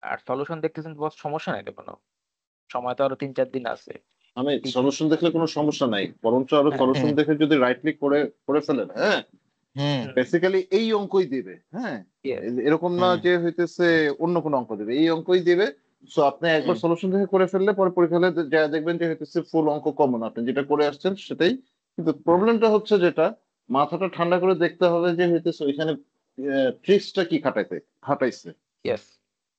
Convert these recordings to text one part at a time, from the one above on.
আর solution দেখতেছেন বস, সমস্যা নাই তো কোনো, সময় তো আরো 3-4 দিন আছে। আমি ঠিক। সলিউশন দেখলে কোনো সমস্যা নাই, বরঞ্চ আরো হ্যাঁ। সলিউশন দেখে যদি রাইটলি করে করে ফেলেন, হ্যাঁ, হুম হুম। বেসিক্যালি এই অঙ্কই দিবে, হ্যাঁ, Yes. এরকম না হুম যে হইতেছে অন্য কোনো অঙ্ক দিবে, এই অঙ্কই দিবে। সো আপনি একবার হুম সলিউশন দেখে করে ফেললে পরে পরীক্ষা হলে যা দেখবেন যে হইতেছে ফুল অঙ্ক কমন, আপনি যেটা করে আসছেন সেটাই। কিন্তু প্রবলেমটা হচ্ছে যেটা, মাথাটা ঠান্ডা করে দেখতে হবে যে হইতেছে ওইখানে ট্রিক্সটা কি খাটাইছে। Yes.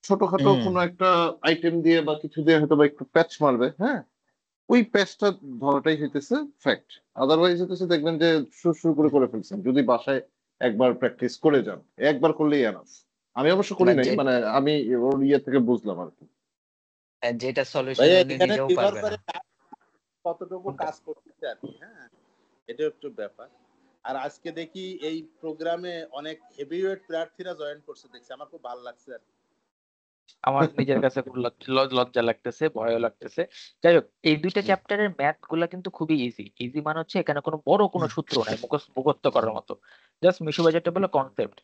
ছোটখাটো হুম কোনো একটা আইটেম দিয়ে বা কিছু দিয়ে হয়তো বা একটু প্যাচ মারবে, হ্যাঁ, ওই প্যাচটা ধরাটাই হইতেছে ফ্যাক্ট। আদারওয়াইজ হইতেছে দেখবেন যে সুর সুর করে করে ফেলছেন, যদি বাসায় একবার প্র্যাকটিস করে যান, একবার করলেই এনাফ। আমি অবশ্য করি না নাই, মানে আমি ওর ইয়ে থেকে বুঝলাম আর কি। যেটা সলিউশন ভাইয়া উনি এখানে নিজেও নির্ভর পারবে না। করে কতটুকু কোনটা? কাজ করতেছে আর কি, হ্যাঁ, এটা একটু ব্যাপার। আর আজকে দেখি এই প্রোগ্রামে অনেক হেভিওয়েট প্রার্থীরা জয়েন করছে, দেখছি আমার খুব ভালো লাগছে আর কি। আমার নিজের কাছে খুব লজ্জা লাগতেছে, ভয়ও লাগতেছে। যাই হোক, এই দুইটা চ্যাপ্টারের ম্যাথ গুলা কিন্তু খুবই ইজি। ইজি মানে হচ্ছে এখানে কোনো বড় কোনো সূত্র নাই মুখস্থ করার মতো। জাস্ট মিশু বাজেটটা বলে কনসেপ্ট,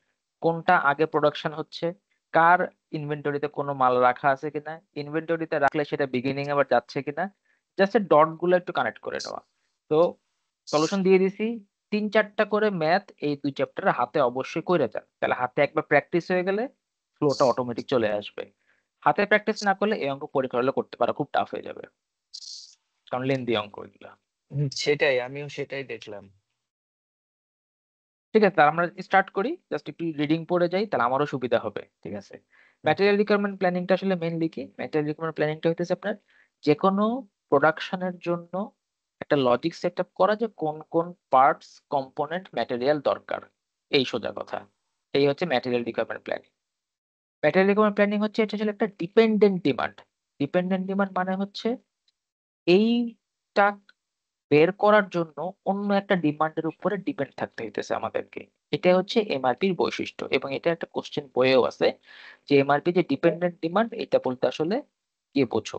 কোনটা আগে প্রোডাকশন হচ্ছে, কার ইনভেন্টরিতে কোনো মাল রাখা আছে কিনা, ইনভেন্টরিতে রাখলে সেটা বিগিনিং আবার যাচ্ছে কিনা, জাস্ট ডট গুলো একটু কানেক্ট করে নেওয়া। তো সলিউশন দিয়ে দিছি। 3-4টা করে ম্যাথ এই দুই চ্যাপ্টারে হাতে অবশ্যই করে যান, তাহলে হাতে একবার প্র্যাকটিস হয়ে গেলে ফ্লোটা অটোমেটিক চলে আসবে। হাতে প্র্যাকটিস না করলে এই অঙ্ক পরীক্ষা হলে করতে পারা খুব টাফ হয়ে যাবে, কারণ লেন্দি অঙ্ক এগুলা। সেটাই, আমিও সেটাই দেখলাম। ঠিক আছে, তাহলে আমরা স্টার্ট করি, জাস্ট একটু রিডিং পড়ে যাই, তাহলে আমারও সুবিধা হবে। ঠিক আছে, ম্যাটেরিয়াল রিকোয়ারমেন্ট প্ল্যানিংটা আসলে মেইনলি কি? ম্যাটেরিয়াল রিকোয়ারমেন্ট প্ল্যানিংটা হইতেছে আপনার যে কোনো প্রোডাকশনের জন্য একটা লজিক সেট আপ করা, যে কোন কোন পার্টস, কম্পোনেন্ট, ম্যাটেরিয়াল দরকার, এই সোজা কথা। এই হচ্ছে material requirement planning. Material requirement planning হচ্ছে, এটা আসলে একটা ডিপেন্ডেন্ট ডিমান্ড। ডিপেন্ডেন্ট ডিমান্ড মানে হচ্ছে এইটা বের করার জন্য অন্য একটা ডিমান্ডের উপরে ডিপেন্ড থাকতে হইতেছে আমাদেরকে। এটা হচ্ছে এমআরপির বৈশিষ্ট্য, এবং এটা একটা কোশ্চেন বইয়েও আছে যে এমআরপি যে ডিপেন্ডেন্ট ডিমান্ড, এটা বলতে আসলে কি বোঝো।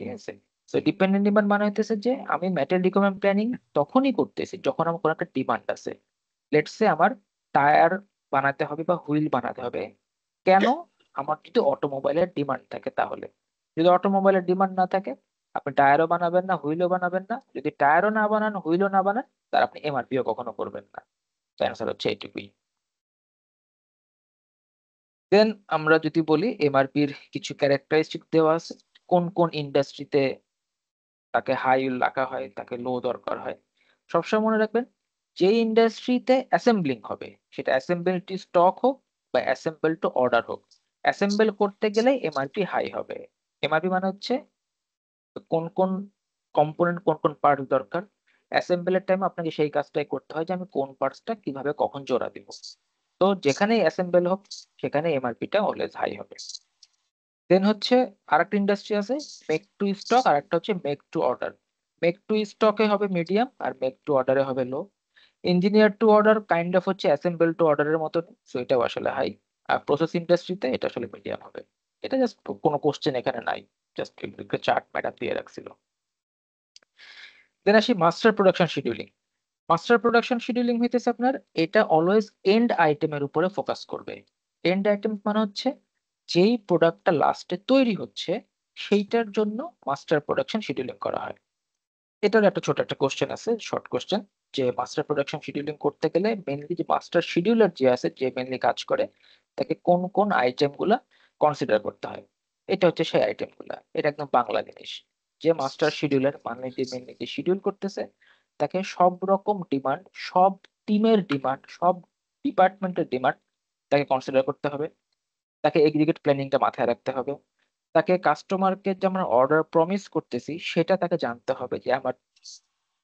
ঠিক আছে, তো ডিপেন্ডেন্ট ডিমান্ড মানে হইতেছে যে আমি ম্যাটেরিয়াল রিকোয়ারমেন্ট প্ল্যানিং তখনই করতেছি যখন আমার কোনো একটা ডিমান্ড আছে। লেটস সে আমার টায়ার বানাতে হবে বা হুইল বানাতে হবে। কেন? আমার যদি অটোমোবাইলের ডিমান্ড থাকে তাহলে। যদি অটোমোবাইলের ডিমান্ড না থাকে, আপনি টায়ারও বানাবেন না, হুইলও বানাবেন না। যদি টায়ারও না বানান, হুইলও না বানান, তার আপনি এমআরপিও কখনো করবেন না। অ্যান্সার হচ্ছে এইটুকুই। দেন আমরা যদি বলি এমআরপির কিছু ক্যারেক্টারিস্টিক দেওয়া আছে, কোন কোন ইন্ডাস্ট্রিতে তাকে হাই রাখা হয়, তাকে লো দরকার হয়। সবসময় মনে রাখবেন, যে ইন্ডাস্ট্রিতে অ্যাসেম্বলিং হবে, সেটা অ্যাসেম্বল টু স্টক হোক বা অ্যাসেম্বল টু অর্ডার হোক, অ্যাসেম্বল করতে গেলে এমআরপি হাই হবে। এমআরপি মানে হচ্ছে কোন কোন কম্পোনেন্ট, কোন কোন পার্ট দরকার। অ্যাসেম্বলের টাইম আপনাকে সেই কাজটাই করতে হয় যে আমি কোন পার্টসটা কিভাবে কখন জোড়া দিব। তো যেখানেই অ্যাসেম্বল হোক সেখানে এমআরপিটা অলওয়েজ হাই হবে। দেন হচ্ছে আরেকটা ইন্ডাস্ট্রি আছে মেক টু স্টক, আর একটা হচ্ছে make to order. Make to স্টকে হবে মিডিয়াম, আর মেক টু অর্ডারে হবে low. Engineer to order kind of হচ্ছে অ্যাসেম্বল টু অর্ডারের মতো, সো এটাও আসলে হাই। আর প্রসেস ইন্ডাস্ট্রিতে এটা আসলে মিডিয়াম হবে। এটা জাস্ট কোনো কোশ্চেন এখানে নাই, জাস্ট একটা চার্ট ম্যাডাম দিয়ে রাখছিল। দেন আসি master production scheduling. Master production scheduling হইতেছে আপনার, এটা অলওয়েজ এন্ড আইটেমের উপরে ফোকাস করবে। এন্ড আইটেম মানে হচ্ছে যেই প্রোডাক্টটা লাস্টে তৈরি হচ্ছে সেইটার জন্য মাস্টার প্রোডাকশন শিডিউলিং করা হয়। এটার একটা ছোট একটা কোশ্চেন আছে, শর্ট কোশ্চেন, যে মাস্টার প্রোডাকশন শিডিউলিং করতে গেলে মেনলি যে মাস্টার শিডিউলার যে আছে, যে মেনলি কাজ করে, তাকে কোন কোন আইটেম গুলা কনসিডার করতে হয়। এটা হচ্ছে সেই আইটেম গুলা, এটা একদম বাংলা জিনিস। যে মাস্টার শিডিউলার মানে যে মেনলি যে শিডিউল করতেছে, তাকে সব রকম ডিমান্ড, সব টিমের ডিমান্ড, সব ডিপার্টমেন্টের ডিমান্ড তাকে কনসিডার করতে হবে। তাকে এগ্রিগেট প্ল্যানিংটা মাথায় রাখতে হবে। তাকে কাস্টমারকে যে আমরা অর্ডার প্রমিস করতেছি সেটা তাকে জানতে হবে, যে আমার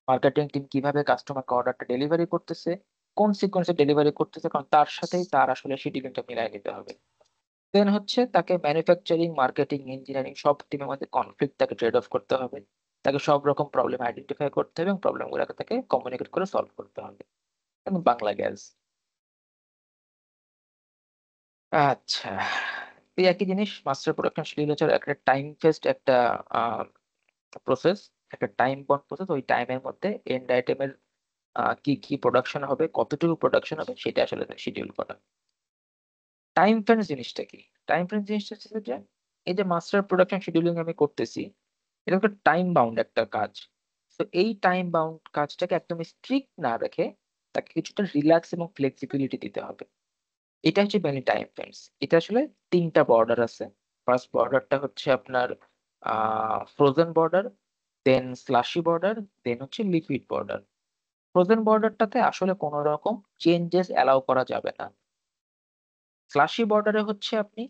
মার্কেটিং টিম কিভাবে কাস্টমারকে অর্ডারটা ডেলিভারি করতেছে, কোন সিকোয়েন্সে ডেলিভারি করতেছে, কারণ তার সাথেই তার আসলে শিডিউলিংটা মিলাই নিতে হবে। দেন হচ্ছে তাকে ম্যানুফ্যাকচারিং, মার্কেটিং, ইঞ্জিনিয়ারিং সব টিমের মধ্যে কনফ্লিক্ট তাকে ট্রেড অফ করতে হবে। তাকে সব রকম প্রবলেম আইডেন্টিফাই করতে হবে এবং প্রবলেমগুলোকে তাকে কমিউনিকেট করে সলভ করতে হবে। এবং বাংলা গ্যাস। আচ্ছা, এই একই জিনিস মাস্টার প্রোডাকশন শিডিউল হচ্ছে একটা টাইম ফেস্ট একটা প্রসেস, একটা টাইম বন্ড প্রসেস। ওই টাইমের মধ্যে এন্ড আইটেমের কি কি প্রোডাকশন হবে, কতটুকু প্রোডাকশন হবে, সেটা আসলে শিডিউল করা। টাইম ফ্রেন্স জিনিসটা কি? টাইম ফ্রেন্স জিনিসটা হচ্ছে যে এই যে মাস্টার প্রোডাকশন শিডিউলিং আমি করতেছি, এটা একটা টাইম বাউন্ড একটা কাজ। তো এই টাইম বাউন্ড কাজটাকে একদম স্ট্রিক্ট না রেখে তাকে কিছুটা রিল্যাক্স এবং ফ্লেক্সিবিলিটি দিতে হবে। এটা হচ্ছে মেনলি টাইম ফ্রেমস। এটা আসলে তিনটা বর্ডার আছে। ফার্স্ট বর্ডারটা হচ্ছে আপনার ফ্রোজেন বর্ডার, দেন স্লাশি বর্ডার, দেন হচ্ছে লিকুইড বর্ডার। ফ্রোজেন বর্ডারটাতে আসলে কোনো রকম চেঞ্জেস অ্যালাউ করা যাবে না। স্লাশি বর্ডারে হচ্ছে আপনি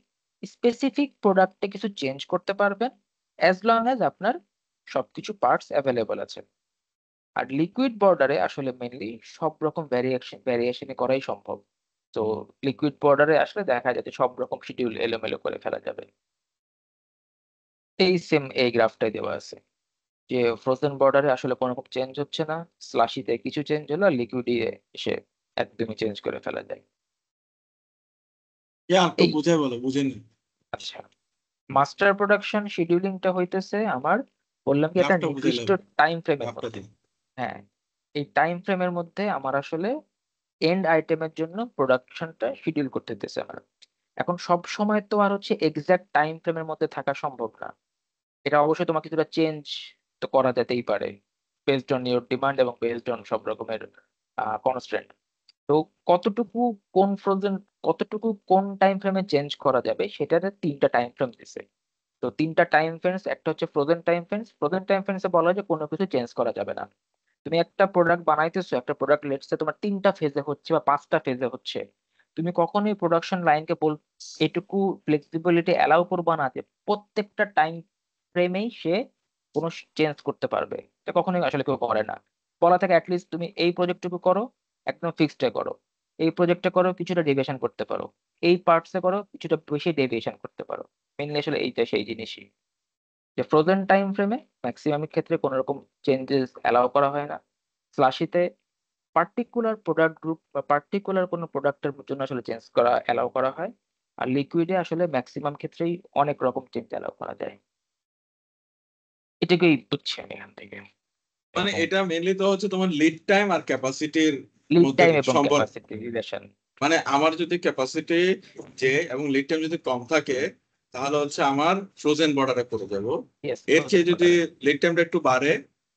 স্পেসিফিক প্রোডাক্টে কিছু চেঞ্জ করতে পারবেন অ্যাজ লং অ্যাজ আপনার সবকিছু পার্টস অ্যাভেলেবল আছে। আর লিকুইড বর্ডারে আসলে মেনলি সব রকম ভ্যারিয়েশনই করাই সম্ভব। তো লিকুইড বর্ডারে আসলে দেখা যায় যে সব রকম শিডিউল এলোমেলো করে ফেলা যাবে। এই সেম এই গ্রাফটাই দেওয়া আছে যে ফ্রোজেন বর্ডারে আসলে কোনো রকম চেঞ্জ হচ্ছে না, স্লাশিতে কিছু চেঞ্জ হলো, আর লিকুইডে এসে একদমই চেঞ্জ করে ফেলা যায়। একটু এই বুঝে বলো, বুঝেনি আচ্ছা, মাস্টার প্রোডাকশন শিডিউলিংটা হইতেছে আমার, বললাম কি একটা গ্রাফটা নির্দিষ্ট বুঝাইলাম, টাইম ফ্রেমের গ্রাফটা মধ্যে। দিন। হ্যাঁ, এই টাইম ফ্রেমের মধ্যে আমার আসলে এন্ড আইটেমের জন্য প্রোডাকশনটা শিডিউল করতে দিতেছে আমার। এখন সব সময় তো আর হচ্ছে এক্সাক্ট টাইম ফ্রেমের মধ্যে থাকা সম্ভব না। এটা অবশ্যই তোমাকে কিছুটা চেঞ্জ তো করা যেতেই পারে বেসড অন ইউর ডিমান্ড এবং বেসড অন সব রকমের কনস্ট্রেন্ট। তো কতটুকু কোন ফ্রোজেন, কতটুকু কোন টাইম ফ্রেমে চেঞ্জ করা যাবে সেটাতে তিনটা টাইম ফ্রেম দিছে। তো তিনটা টাইম ফ্রেমস, একটা হচ্ছে frozen time frames. Frozen time ফ্রেমসে বলা হয় যে কোনো কিছু চেঞ্জ করা যাবে না। তুমি একটা প্রোডাক্ট বানাইতেছো, একটা প্রোডাক্ট লেটসে তোমার 3টা ফেজে হচ্ছে বা 5টা ফেজে হচ্ছে, তুমি কখনোই প্রোডাকশন লাইনকে এটুকু ফ্লেক্সিবিলিটি অ্যালাউ করবা না যে প্রত্যেকটা টাইম ফ্রেমেই সে কোনো চেঞ্জ করতে পারবে। এটা কখনোই আসলে কেউ করে না। বলা থাকে অ্যাটলিস্ট তুমি এই প্রজেক্টটুকু করো, একদম ফিক্সডে করো, এই প্রজেক্টে করো কিছুটা ডেভিয়েশন করতে পারো, এই পার্টসে করো কিছুটা বেশি ডেভিয়েশন করতে পারো। মেনলি আসলে এইটা সেই জিনিসই যে ফ্রোজেন টাইম ফ্রেমে ম্যাক্সিমাম ক্ষেত্রে কোনো রকম চেঞ্জেস অ্যালাউ করা হয় না। স্লাশিতে পার্টিকুলার প্রোডাক্ট গ্রুপ বা পার্টিকুলার কোনো প্রোডাক্টের জন্য আসলে চেঞ্জ করা অ্যালাউ করা হয়। আর লিকুইডে আসলে ম্যাক্সিমাম ক্ষেত্রেই অনেক রকম চেঞ্জ অ্যালাউ করা যায়। এটাকেই বুঝছি আমি এখান থেকে। মানে এবং এটা মেনলি তো হচ্ছে তোমার লিড টাইম আর ক্যাপাসিটির লিড মধ্যে টাইম এবং সম্পর্ক। Capacity relation. মানে আমার যদি ক্যাপাসিটি যে এবং লিড টাইম যদি কম থাকে, তাহলে হচ্ছে আমার ফ্রোজেন বর্ডারে পড়ে যাবো। ইয়েস, এর ফ্রোজেন চেয়ে যদি বর্ডারে লিড টাইমটা একটু বাড়ে,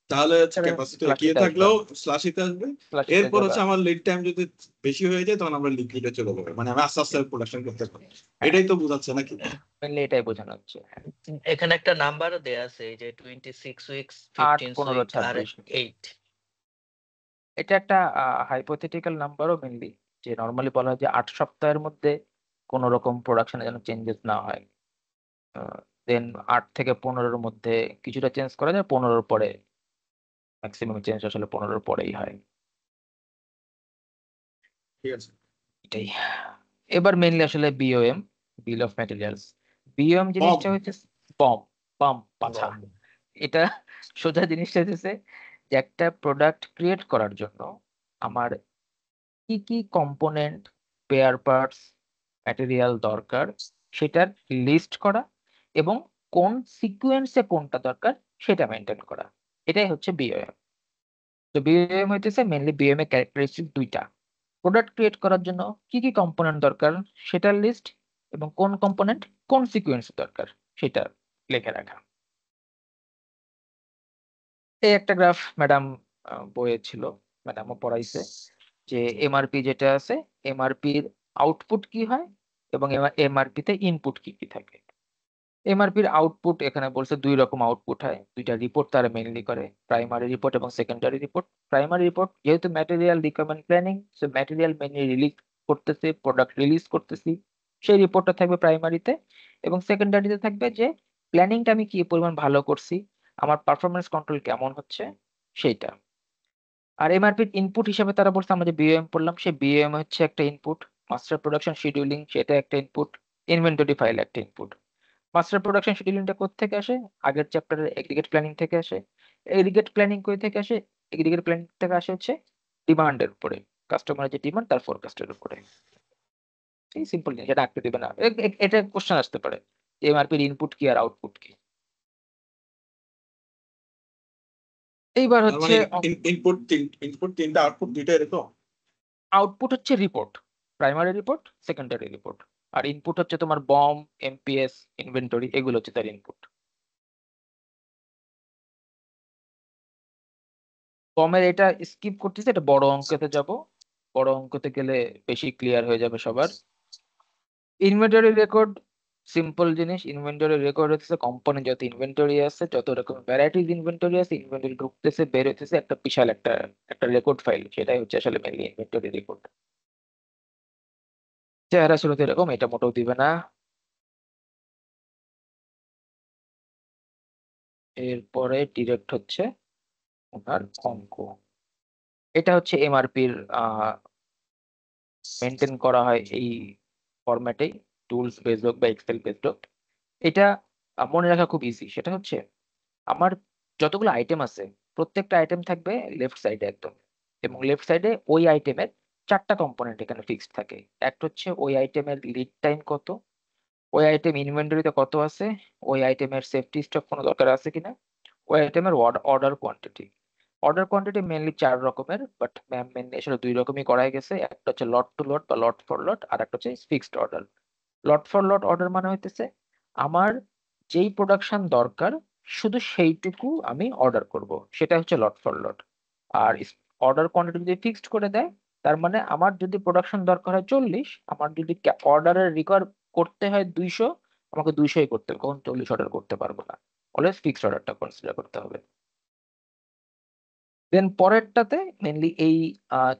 তাহলে হচ্ছে ক্যাপাসিটি এগিয়ে স্লাশিতে আসবে, থাকলেও স্লাশিতে আসবে। স্লাশিতে এরপর যাবা। হচ্ছে আমার লিড টাইম যদি বেশি হয়ে যায়, তখন আমরা লিকুইডে চলে যাবো, মানে আমি আস্তে আস্তে প্রোডাকশন করতে পারি। হ্যাঁ, এটাই তো বোঝাচ্ছে নাকি? মেনলি এটাই বোঝানো হচ্ছে। হ্যাঁ, এখানে একটা নাম্বারও দেয়া আছে, এই যে 26 উইকস, 8, 15 15, উইকস আর 26। 8। এটা একটা হাইপোথেটিক্যাল নাম্বারও মেনলি, যে নর্মালি বলা হয় যে 8 সপ্তাহের মধ্যে কোনো রকম প্রোডাকশনে যেন চেঞ্জেস না হয়। দেন 8 থেকে 15-এর মধ্যে কিছুটা চেঞ্জ করা যায়, 15-এর পরে ম্যাক্সিমাম চেঞ্জ আসলে 15-এর পরেই হয়। ঠিক আছে। এটাই। এবার মেইনলি আসলে বিওএম, বিল অফ ম্যাটেরিয়ালস। বিওএম বম জিনিসটা হচ্ছে বম, বাম পাছা। বম। এটা সোজা জিনিসটা হচ্ছে যে একটা প্রোডাক্ট ক্রিয়েট করার জন্য আমার কি কি কম্পোনেন্ট, পেয়ার পার্টস, ম্যাটেরিয়াল দরকার সেটার লিস্ট করা, এবং কোন সিকুয়েন্সে কোনটা দরকার সেটা মেনটেন করা। এটাই হচ্ছে বিওএম। তো বিওএম হইতেছে মেনলি, বিওএম এর ক্যারেক্টারিস্টিক দুইটা: প্রোডাক্ট ক্রিয়েট করার জন্য কি কি কম্পোনেন্ট দরকার সেটার লিস্ট, এবং কোন কম্পোনেন্ট কোন সিকুয়েন্সে দরকার সেটা লিখে রাখা। এই একটা গ্রাফ ম্যাডাম বইয়ে ছিল, ম্যাডামও পড়াইছে, যে এমআরপি যেটা আছে, এমআরপির আউটপুট কি হয় এবং এমআরপি তে ইনপুট কি কি থাকে। এমআরপির আউটপুট এখানে বলছে 2 রকম আউটপুট হয়, 2টা রিপোর্ট তারা মেইনলি করে, প্রাইমারি রিপোর্ট এবং সেকেন্ডারি রিপোর্ট। প্রাইমারি রিপোর্ট যেহেতু material requirement planning, so material mainly release করতেছি, প্রোডাক্ট রিলিজ করতেছি, সেই রিপোর্টটা থাকবে প্রাইমারিতে। এবং সেকেন্ডারিতে থাকবে যে প্ল্যানিংটা আমি কি পরিমাণ ভালো করছি, আমার পারফরমেন্স কন্ট্রোল কেমন হচ্ছে সেইটা। আর এমআরপির ইনপুট হিসেবে তারা বলছে, আমরা যে বিওএম পড়লাম সেই বিওএম হচ্ছে একটা ইনপুট, মাস্টার প্রোডাকশন শিডিউলিং সেটা একটা ইনপুট, ইনভেন্টরি ফাইল একটা ইনপুট। মাস্টার প্রোডাকশন শিডিউলিংটা কোথা থেকে আসে? আগের চ্যাপ্টারের এগ্রিগেট প্ল্যানিং থেকে আসে। এগ্রিগেট প্ল্যানিং কই থেকে আসে? এগ্রিগেট প্ল্যানিং থেকে আসে হচ্ছে ডিমান্ডের উপরে, কাস্টমারের যে ডিমান্ড তার ফোরকাস্টের উপরে। এই সিম্পল জিনিস, এটা আঁকতে দিবে না। এটা কোশ্চেন আসতে পারে যে এমআরপির ইনপুট কি আর আউটপুট কি। এইবার তার হচ্ছে মানে ইনপুট তিনটা, আউটপুট দুইটা, এরকম? আউটপুট হচ্ছে report, primary report, secondary report. আর ইনপুট হচ্ছে তোমার বম, এমপিএস, ইনভেন্টরি, এগুলো হচ্ছে তার ইনপুট। বমের এটা স্কিপ করতেছে, এটা বড় অঙ্কতে যাব, বড় অঙ্কতে গেলে বেশি ক্লিয়ার হয়ে যাবে সবার। ইনভেন্টরি রেকর্ড সিম্পল জিনিস। ইনভেন্টরি রেকর্ড হচ্ছে কোম্পানি যত ইনভেন্টরি আছে, যত রকম ভ্যারাইটিস ইনভেন্টরি আছে, ইনভেন্টরি ঢুকতেছে বের হইতেছে, একটা বিশাল একটা একটা রেকর্ড ফাইল, সেটাই হচ্ছে আসলে মেনলি ইনভেন্টরি রেকর্ড। চেহারা শুরুতে এরকম, এটা মোটেও দিবে না। এরপরে ডিরেক্ট হচ্ছে ওনার অঙ্ক। এটা হচ্ছে এমআরপির মেনটেন করা হয় এই ফরম্যাটেই, টুলস বেসড হোক বা এক্সেল বেসড হোক। এটা মনে রাখা খুব ইজি। সেটা হচ্ছে আমার যতগুলো আইটেম আছে, প্রত্যেকটা আইটেম থাকবে লেফট সাইডে একদম, এবং লেফট সাইডে ওই আইটেমের 4টা কম্পোনেন্ট এখানে ফিক্সড থাকে। একটা হচ্ছে ওই আইটেমের লিড টাইম কত, ওই আইটেম ইনভেন্টরিতে কত আছে, ওই আইটেমের সেফটি স্টক কোনো দরকার আছে কিনা, ওই আইটেমের order quantity. Order quantity mainly 4 রকমের, বাট ম্যাম মেনলি আসলে 2 রকমই করাই গেছে। একটা হচ্ছে লট টু লট বা লট ফর লট, আর একটা হচ্ছে fixed order. Lot for lot order মানে হইতেছে আমার যেই প্রোডাকশন দরকার শুধু সেইটুকু আমি অর্ডার করব, সেটা হচ্ছে লট ফর লট। আর অর্ডার কোয়ান্টিটি যদি ফিক্সড করে দেয়, তার মানে আমার যদি প্রোডাকশন দরকার হয় 40, আমার যদি অর্ডারের রিকোয়ার করতে হয় 200, আমাকে 200ই করতে হবে, কখন 40 অর্ডার করতে পারবো না। অলওয়েজ ফিক্সড অর্ডারটা কনসিডার করতে হবে। দেন পরেরটাতে মেনলি এই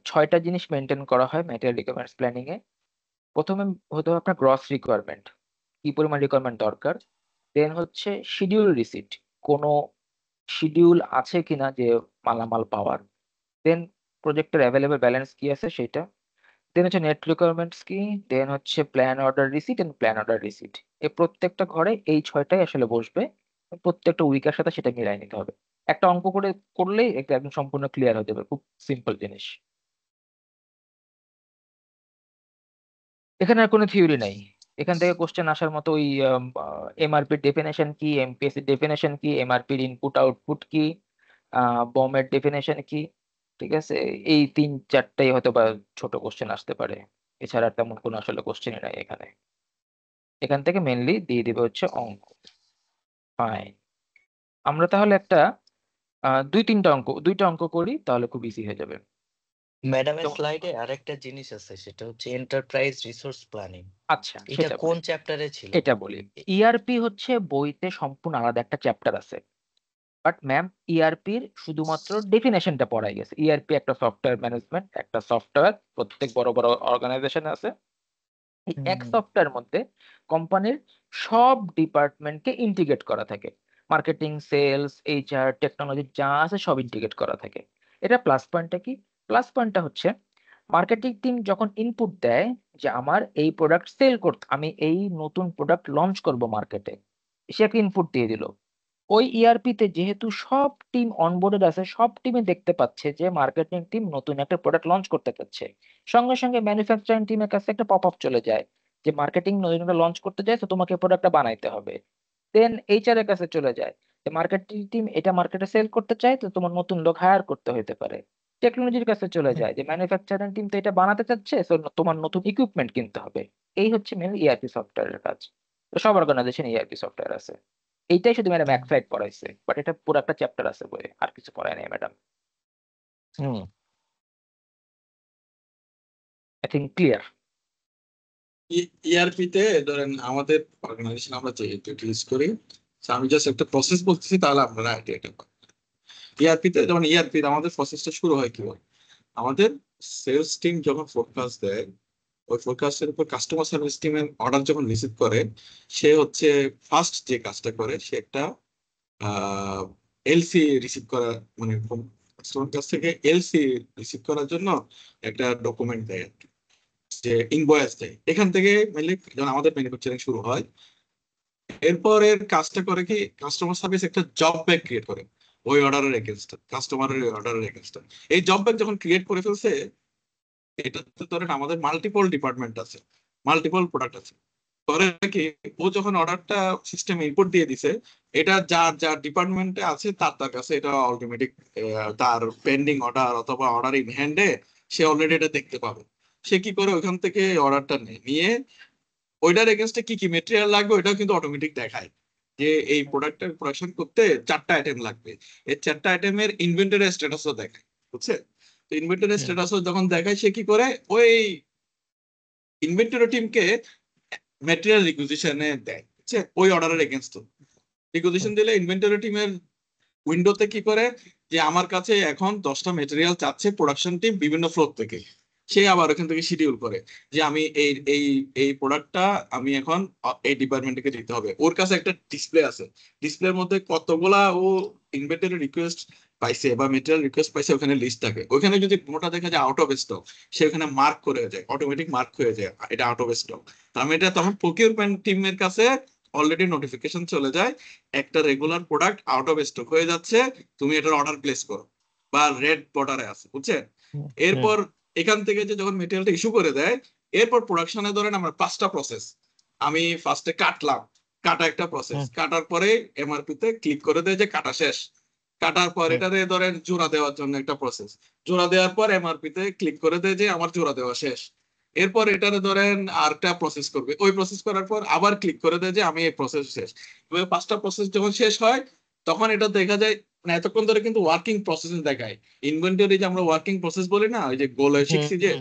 6টা জিনিস মেনটেন করা হয় ম্যাটেরিয়াল রিকোয়ারমেন্টস প্ল্যানিং এ। প্রথমে হতে হবে আপনার গ্রস রিকোয়ারমেন্ট, কি পরিমাণ রিকোয়ারমেন্ট দরকার। দেন হচ্ছে শিডিউল রিসিট, কোনো শিডিউল আছে কিনা যে মালামাল পাওয়ার। দেন প্রজেক্টের অ্যাভেলেবল ব্যালেন্স কি আছে সেটা। দেন হচ্ছে নেট রিকোয়ারমেন্টস কি। দেন হচ্ছে plan order receipt and plan order receipt. এই প্রত্যেকটা ঘরে এই 6টাই আসলে বসবে, প্রত্যেকটা উইকের সাথে সেটা মিলাই নিতে হবে। একটা অঙ্ক করে করলেই এটা একদম সম্পূর্ণ ক্লিয়ার হয়ে যাবে, খুব সিম্পল জিনিস। এখানে আর কোনো থিওরি নাই। এখান থেকে কোশ্চেন আসার মতো ওই এমআরপির ডেফিনেশন কি, এমপিএস এর ডেফিনেশন কি, এমআরপির ইনপুট আউটপুট কি, বমের ডেফিনেশন কি, ঠিক আছে, এই 3-4টাই হয়তো বা ছোট কোশ্চেন আসতে পারে। এছাড়া আর তেমন কোনো আসলে কোশ্চেনই নাই এখানে। এখান থেকে মেনলি দিয়ে দিবে হচ্ছে অঙ্ক। ফাইন, আমরা তাহলে একটা 2-3টা অঙ্ক 2টা অঙ্ক করি, তাহলে খুব ইজি হয়ে যাবে। ম্যাডামের যেমন স্লাইডে আরেকটা জিনিস আছে, সেটা হচ্ছে এন্টারপ্রাইজ রিসোর্স প্ল্যানিং। আচ্ছা এটা সেটা কোন বলি, চ্যাপ্টারে ছিল? এটা বলি। ইআরপি হচ্ছে বইতে সম্পূর্ণ আলাদা একটা চ্যাপ্টার আছে, বাট ম্যাম ইআরপির শুধুমাত্র ডেফিনেশনটা পড়াই গেছে। ইআরপি একটা সফটওয়্যার ম্যানেজমেন্ট, একটা সফটওয়্যার প্রত্যেক বড় বড় অর্গানাইজেশন আছে। এই এক হুম। সফটওয়্যার মধ্যে কোম্পানির সব ডিপার্টমেন্টকে ইন্টিগ্রেট করা থাকে, মার্কেটিং, সেলস, এইচআর, টেকনোলজি যা আছে সব ইন্টিগ্রেট করা থাকে। এটা প্লাস পয়েন্টটা কি? প্লাস পয়েন্টটা হচ্ছে মার্কেটিং টিম যখন ইনপুট দেয় যে আমার এই প্রোডাক্ট সেল করতে, আমি এই নতুন প্রোডাক্ট লঞ্চ করব মার্কেটে, সে একটা ইনপুট দিয়ে দিল। ওই ইআরপি তে যেহেতু সব টিম অনবোর্ডেড আছে, সব টিমে দেখতে পাচ্ছে যে মার্কেটিং টিম নতুন একটা প্রোডাক্ট লঞ্চ করতে চাচ্ছে, সঙ্গে সঙ্গে ম্যানুফ্যাকচারিং টিমের কাছে একটা পপ আপ চলে যায় যে মার্কেটিং নতুন একটা লঞ্চ করতে যায়, তো তোমাকে প্রোডাক্টটা বানাইতে হবে। দেন এইচআর এর কাছে চলে যায় যে মার্কেটিং টিম এটা মার্কেটে সেল করতে চায়, তো তোমার নতুন লোক হায়ার করতে হতে পারে। টেকনোলজির কাছে চলে যায় যে ম্যানুফ্যাকচারিং টিম তো এটা বানাতে চাচ্ছে, তো তোমার নতুন ইকুইপমেন্ট কিনতে হবে। এই হচ্ছে মেন ইআরপি সফটওয়্যারের কাজ। তো সব অর্গানাইজেশন ইআরপি সফটওয়্যার আছে। এইটাই শুধু ম্যাডাম এক সাইড পড়াইছে, বাট এটা পুরো একটা চ্যাপ্টার আছে বইয়ে, আর কিছু পড়ায় নাই madam. Hmm. I think clear. ERP তে ধরেন আমাদের অর্গানাইজেশন আমরা যে ইউটিলাইজ করি, so আমি জাস্ট একটা প্রসেস বলতেছি, তাহলে আপনারা আইডিয়াটা পাবেন। ইআরপি তে যেমন ইআরপি আমাদের প্রসেসটা শুরু হয় কিভাবে, আমাদের সেলস টিম যখন ফোরকাস্ট দেয়, ওই ফোরকাস্টের উপর কাস্টমার সার্ভিস টিমের অর্ডার যখন রিসিভ করে, সে হচ্ছে ফার্স্ট যে কাজটা করে, সে একটা এলসি রিসিভ করা, মানে কাস্টমার কাছ থেকে এলসি রিসিভ করার জন্য একটা ডকুমেন্ট দেয় আর কি, যে ইনভয়েস দেয়। এখান থেকে মেনলি যখন আমাদের ম্যানুফ্যাকচারিং শুরু হয়, এরপরের কাজটা করে কি, কাস্টমার সার্ভিস একটা জব ব্যাগ ক্রিয়েট করে ওই অর্ডারের এগেনস্ট, কাস্টমারের অর্ডারের এগেনস্ট। এই জব ব্যাগ যখন ক্রিয়েট করে ফেলছে, এটাতে ধরেন আমাদের মাল্টিপল ডিপার্টমেন্ট আছে, মাল্টিপল প্রোডাক্ট আছে। করে কি, ও যখন অর্ডারটা সিস্টেমে ইনপুট দিয়ে দিছে, এটা যার যার ডিপার্টমেন্টে আছে তার তার কাছে এটা অটোমেটিক, তার পেন্ডিং অর্ডার অথবা অর্ডার ইন হ্যান্ডে সে অলরেডি এটা দেখতে পাবে। সে কি করে, ওইখান থেকে অর্ডারটা নিয়ে ওইটার এগেনস্টে কি কি মেটেরিয়াল লাগবে ওইটাও কিন্তু অটোমেটিক দেখায় যে এই প্রোডাক্টের প্রোডাকশন করতে 4টা আইটেম লাগবে, এই 4টা আইটেমের ইনভেন্টরি স্ট্যাটাসও দেখায়, বুঝছে? তো ইনভেন্টরি স্ট্যাটাসও যখন দেখায় সে কি করে ওই ইনভেন্টরি টিমকে ম্যাটেরিয়াল রিকুইজিশনে দেয়, বুঝছে? ওই অর্ডারের এগেনস্ট রিকুইজিশন দিলে ইনভেন্টরি টিমের উইন্ডোতে কি করে যে আমার কাছে এখন 10টা মেটেরিয়াল চাচ্ছে প্রোডাকশন টিম বিভিন্ন ফ্লোর থেকে, সে আবার ওখান থেকে শিডিউল করে যে আমি এই এই এই প্রোডাক্টটা আমি এখন এই ডিপার্টমেন্টকে দিতে হবে। ওর কাছে একটা ডিসপ্লে আছে, ডিসপ্লের মধ্যে কতগুলা ও ইনভেন্টরি রিকোয়েস্ট পাইছে বা মেটেরিয়াল রিকোয়েস্ট পাইছে ওখানে লিস্ট থাকে। ওখানে যদি কোনোটা দেখা যায় আউট অফ স্টক, সে ওখানে মার্ক করে যায়, অটোমেটিক মার্ক হয়ে যায় এটা আউট অফ স্টক। তার মানে এটা তখন প্রকিউরমেন্ট টিমের কাছে অলরেডি নোটিফিকেশন চলে যায় একটা regular product out of stock হয়ে যাচ্ছে, তুমি এটার অর্ডার প্লেস করো, বা রেড বর্ডারে আছে, বুঝছেন? এরপর এখান থেকে যে যখন মেটেরিয়ালটা ইস্যু করে দেয়, এরপর প্রোডাকশনে ধরেন আমরা 5টা প্রসেস, আমি ফার্স্টে কাটলাম, কাটা একটা প্রসেস, কাটার পরে এমআরপি তে ক্লিক করে দেয় যে কাটা শেষ, কাটার পর এটারে ধরেন জোড়া দেওয়ার জন্য একটা প্রসেস, জোড়া দেওয়ার পর এমআরপি তে ক্লিক করে দেয় যে আমার জোড়া দেওয়া শেষ, এরপর এটারে ধরেন আরেকটা প্রসেস করবে, ওই প্রসেস করার পর আবার ক্লিক করে দেয় যে আমি এই প্রসেস শেষ। এভাবে 5টা প্রসেস যখন শেষ হয় তখন এটা দেখা যায়, মানে এতক্ষণ ধরে কিন্তু ওয়ার্কিং প্রসেস দেখায় ইনভেন্টরি, যে আমরা ওয়ার্কিং প্রসেস বলি না, ওই যে গোলে শিখছি যে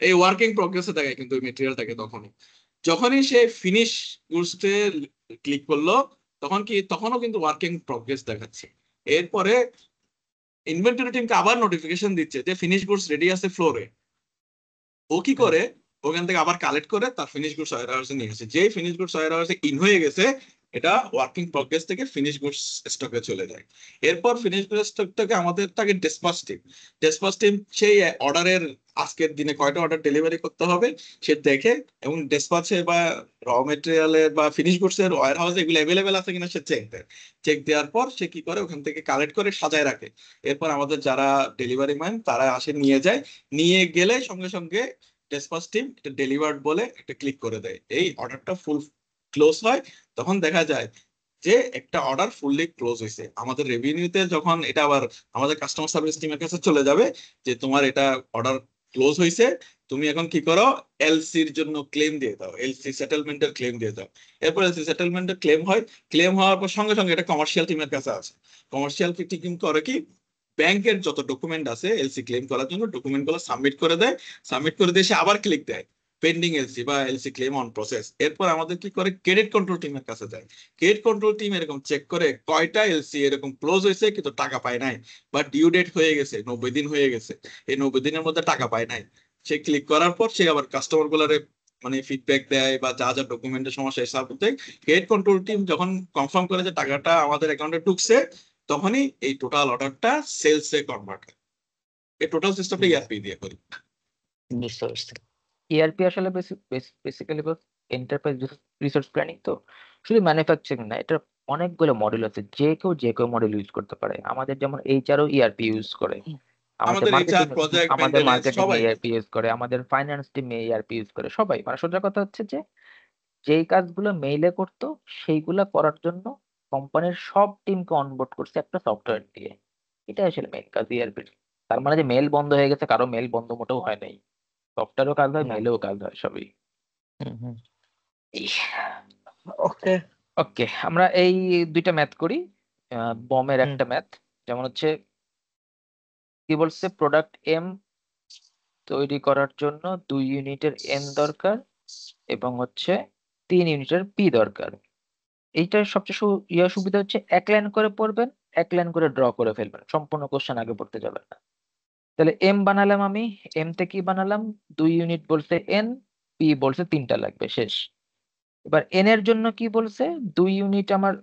এই ওয়ার্কিং প্রগ্রেসে দেখায় কিন্তু ওই মেটেরিয়ালটাকে। যখনই সে ফিনিশ গুডসে ক্লিক করলো তখনও কিন্তু ওয়ার্কিং প্রগ্রেস দেখাচ্ছে। এরপরে ইনভেন্টরি টিমকে আবার নোটিফিকেশন দিচ্ছে যে ফিনিশ গুডস রেডি আছে ফ্লোরে। ও কি করে ওখান থেকে আবার কালেক্ট করে তার ফিনিশ গুডস ওয়্যার হাউসে নিয়ে গেছে, যে ফিনিশ গুডস ওয়্যার হাউসে ইন হয়ে গেছে এটা ওয়ার্কিং প্রগ্রেস থেকে ফিনিশ গুডস স্টকে চলে যায়। এরপর ফিনিশ গুডস স্টক থেকে আমাদের থাকে ডেসপাচ টিম। ডেসপাচ টিম সেই অর্ডারের আজকের দিনে কয়টা অর্ডার ডেলিভারি করতে হবে সে দেখে, এবং ডেসপাচে বা র মেটেরিয়ালের বা ফিনিশ গুডস এর ওয়্যার হাউসে এগুলো অ্যাভেলেবেল আছে কিনা সে চেক দেয়। চেক দেওয়ার পর সে কি করে ওখান থেকে কালেক্ট করে সাজায় রাখে। এরপর আমাদের যারা ডেলিভারি ম্যান তারা আসে নিয়ে যায়, নিয়ে গেলে সঙ্গে সঙ্গে ডেসপাচ টিম এটা ডেলিভার্ড বলে একটা ক্লিক করে দেয়, এই অর্ডারটা ফুল ক্লোজ হয়। তখন দেখা যায় যে একটা অর্ডার ফুললি ক্লোজ হয়েছে। আমাদের রেভিনিউতে যখন এটা আবার আমাদের কাস্টমার সার্ভিস টিমের কাছে চলে যাবে যে তোমার এটা অর্ডার ক্লোজ হয়েছে, তুমি এখন কি করো এলসির জন্য ক্লেম দিয়ে দাও, এলসি সেটেলমেন্টের ক্লেম দিয়ে দাও। এরপর এলসি সেটেলমেন্টের ক্লেম হয়, ক্লেম হওয়ার পর সঙ্গে সঙ্গে এটা কমার্শিয়াল টিমের কাছে আছে। কমার্শিয়াল টিম করে কি ব্যাংকের যত ডকুমেন্ট আছে এলসি ক্লেম করার জন্য ডকুমেন্ট গুলো সাবমিট করে দেয়, সাবমিট করে দিয়ে সে আবার ক্লিক দেয় পেন্ডিং এলসি বা এলসি ক্লেম অন প্রসেস। এরপর আমাদের কি করে ক্রেডিট কন্ট্রোল টিমের কাছে যায়, ক্রেডিট কন্ট্রোল টিম এরকম চেক করে কয়টা এলসি এরকম ক্লোজ হয়েছে কিন্তু টাকা পায় নাই, বা ডিউ ডেট হয়ে গেছে 90 দিন হয়ে গেছে, এই 90 দিনের মধ্যে টাকা পায় নাই। সে ক্লিক করার পর সে আবার কাস্টমার গুলারে মানে ফিডব্যাক দেয় বা যা যা ডকুমেন্টের সমস্যা হিসাব দেয়। ক্রেডিট কন্ট্রোল টিম যখন কনফার্ম করে যে টাকাটা আমাদের অ্যাকাউন্টে ঢুকছে তখনই এই টোটাল অর্ডারটা সেলসে কনভার্ট হয়। এই টোটাল সিস্টেমটা ইআরপি দিয়ে করি। বুঝতে পারছি। ইআরপি আসলে বেসিক্যালি এন্টারপ্রাইজ রিসোর্স প্ল্যানিং। তো শুধু ম্যানুফ্যাকচারিং না, এটা অনেকগুলো মডেল আছে, যে কেউ মডেল ইউজ করতে পারে। আমাদের যেমন এইচআরও ইআরপি ইউজ করে, আমাদের আমাদের এইচআর মার্কেটিং প্রজেক্ট আমাদের মেইনটেনেন্স মার্কেটিং সবাই। ইআরপি ইউজ করে, আমাদের ফাইন্যান্স টিম ইআরপি ইউজ করে, সবাই। মানে সোজা কথা হচ্ছে যে যেই কাজগুলো মেইলে করতো সেইগুলা করার জন্য কোম্পানির সব টিমকে অনবোর্ড করছে একটা সফটওয়্যার দিয়ে। এটা আসলে মেইন কাজ ইআরপির। তার মানে যে মেল বন্ধ হয়ে গেছে, কারো মেল বন্ধ মোটেও হয় নাই। সফটওয়্যারও কাজ হয়, না। মেলেও কাজ হয়, সবই। ওকে। ওকে, আমরা এই দুইটা ম্যাথ করি। বমের হুম। একটা ম্যাথ, যেমন হচ্ছে কি বলছে, প্রোডাক্ট এম তৈরি করার জন্য 2 ইউনিটের এন দরকার এবং হচ্ছে 3 ইউনিটের পি দরকার। এইটার সবচেয়ে সুবিধা হচ্ছে এক লাইন করে পড়বেন, এক লাইন করে ড্র করে ফেলবেন, সম্পূর্ণ কোশ্চেন আগে পড়তে যাবেন না। তাহলে এম বানালাম আমি, এম তে কি বানালাম, 2 ইউনিট বলছে এন, পি বলছে 3টা লাগবে, শেষ। এবার এন এর জন্য কি বলছে, 2 ইউনিট আমার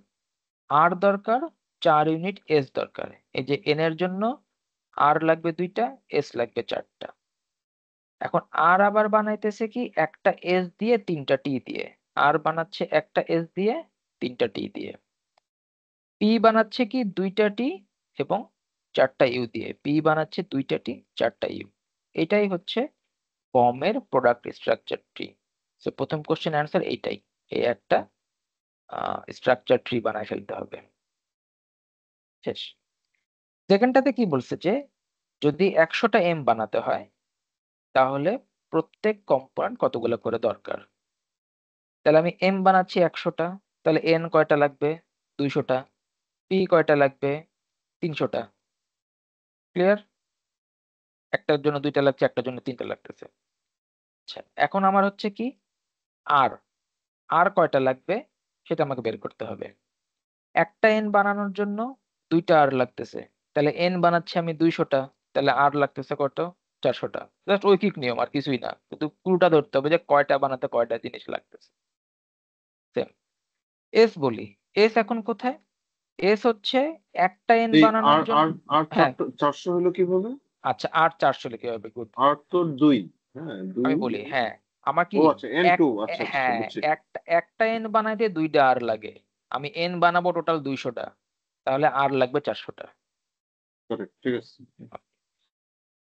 আর দরকার, 4 ইউনিট এস দরকার। এই যে এন এর জন্য আর লাগবে 2টা, এস লাগবে 4টা। এখন আর আবার বানাইতেছে কি একটা এস দিয়ে 3টা টি দিয়ে, আর বানাচ্ছে একটা এস দিয়ে 3টা টি দিয়ে। পি বানাচ্ছে কি 2টা টি এবং 4টা ইউ দিয়ে, পি বানাচ্ছে 2টা টি 4টা ইউ। এটাই হচ্ছে বমের প্রোডাক্ট স্ট্রাকচার ট্রি। তো প্রথম কোশ্চেন অ্যান্সার এইটাই, এই একটা স্ট্রাকচার ট্রি বানায় ফেলতে হবে, শেষ। সেকেন্ডটাতে কি বলছে যে যদি 100টা এম বানাতে হয় তাহলে প্রত্যেক কম্পোনেন্ট কতগুলো করে দরকার। তাহলে আমি এম বানাচ্ছি 100টা, তাহলে এন কয়টা লাগবে? 200টা। পি কয়টা লাগবে? 300টা। ক্লিয়ার? একটার জন্য 2টা লাগছে, একটার জন্য 3টা লাগতেছে। আচ্ছা, এখন আমার হচ্ছে কি আর আর কয়টা লাগবে সেটা আমাকে বের করতে হবে। একটা এন বানানোর জন্য 2টা আর লাগতেছে, তাহলে এন বানাচ্ছি আমি 200টা, তাহলে আর লাগতেছে কত? 400টা। জাস্ট ঐকিক নিয়ম, আর কিছুই না, কিন্তু ক্লুটা ধরতে হবে যে কয়টা বানাতে কয়টা জিনিস লাগতেছে। সেম এস বলি, এস এখন কোথায়? এস হচ্ছে একটা এন এই বানানোর আর জন্য। আর আর হ্যাঁ, 400 হলো কিভাবে? আচ্ছা, আর 400 লিখে হবে, গুড। আর তো 2, হ্যাঁ 2। আমি বলি, হ্যাঁ, আমার কি ও আচ্ছা N2, এক আচ্ছা আচ্ছা আচ্ছা, হ্যাঁ, বুঝছি। একটা এন বানাইতে 2টা আর লাগে। আমি এন বানাবো টোটাল 200টা, তাহলে আর লাগবে 400টা। Correct, ঠিক আছে।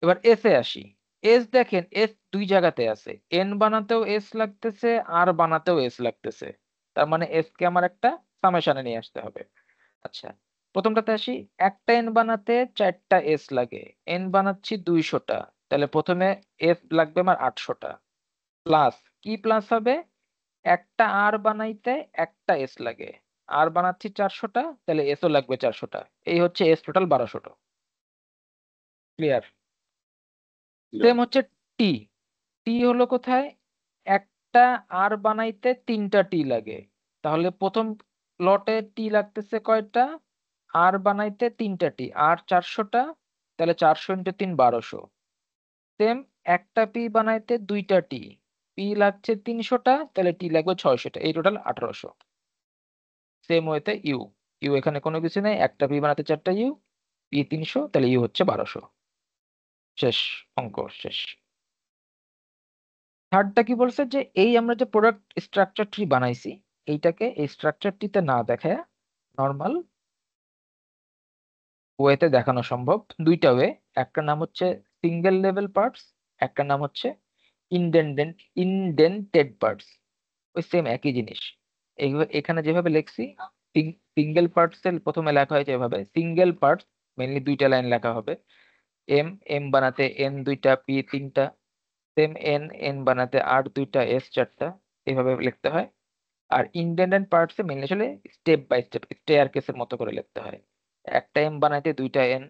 এবার এস এ আসি। এস দেখেন, এস দুই জায়গাতে আছে, এন বানাতেও এস লাগতেছে, আর বানাতেও এস লাগতেছে। তার মানে এস কে আমার একটা সামেশনে নিয়ে আসতে হবে। আচ্ছা, প্রথমটাতে আসি। একটা এন বানাতে 4টা এস লাগে, এন বানাচ্ছি 200টা, তাহলে প্রথমে এস লাগবে আমার 800টা। প্লাস কি প্লাস হবে? একটা আর বানাইতে একটা এস লাগে, আর বানাচ্ছি 400টা, তাহলে এসও লাগবে 400টা। এই হচ্ছে এস টোটাল 1200টা। ক্লিয়ার? সেম হচ্ছে টি। টি হলো কোথায়? একটা আর বানাইতে 3টা টি লাগে, তাহলে প্রথম লটে টি লাগতেছে কয়টা? আর বানাইতে 3টা টি, আর 400টা, তাহলে 400 × 3 1200। সেম একটা পি বানাইতে 2টা টি, পি লাগছে 300টা, তাহলে টি লাগবে 600টা, এই টোটাল 1800। সেম ওয়েতে ইউ, ইউ এখানে কোনো কিছু নেই, একটা পি বানাতে 4টা ইউ, পি 300, তাহলে ইউ হচ্ছে 1200। শেষ, অঙ্ক শেষ। থার্ডটা কি বলছে? যে এই আমরা যে প্রোডাক্ট স্ট্রাকচার ট্রি বানাইছি, এইটাকে এই স্ট্রাকচার ট্রিতে না দেখায় নর্মাল ওয়েতে দেখানো সম্ভব। দুইটা ওয়ে, একটা নাম হচ্ছে সিঙ্গেল লেভেল পার্টস, একটা নাম হচ্ছে ইনডেন্টেড পার্টস। ওই সেম একই জিনিস। এখানে যেভাবে লিখছি, সিঙ্গেল পার্টস এর প্রথমে লেখা হয়েছে এভাবে, সিঙ্গেল পার্টস মেনলি 2টা লাইন লেখা হবে। এম, এম বানাতে এন 2টা, পি 3টা। সেম এন, এন বানাতে আর 2টা, এস 4টা। এভাবে লিখতে হয়। আর ইন্ডিপেন্ডেন্ট পার্টস এ মেনলি আসলে স্টেপ বাই স্টেপ স্টেয়ার কেসের মতো করে লিখতে হয়। একটা এম বানাইতে 2টা এন,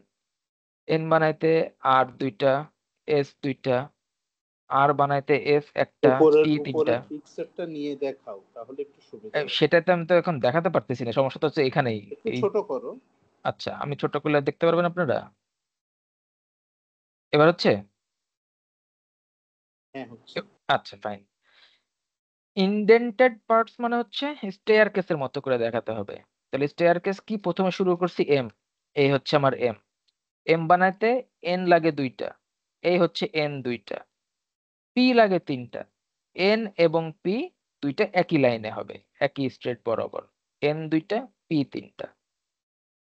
এন বানাইতে আর 2টা, এস 2টা, আর বানাইতে এস একটা, উপরের পি 3টা। উপরের পিকচারটা নিয়ে দেখাও, তাহলে একটু সুবিধা হবে। সেটাতে আমি তো এখন দেখাতে পারতেছি না, সমস্যা তো হচ্ছে এখানেই। একটু এই, ছোট করো। আচ্ছা, আমি ছোট করলে দেখতে পারবেন আপনারা? এবার হচ্ছে? হ্যাঁ, হচ্ছে। আচ্ছা, ফাইন। ইনডেন্টেড পার্টস মানে হচ্ছে স্টেয়ার কেসের মতো করে দেখাতে হবে। তাহলে স্টেয়ার কেস কি? প্রথমে শুরু করছি এম, এই হচ্ছে আমার এম। এম বানাইতে এন লাগে 2টা, এই হচ্ছে এন 2টা। পি লাগে 3টা, এন এবং পি 2টা একই লাইনে হবে, একই স্ট্রেট বরাবর। এন 2টা, পি 3টা।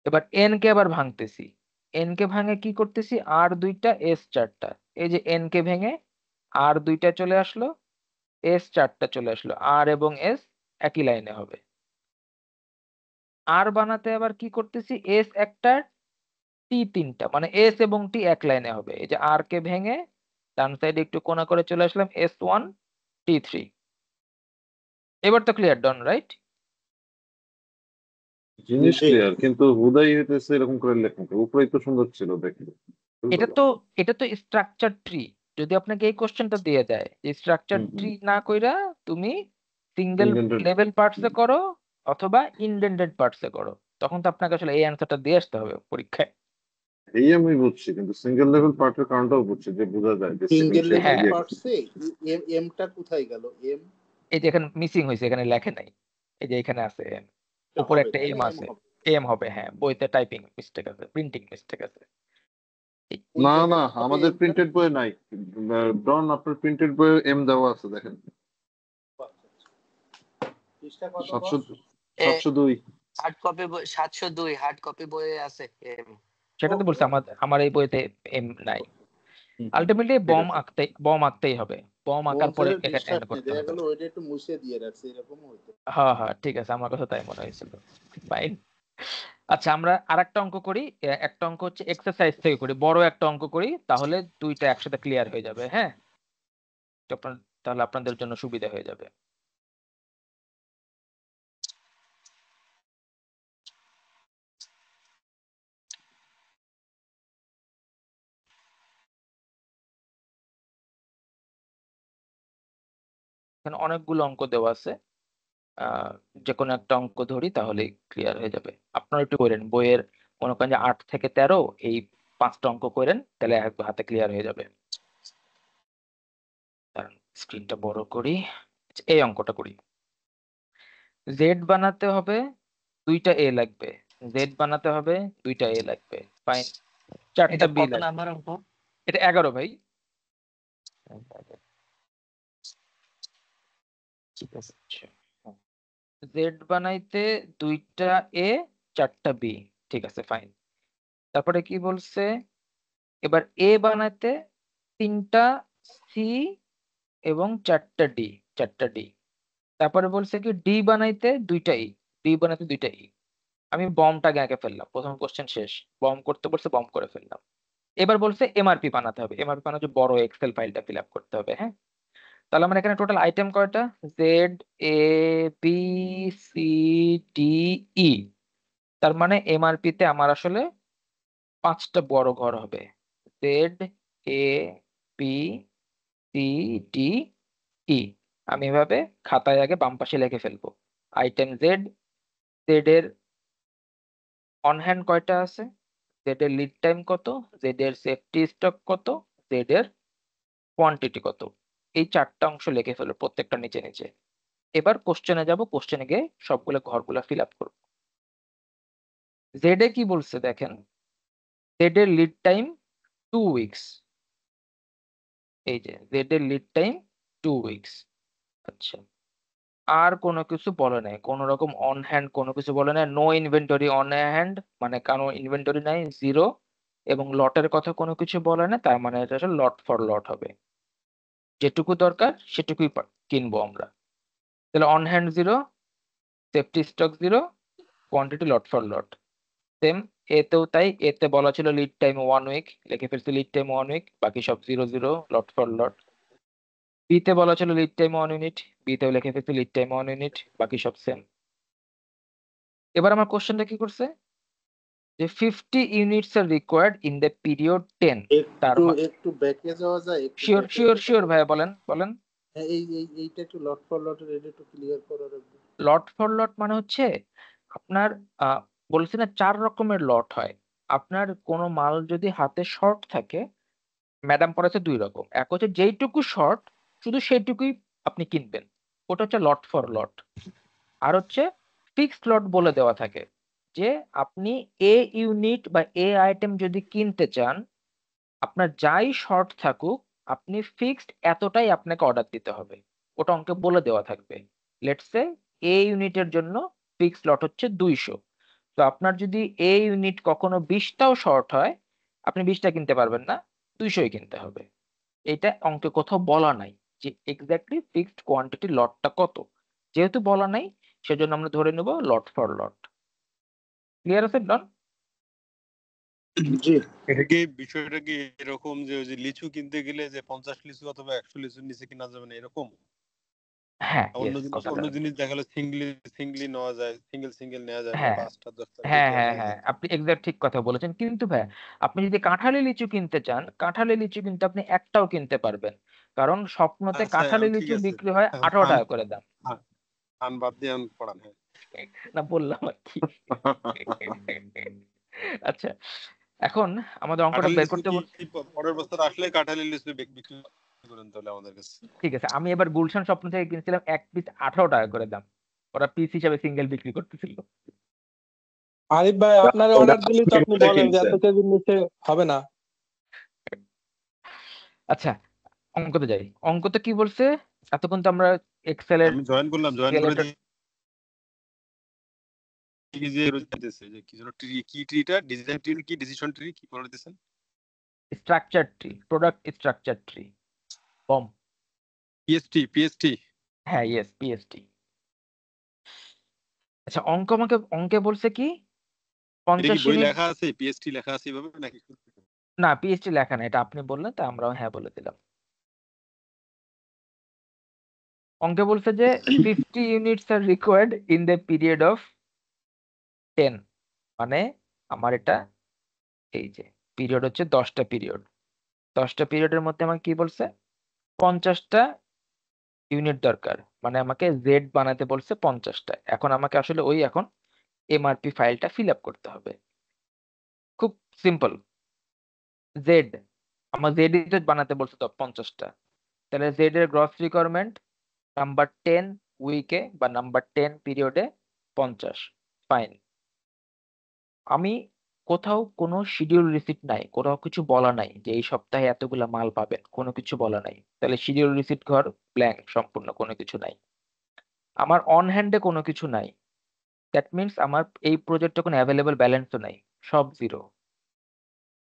এবার এন কে আবার ভাঙতেছি, এন কে ভাঙে কি করতেছি? আর 2টা, এস 4টা। এই যে এন কে ভেঙে আর 2টা চলে আসলো, এস 4টা চলে আসলো, আর এবং এস একই লাইনে হবে। আর বানাতে আবার কি করতেছি? এস একটা, টি 3টা, মানে এস এবং টি এক লাইনে হবে। এই যে আর কে ভেঙে ডান সাইডে একটু কোণা করে চলে আসলাম, S1, T3। এবার তো ক্লিয়ার, ডন, রাইট? জিনিস জি। ক্লিয়ার, কিন্তু হুদাই হইতেছে এরকম করে লেখা, উপরেই তো সুন্দর ছিল দেখতে। এটা তো এটা তো স্ট্রাকচার ট্রি। যদি আপনাকে এই কোশ্চেনটা দিয়ে দেয় যে স্ট্রাকচার ট্রি না কইরা তুমি সিঙ্গেল ইন্ডেন্টেড। লেভেল পার্টসে করো অথবা ইনডেন্টেড পার্টসে করো, তখন তো আপনাকে আসলে এই অ্যান্সারটা দিয়ে আসতে হবে পরীক্ষায়। এই আমি বুঝছি, কিন্তু সিঙ্গেল লেভেল পার্টের কারণটাও বুঝছি, যে বোঝা যায় যে সিঙ্গেল সিকুয়েন্সিয়াল লেভেল হ্যাঁ, ইয়ে করছে। পার্টসে এমটা কোথায় গেল? এম এই যে এখানে মিসিং হয়েছে, এখানে লেখে নাই। এই যে এখানে আছে M, উপরে হবে, একটা তাই এম না? এম আছে। হবে। এম হবে, হ্যাঁ, বইতে টাইপিং মিস্টেক আছে, প্রিন্টিং মিস্টেক আছে। ওই না না, জায়গায় হবে আমাদের এমটা। প্রিন্টেড বইয়ে নাই। ডন, আপনার প্রিন্টেড বইয়ে এম দেওয়া আছে, দেখেন। পৃষ্ঠা কত 700, বস? 702। হার্ড কপি বই 702, হার্ড কপি বইয়ে আছে এম। সেটা তো বলছি, আমার আমার এই বইতে এম নাই। আলটিমেটলি ঠিক আছে। বম আঁকতেই হবে, বম আঁকার মোহন পরে স্যারের এখানে বিশ্বাস end নেই, করতে দেখা হবে। গেল ওইটা একটু মুছে দিয়ে রাখছে, এরকম হইতো। হ্যাঁ হ্যাঁ, ঠিক আছে, আমার কাছে তাই মনে হয়েছিল। ফাইন। আচ্ছা, আমরা আরেকটা অঙ্ক করি। একটা অঙ্ক হচ্ছে এক্সারসাইজ থেকে করি, বড় একটা অঙ্ক করি, তাহলে দুইটা একসাথে ক্লিয়ার হয়ে যাবে। হ্যাঁ, তো তাহলে আপনাদের জন্য সুবিধা হয়ে যাবে। এখানে অনেকগুলো অঙ্ক দেওয়া আছে, যে কোনো একটা অঙ্ক ধরি তাহলে ক্লিয়ার হয়ে যাবে। আপনারা একটু করেন বইয়ের, মনে করেন যে 8 থেকে 13 এই 5টা অঙ্ক করেন, তাহলে হাতে ক্লিয়ার হয়ে যাবে। স্ক্রিনটা বড় করি। আচ্ছা, এই অঙ্কটা করি। জেড বানাতে হবে 2টা এ লাগবে, জেড বানাতে হবে 2টা এ লাগবে, ফাইন। 4টা এটা বি কত লাগবে। নাম্বার অঙ্ক? এটা 11 ভাই। ঠিক আছে। জেড বানাইতে 2টা এ 4টা বি, ঠিক আছে ফাইন। তারপরে কি বলছে, এবার এ বানাইতে 3টা সি এবং 4টা ডি, 4টা ডি। তারপরে বলছে কি ডি বানাইতে 2টা ই, ডি বানাইতে 2টা ই। আমি বমটা আগে ফেললাম, প্রথম কোশ্চেন শেষ, বম করতে বলছে বম করে ফেললাম। এবার বলছে এমআরপি বানাতে হবে, এমআরপি বানাতে বড় এক্সেল ফাইলটা ফিল আপ করতে হবে। হ্যাঁ, তাহলে আমার এখানে টোটাল আইটেম কয়টা, Z A B C D E. তার মানে এমআরপি তে আমার আসলে 5টা বড় ঘর হবে, Z A B C D E. আমি এভাবে খাতায় আগে বাম পাশে লিখে ফেলবো। আইটেম জেড, জেড এর অন হ্যান্ড কয়টা আছে, জেড এর লিড টাইম কত, জেড এর সেফটি স্টক কত, জেড এর কোয়ান্টিটি কত। এই 4টা অংশ লিখে ফেলো প্রত্যেকটা নিচে নিচে। এবার কোশ্চেনে যাব, কোশ্চেনে গিয়ে সবগুলো ঘরগুলো ফিল আপ করবো। জেড এ কি বলছে দেখেন, জেড এর লিড টাইম 2 উইকস। এই যে জেড এর লিড টাইম 2 উইকস। আচ্ছা, আর কোনো কিছু বলে নাই, কোন রকম অন হ্যান্ড কোনো কিছু বলে নাই, নো ইনভেন্টরি অন হ্যান্ড মানে কারো ইনভেন্টরি নাই, 0। এবং লটের কথা কোনো কিছু বলে না, তার মানে এটা লট ফর লট হবে, যেটুকু দরকার সেটুকুই কিনবো আমরা। তাহলে on hand 0, safety stock 0, quantity lot for lot. Same এতেও তাই, এতে বলা ছিল লিড টাইম 1 উইক, লিখে ফেলছি লিড টাইম 1 উইক, বাকি সব 0 0 লট ফর লট। বিতে বলা ছিল লিড টাইম 1 ইউনিট, বিতেও লিখে ফেলছি লিড টাইম 1 ইউনিট, বাকি সব সেম। এবার আমার কোশ্চেনটা কি করছে, যে 50 ইউনিটস আর রিকোয়ার্ড ইন দ্য পিরিয়ড 10। তার একটু ব্যাকে যাওয়া যায়, একটু শিওর ব্যাকে শিওর যাওয়া শিওর যায়। ভাইয়া, বলেন বলেন। হ্যাঁ, এইটা একটু লট ফর লটের, এটা একটু ক্লিয়ার করার একটু। লট ফর লট মানে হচ্ছে আপনার বলছি না 4 রকমের লট হয়। আপনার কোনো মাল যদি হাতে শর্ট থাকে, ম্যাডাম পড়াচ্ছে 2 রকম, এক হচ্ছে যেইটুকু শর্ট শুধু সেইটুকুই আপনি কিনবেন, ওটা হচ্ছে লট ফর লট। আর হচ্ছে ফিক্সড লট বলে দেওয়া থাকে, যে আপনি এ ইউনিট বা এ আইটেম যদি কিনতে চান, আপনার যাই শর্ট থাকুক আপনি ফিক্সড এতটাই আপনাকে অর্ডার দিতে হবে, ওটা অঙ্কে বলে দেওয়া থাকবে। লেটস সে এ ইউনিটের জন্য ফিক্সড লট হচ্ছে 200। তো আপনার যদি এ ইউনিট কখনো 20টাও শর্ট হয়, আপনি 20টা কিনতে পারবেন না, 200ই কিনতে হবে। এটা অঙ্কে কোথাও বলা নাই যে এক্স্যাক্টলি ফিক্সড কোয়ান্টিটি লটটা কত। যেহেতু বলা নাই, সেজন্য আমরা ধরে নেব লট ফর লট। ক্লিয়ার আছে ডন? জি, এটা কি বিষয়টা কি এরকম যে ওই যে লিচু কিনতে গেলে যে 50 লিচু অথবা 100 লিচুর নিচে কিনা যাবে না এরকম? হ্যাঁ, অন্য ইয়েস, জিনিস কথাটা। অন্য জিনিস দেখা গেলো সিঙ্গলি নেওয়া যায়, সিঙ্গেল নেওয়া যায় বা হ্যাঁ 5টা 10টা হ্যাঁ দুইটা হ্যাঁ নেওয়া হ্যাঁ, যায়। আপনি এক্সাক্ট ঠিক কথা বলেছেন, কিন্তু ভাই আপনি যদি কাঁঠালি লিচু কিনতে চান, কাঁঠালি লিচু কিন্তু আপনি একটাও কিনতে পারবেন, কারণ স্বপ্নতে আচ্ছা কাঁঠালি ঠিক লিচু আছে, বিক্রি হয় এখন 18 টাকা করে দাম। আন বাদ দিয়ে আন পড়ান। হ্যাঁ, না বললাম আর কি। আচ্ছা, এখন আমাদের অঙ্কটা কাঁঠালি বের লিচু করতে কি বলছে। পরের বছর আসলে কাঁঠালি লিচু বিক্রি করেন তাহলে আমাদের কাছে? ঠিক আছে, আমি এবার গুলশান স্বপ্ন থেকে কিনছিলাম এক পিস 18 টাকা করে দাম, ওরা পিস হিসাবে সিঙ্গেল বিক্রি করতেছিল। আরিফ ভাই, আপনার অর্ডার দিলে তো আপনি বলেন যে এত কেজির নিচে হবে না। আচ্ছা, অঙ্কতে যাই। অঙ্কতে কি বলছে, এতক্ষণ তো আমরা এক্সেলের আমি জয়েন করে স্কেলেটর কি যে দিতেছে যে কি যেন ট্রি, কি ট্রিটা ডিজাইন ট্রি কি ডিসিশন ট্রি কি করে দিতেছেন? Structure tree, product structure tree, BOM. PST. হ্যাঁ, ইয়েস, পিএসটি। আচ্ছা, অঙ্কে বলছে কি এটা 50 কি বই ইউনিট। লেখা আছে, পিএসটি লেখা আছে এভাবে নাকি? না, পিএসটি লেখা না, এটা আপনি বললেন তা আমরাও হ্যাঁ বলে দিলাম। অঙ্কে বলছে যে 50 ইউনিটস আর required in the period of 10। মানে আমার এটা, এই যে পিরিয়ড হচ্ছে 10টা পিরিয়ড, 10টা পিরিয়ডের মধ্যে আমার কি বলছে 50টা ইউনিট দরকার, মানে আমাকে জেড বানাতে বলছে 50টা। এখন আমাকে আসলে এখন এমআরপি ফাইলটা ফিল আপ করতে হবে। খুব সিম্পল। জেড, আমার জেড বানাতে বলছে তো 50টা, তাহলে জেড এর গ্রস রিকোয়ারমেন্ট নাম্বার 10 উইকে বা নাম্বার 10 পিরিয়ডে 50। ফাইন। আমি কোথাও কোনো শিডিউল রিসিপ্ট নাই, কোথাও কিছু বলা নাই যে এই সপ্তাহে এতগুলা মাল পাবেন, কোনো কিছু বলা নাই। তাহলে শিডিউল রিসিপ্ট ঘর ব্ল্যাঙ্ক, সম্পূর্ণ কোনো কিছু নাই। আমার অন হ্যান্ডে কোনো কিছু নাই, দ্যাট মিনস আমার এই প্রজেক্টে কোনো অ্যাভেলেবল ব্যালেন্সও নাই, সব জিরো।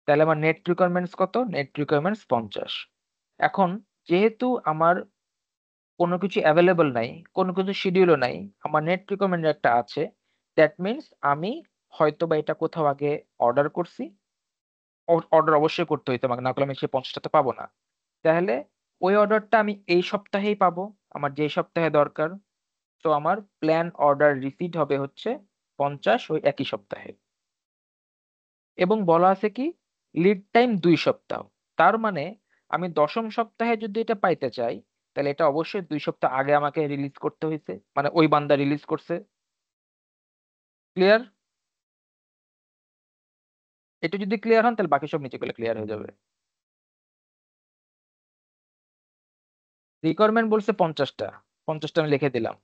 তাহলে আমার নেট রিকোয়ারমেন্টস কত? Net requirements 50। এখন যেহেতু আমার কোনো কিছু অ্যাভেলেবল নাই, কোনো কিছু শিডিউলও নাই, আমার নেট রিকোয়ারমেন্ট একটা আছে, দ্যাট মিনস আমি হয়তো বা এটা কোথাও আগে অর্ডার করছি। অর্ডার অবশ্যই করতে হইতো আমাকে, না করলে আমি সেই 50টা পাবো না। তাহলে ওই অর্ডারটা আমি এই সপ্তাহেই পাবো, আমার যে সপ্তাহে দরকার। তো আমার প্ল্যান অর্ডার রিসিট হবে হচ্ছে 50 ওই একই সপ্তাহে। এবং বলা আছে কি লিড টাইম 2 সপ্তাহ। তার মানে আমি 10ম সপ্তাহে যদি এটা পাইতে চাই, তাহলে এটা অবশ্যই 2 সপ্তাহ আগে আমাকে রিলিজ করতে হয়েছে, মানে ওই বান্দা রিলিজ করছে। ক্লিয়ার? এটা যদি ক্লিয়ার হন তাহলে বাকি সব নিচে গেলে ক্লিয়ার হয়ে যাবে। রিকোয়ারমেন্ট বলছে 50টা, 50টা আমি লিখে দিলাম।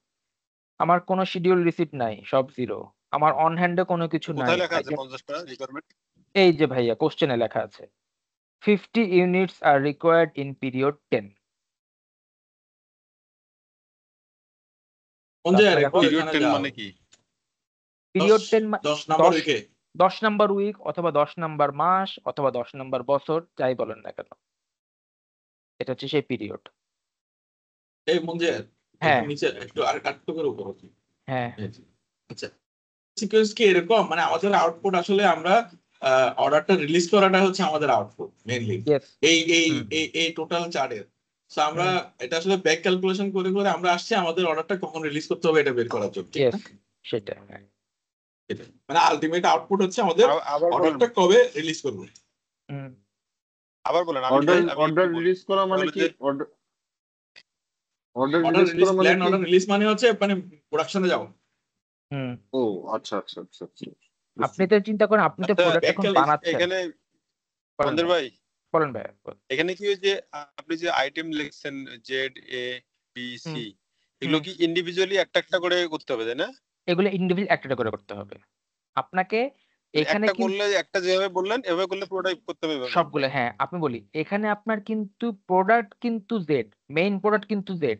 আমার কোনো শিডিউল রিসিপ্ট নাই, সব জিরো। আমার অন হ্যান্ডে কোনো কিছু নাই। কোথায় লেখা আছে 50টা রিকোয়ারমেন্ট? এই যে ভাইয়া কোশ্চেনে লেখা আছে 50 ইউনিটস আর রিকোয়ার্ড ইন পিরিয়ড 10। সঞ্জয় আর আপনার একটু এখন পিরিয়ড এখানে 10 যাও। মানে কি? পিরিয়ড 10 10 নম্বর 10 উইকে 10 নাম্বার উইক অথবা 10 নাম্বার মাস অথবা 10 নাম্বার বছর, যাই বলেন না কেন, এটা হচ্ছে সেই পিরিয়ড। এই মঞ্জের একটু হ্যাঁ নিচে, একটু আর একটু করে উপর হচ্ছে। হ্যাঁ আচ্ছা, সিকোয়েন্স কি এরকম, মানে আমাদের আউটপুট আসলে আমরা অর্ডারটা রিলিজ করাটা হচ্ছে আমাদের আউটপুট মেইনলি ইয়েস। এই এই হুম এই এই টোটাল চার্টের। তো আমরা হুম এটা আসলে ব্যাক ক্যালকুলেশন করে করে আমরা আসছি আমাদের অর্ডারটা কখন রিলিজ করতে হবে এটা বের করার জন্য, ঠিক ইয়েস না? সেটা। হ্যাঁ এটা মানে আলটিমেট আউটপুট হচ্ছে আমাদের আবার বলেন, অর্ডারটা কবে রিলিজ করবো। হুম আবার বলেন, আমি অর্ডার আমি একটু অর্ডার বলি। রিলিজ করা মানে তাহলে কি? যে order order order release release করা মানে প্ল্যান, কি? অর্ডার রিলিজ মানে হচ্ছে মানে প্রোডাকশনে যাও। হুম ও আচ্ছা আচ্ছা আচ্ছা আচ্ছা, আপনি বুঝছি। তো চিন্তা করেন, আপনি তো আচ্ছা, প্রোডাক্ট এখন বানাচ্ছেন। এখানে বলেন মন্দির ভাই, ভাই, বলেন ভাই। এখানে কি ওই যে আপনি যে আইটেম লিখছেন Z A B hmm C, এগুলো হুম কি ইন্ডিভিজুয়ালি একটা একটা করে করতে হবে, তাই না? এগুলো ইন্ডিভিজুয়াল একটা করে করতে হবে আপনাকে। মানে এখানে একটা কিন্তু করলে, একটা যেভাবে বললেন এভাবে করলে পুরোটাই করতে হবে এভাবে? সবগুলো, হ্যাঁ আপনি বলি, এখানে আপনার কিন্তু প্রোডাক্ট কিন্তু জেড, মেইন প্রোডাক্ট কিন্তু জেড।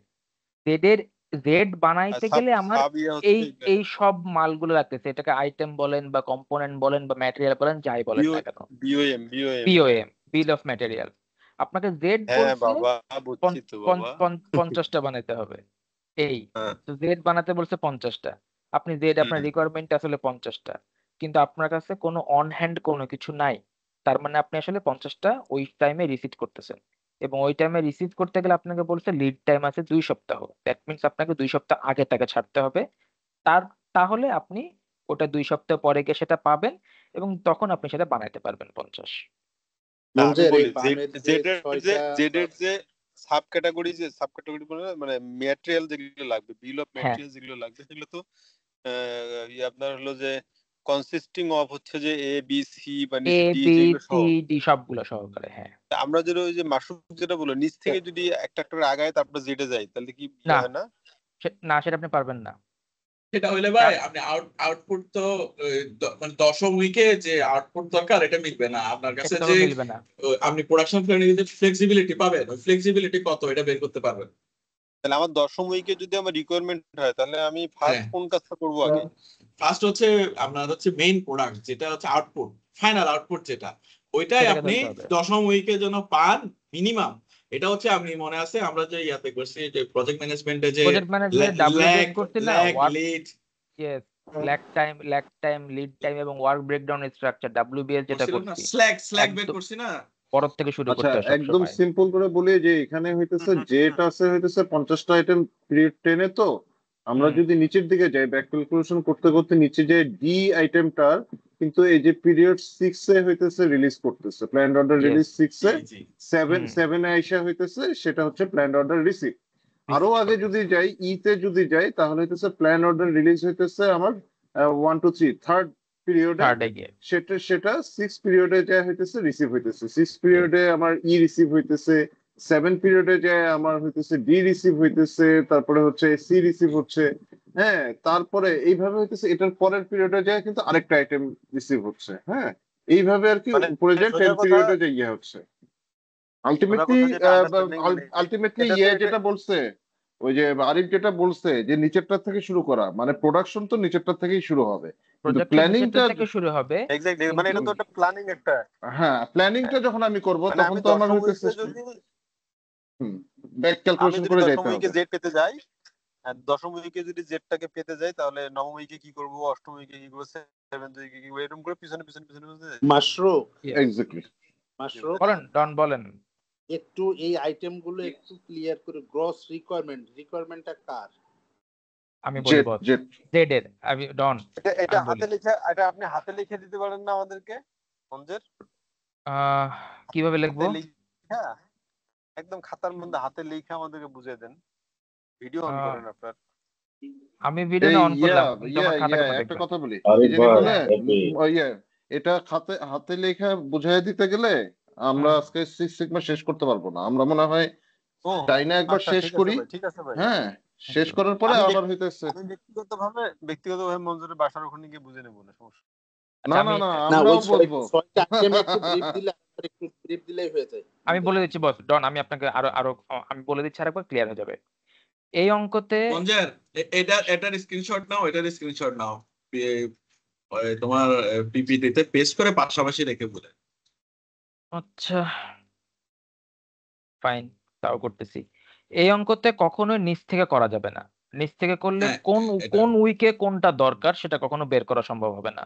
জেড এর জেড আর বানাইতে সাব গেলে আমার সাব ইয়ে হচ্ছে এই এই সব মালগুলো লাগতেছে, এটাকে আইটেম বলেন বা কম্পোনেন্ট বলেন বা ম্যাটেরিয়াল বলেন, যাই বলেন বিও না কেন। বিওএম। বিওএম, বিল অফ ম্যাটেরিয়াল। আপনাকে জেড হ্যাঁ বলছে বাবা, বুঝছি তো বাবা। 50টা বানাইতে হবে। এই হ্যাঁ। তো জেড বানাতে বলছে 50টা। আপনি জেড আপনার হুম। রিকোয়ারমেন্ট আসলে 50টা, কিন্তু আপনার কাছে কোনো অন হ্যান্ড কোনো কিছু নাই। তার মানে আপনি আসলে 50টা ওই টাইমে রিসিভ করতেছেন, এবং ওই টাইমে রিসিভ করতে গেলে আপনাকে বলছে লিড টাইম আছে 2 সপ্তাহ। দ্যাট মিনস আপনাকে 2 সপ্তাহ আগে তাকে ছাড়তে হবে। তার তাহলে আপনি ওটা 2 সপ্তাহ পরে গিয়ে সেটা পাবেন, এবং তখন আপনি সেটা বানাইতে পারবেন 50। না, আমি মঞ্জের এই বলি বামের যে ছয়টা জেড এর যে সাব ক্যাটাগরি, মানে ম্যাটেরিয়াল যেগুলো লাগবে, বিল অফ হ্যাঁ ম্যাটেরিয়াল যেগুলো লাগবে, সেগুলো তো আপনার হলো যে কনসিস্টিং অফ হচ্ছে যে এ বি সি বা এ নিচে ডি বি যেগুলো সি সহ। ডি সবগুলো সহকারে, হ্যাঁ। আমরা যদি ওই যে মাসুক যেটা বললো নিচ থেকে যদি একটা একটা করে আগায় তারপরে জেডে যাই, তাহলে কি না হয় না? না সেটা আপনি পারবেন না। সেটা হইলে ভাই আপনি আউটপুট তো মানে 10ম উইকে যে আউটপুট দরকার এটা মিলবে না আপনার কাছে। সেটা যে তখন মিলবে না। আপনি প্রোডাকশন প্ল্যানে যদি ফ্লেক্সিবিলিটি পাবেন, ওই ফ্লেক্সিবিলিটি কত এটা বের করতে পারবেন। তাহলে আমার 10ম উইকে যদি আমার রিকোয়ারমেন্ট হয়, তাহলে আমি ফার্স্ট হ্যাঁ, কোন কাজটা করবো আগে? ফার্স্ট হচ্ছে আপনার হচ্ছে মেইন প্রোডাক্ট, যেটা হচ্ছে আউটপুট, ফাইনাল আউটপুট যেটা, ওইটাই সেটাকে আপনি ধরতে হবে। 10ম উইকে যেন পান মিনিমাম। এটা হচ্ছে আপনি মনে আছে আমরা যে ইয়াতে করছি যে প্রজেক্ট ম্যানেজমেন্টে যে প্রজেক্ট ম্যানেজমেন্ট ল্যাগ ডাব্লিউবিএস করছি না, lag work, lead yes, lag time, lead time এবং ওয়ার্ক ব্রেকডাউন স্ট্রাকচার, ডাব্লিউবিএস যেটা করছিলাম না, করছি। স্ল্যাগ বের একদম করছি না। পরের থেকে শুরু আচ্ছা, করতে হয় সব একদম সময়। সিম্পল করে বলি যে এখানে হইতেছে যেটা আছে হইতেছে 50টা আইটেম পিরিয়ড 10-এ। তো আমরা হুম যদি নিচের দিকে যাই ব্যাক ক্যালকুলেশন করতে করতে নিচে যে ডি আইটেমটার কিন্তু এই যে পিরিয়ড 6-এ হইতেছে রিলিজ করতেছে, প্ল্যান্ড অর্ডার ইয়েস। রিলিজ 6-এ, জি 7 হুম 7-এ আইসা হইতেছে সেটা হচ্ছে প্ল্যান্ড অর্ডার রিসিভ। আরো আগে যদি যাই, তে যদি যাই, তাহলে হইতেছে প্ল্যান অর্ডার রিলিজ হইতেছে আমার 1 2 3 থার্ড পিরিয়ডে, থার্ডে গিয়ে সেটা 6 পিরিয়ডে যায় হইতেছে রিসিভ হইতেছে, 6 পিরিয়ডে আমার রিসিভ হইতেছে, 7 পিরিয়ডে যায় আমার হইতেছে ডি রিসিভ হইতেছে, তারপরে হচ্ছে সি রিসিভ হচ্ছে, হ্যাঁ, তারপরে এইভাবে হইতেছে এটার পরের পিরিয়ডে যায় কিন্তু আরেকটা আইটেম রিসিভ হচ্ছে, হ্যাঁ, এইভাবে আর কি মানে উপরে যায় সোজা 10 কথা, পিরিয়ডে যে ইয়ে হচ্ছে সোজা আলটিমেটলি। কথা যেটা আন্ডারস্ট্যান্ডিং, মানে আলটিমেটলি এটা তো ইয়ে এটা যেটা বলছে, ওই যে আরিফ যেটা বলছে যে নিচেরটা থেকে শুরু করা, মানে প্রোডাকশন তো নিচেরটা থেকেই শুরু হবে, কিন্তু প্রজেক্টটা প্ল্যানিংটা, নিচেরটা থেকে শুরু হবে, এক্স্যাক্টলি, মানে কিন্তু এটা তো একটা প্ল্যানিং একটা, হ্যাঁ, প্ল্যানিংটা যখন আমি করব মানে তখন আমি তো আমার দশম হইতেছে উইকে যদি ব্যাক আমি ক্যালকুলেশন যদি করে দশম যাইতে উইকে হবে। জেড পেতে যাই, আর দশম উইকে যদি জেডটাকে পেতে যাই, তাহলে নবম উইকে কি করব, অষ্টম উইকে কি করব, সেভেন্থ উইকে কি করব, এরকম করে পিছনে পিছনে পিছনে পিছনে মাশরুক Yes. এক্স্যাক্টলি। মাশরুক বলেন ডন বলেন। একটু এই আইটেম গুলো একটু ক্লিয়ার করে, গ্রস রিকোয়ারমেন্টটা কার? আমি বলি জেড বস, জেড জেড এর আমি ডন এটা আমি বলি হাতে লেখা, এটা আপনি হাতে লিখে দিতে পারেন না আমাদেরকে মঞ্জের? কিভাবে লিখবো? হাতে লিখা, একদম খাতার মধ্যে হাতে লিখে আমাদেরকে বুঝিয়ে দেন। ভিডিও অন আহ, করেন আপনার। আমি ভিডিও এই অন করলাম কিন্তু আমার খাতার মধ্যে একটা দেখবেন। কথা বলি, আরে এই যে ভাই বলে আপনি এটা হাতে হাতে লেখা বুঝাই দিতে গেলে আমরা হুম। আজকে 6 সিগমা শেষ করতে পারবো না, আমরা মনে হয় ও চাইনা একবার আচ্ছা, শেষ ঠিক আছে করি, ভাই, ঠিক আছে ভাই। হ্যাঁ, শেষ করার পরে আমি আবার হইতেছে আমি ব্যক্তিগতভাবে মঞ্জুরের বাসার ওখানে গিয়ে বুঝে নেবো, না সমস্যা। না আচ্ছা না আমি না না, ওই আমরাও বলবো। ছয়টা আইটেম একটু ব্রিফ দিলে, একটু ব্রিফ দিলেই হয়ে যায়। আমি বলে দিচ্ছি বস ডন, আমি আপনাকে আরো আরো আমি বলে দিচ্ছি আরেকবার ক্লিয়ার হয়ে যাবে। এই অঙ্কতে মঞ্জের এটার স্ক্রিনশট নাও, এটার স্ক্রিনশট নাও, তোমার পিপিটিতে পেস্ট করে পাশাপাশি রেখে বলে। আচ্ছা ফাইন, তাও করতেছি। এই অঙ্কতে কখনোই নিচ থেকে করা যাবে না। নিচ থেকে করলে হ্যাঁ, কোন এটা কোন উইকে কোনটা দরকার সেটা কখনো বের করা সম্ভব হবে না,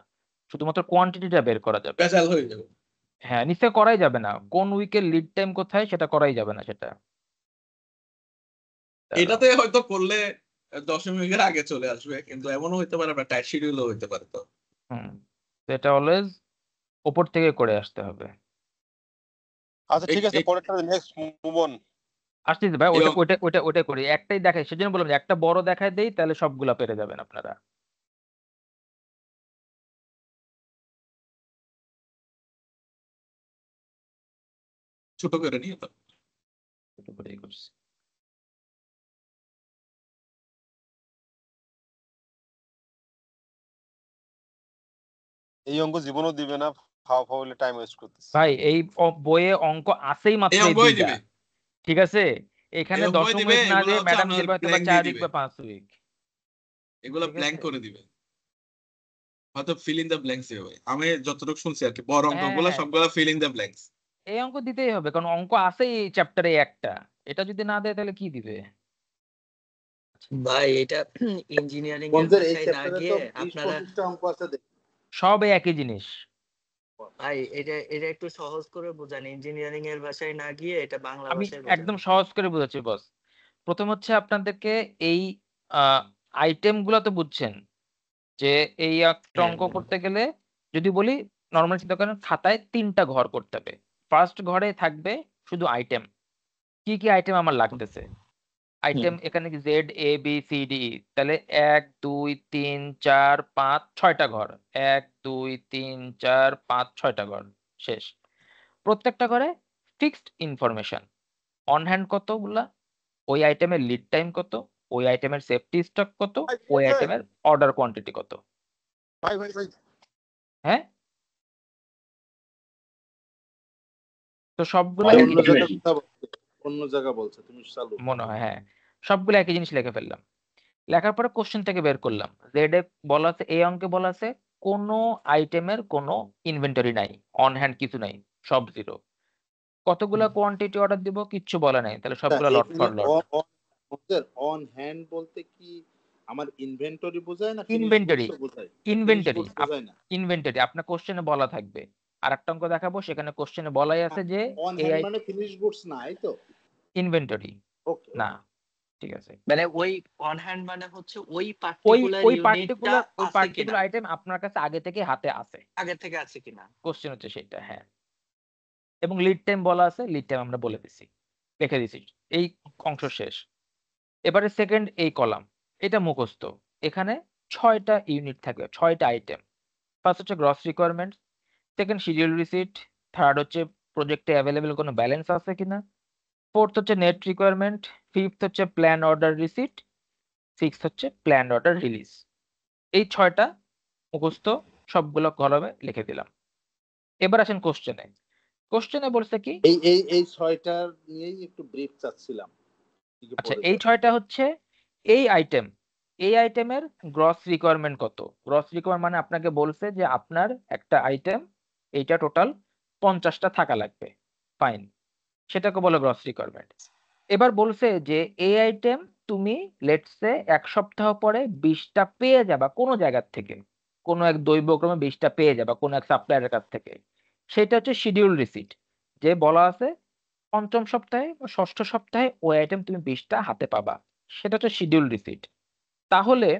শুধুমাত্র কোয়ান্টিটিটা বের করা যাবে। পেঁচাল হয়ে যাবে। হ্যাঁ, নিচ থেকে করাই যাবে না, কোন উইকের লিড টাইম কোথায় সেটা করাই যাবে না সেটা। দাঁড়াও। এটাতে হয়তো করলে দশমিকের আগে চলে আসবে, কিন্তু এমনও হইতে পারে বা টাইট শিডিউলও হইতে পারে। তো তো এটা অলওয়েজ উপর থেকে করে আসতে হবে। আচ্ছা ঠিক আছে, পরেরটা নেক্সট মুভ অন। আসতেছি ভাই, এই ওইটা অঙ্ক- ওইটা ওইটা ওইটা করি, একটাই দেখাই, সেজন্য বললাম যে একটা বড় দেখায় দেই, তাহলে সবগুলা পেরে যাবেন আপনারা। ছোট করে নিয়ে তো ছোট করেই করছি। এই অঙ্ক জীবনও দিবে না, খাওয়া খাওয়া বলে টাইম ওয়েস্ট করতেছে। ভাই এই বইয়ে অঙ্ক আছেই মাত্র এই এই অঙ্কই দুইটা, দিবে, ঠিক আছে? এখানে এই অঙ্কই দশম দিবে, উইক না এগুলো দিয়ে হচ্ছে ম্যাডাম আপনার দিবে হয়তো বা ব্ল্যাঙ্ক 4 দিয়ে উইক দিবে, বা 5 উইক, এগুলো ঠিক ব্ল্যাঙ্ক আছে? করে দিবে, হয়তো ফিল ইন দ্য ব্ল্যাঙ্কস দিবে। আমি যতটুকু শুনছি আর কি, বড় হ্যাঁ অঙ্কগুলো হ্যাঁ, সবগুলো ফিল ইন দ্য ব্ল্যাঙ্কস। এই অঙ্ক দিতেই হবে কারণ অঙ্ক আছেই এই চ্যাপ্টারে একটা, এটা যদি না দেয় তাহলে কি দিবে? ভাই এটা ইঞ্জিনিয়ারিং এর বন্ধুদের এই ভাষায় না চ্যাপ্টারে গিয়ে তো 20 আপনারা 25টা অঙ্ক আছে দেখ। সব এই একই জিনিস। ভাই এটা এটা একটু সহজ করে বোঝান, ইঞ্জিনিয়ারিং এর ভাষায় না গিয়ে এটা বাংলা আমি ভাষায় বোঝান। একদম সহজ করে বোঝাচ্ছি বস। প্রথম হচ্ছে আপনাদেরকে এই আইটেম গুলো তো বুঝছেন, যে এই একটা হ্যাঁ অঙ্ক করতে গেলে যদি বলি নর্মাল চিন্তা করেন, খাতায় 3টা ঘর করতে হবে। ফার্স্ট ঘরে থাকবে শুধু আইটেম, কি কি আইটেম আমার লাগতেছে। আইটেম এখানে কি Z A B C D, তাহলে 1 2 3 4 5 6টা ঘর, 1 2 3 4 5 6টা ঘর শেষ। প্রত্যেকটা ঘরে ফিক্সড ইনফরমেশন, অন হ্যান্ড কতগুলা, ওই আইটেমের লিড টাইম কত, ওই আইটেমের সেফটি স্টক কত, ওই আইটেমের অর্ডার কোয়ান্টিটি কত। ভাই ভাই ভাই, হ্যাঁ, তো সবগুলো ভাই, অন্য একই জায়গায় জিনিস কথা বলছে, অন্য জায়গা বলছে, তুমি চালু। মনে হয়। হ্যাঁ, সবগুলো একই জিনিস লিখে ফেললাম। লেখার পরে কোশ্চেন থেকে বের করলাম, জেড এ বলা আছে, এই অঙ্কে বলা আছে কোনো আইটেমের কোনো ইনভেন্টরি নাই, অন হ্যান্ড কিছু নাই, সব জিরো। কতগুলা কোয়ান্টিটি অর্ডার দিব কিচ্ছু বলা নাই, তাহলে সবগুলা লট এখানে ফর লট। অন হ্যান্ড বলতে কি আমার ইনভেন্টরি বোঝায় না ফিনিশ ইনভেন্টরি, গুডস বোঝায়? ইনভেন্টরি, বোঝায় না। ইনভেন্টরি আপনার কোশ্চেনে বলা থাকবে। আর একটা অঙ্ক দেখাবো, সেখানে কোশ্চেনে বলাই আছে যে অন এই হ্যান্ড মানে ফিনিশ গুডস না, এই তো। ইনভেন্টরি ওকে, না, ঠিক আছে। মানে ওই অন হ্যান্ড মানে হচ্ছে ওই ওই পার্টিকুলার ওই ইউনিটটা আছে কিনা, পার্টিকুলার আইটেম আপনার কাছে আগে থেকে হাতে আছে, আগে থেকে আছে কিনা। কোশ্চেন হচ্ছে সেটা। হ্যাঁ, এবং লিড টাইম বলা আছে, লিড টাইম আমরা বলে দিছি, লিখে দিছি, এই অংশ শেষ। এবারে সেকেন্ড এই কলাম, এটা মুখস্থ। এখানে 6টা ইউনিট থাকবে, 6টা আইটেম। ফার্স্ট হচ্ছে gross requirement, second schedule receipt, third হচ্ছে প্রজেক্টে অ্যাভেলেবেল কোনো ব্যালেন্স আছে কিনা, ফোর্থ হচ্ছে নেট রিকোয়ারমেন্ট, ফিফথ হচ্ছে প্ল্যান অর্ডার রিসিট, সিক্স হচ্ছে প্ল্যান অর্ডার রিলিজ। এই 6টা মুখস্থ, সবগুলো কলমে লিখে দিলাম। এবার আসেন কোশ্চেনে। কোশ্চেনে বলছে কি, এই 6টার নিয়েই একটু ব্রিফ চাচ্ছিলাম। কি কি আচ্ছা পড়েছে? এই 6টা হচ্ছে এই আইটেম, এই আইটেমের গ্রস রিকোয়ারমেন্ট কত। গ্রস রিকোয়ারমেন্ট মানে আপনাকে বলছে যে আপনার একটা আইটেম এইটা টোটাল 50টা থাকা লাগবে, ফাইন, সেটাকে বলে গ্রস রিকোয়ারমেন্ট। এবার বলছে যে এই আইটেম তুমি লেটসে 1 সপ্তাহ পরে 20টা পেয়ে যাবা কোনো জায়গার থেকে, কোনো এক দৈবক্রমে 20টা পেয়ে যাবা কোনো এক সাপ্লায়ারের কাছ থেকে, সেটা হচ্ছে শিডিউল রিসিট। যে বলা আছে 5ম সপ্তাহে বা 6ষ্ঠ সপ্তাহে ওই আইটেম তুমি 20টা হাতে পাবা, সেটা হচ্ছে শিডিউল রিসিট। তাহলে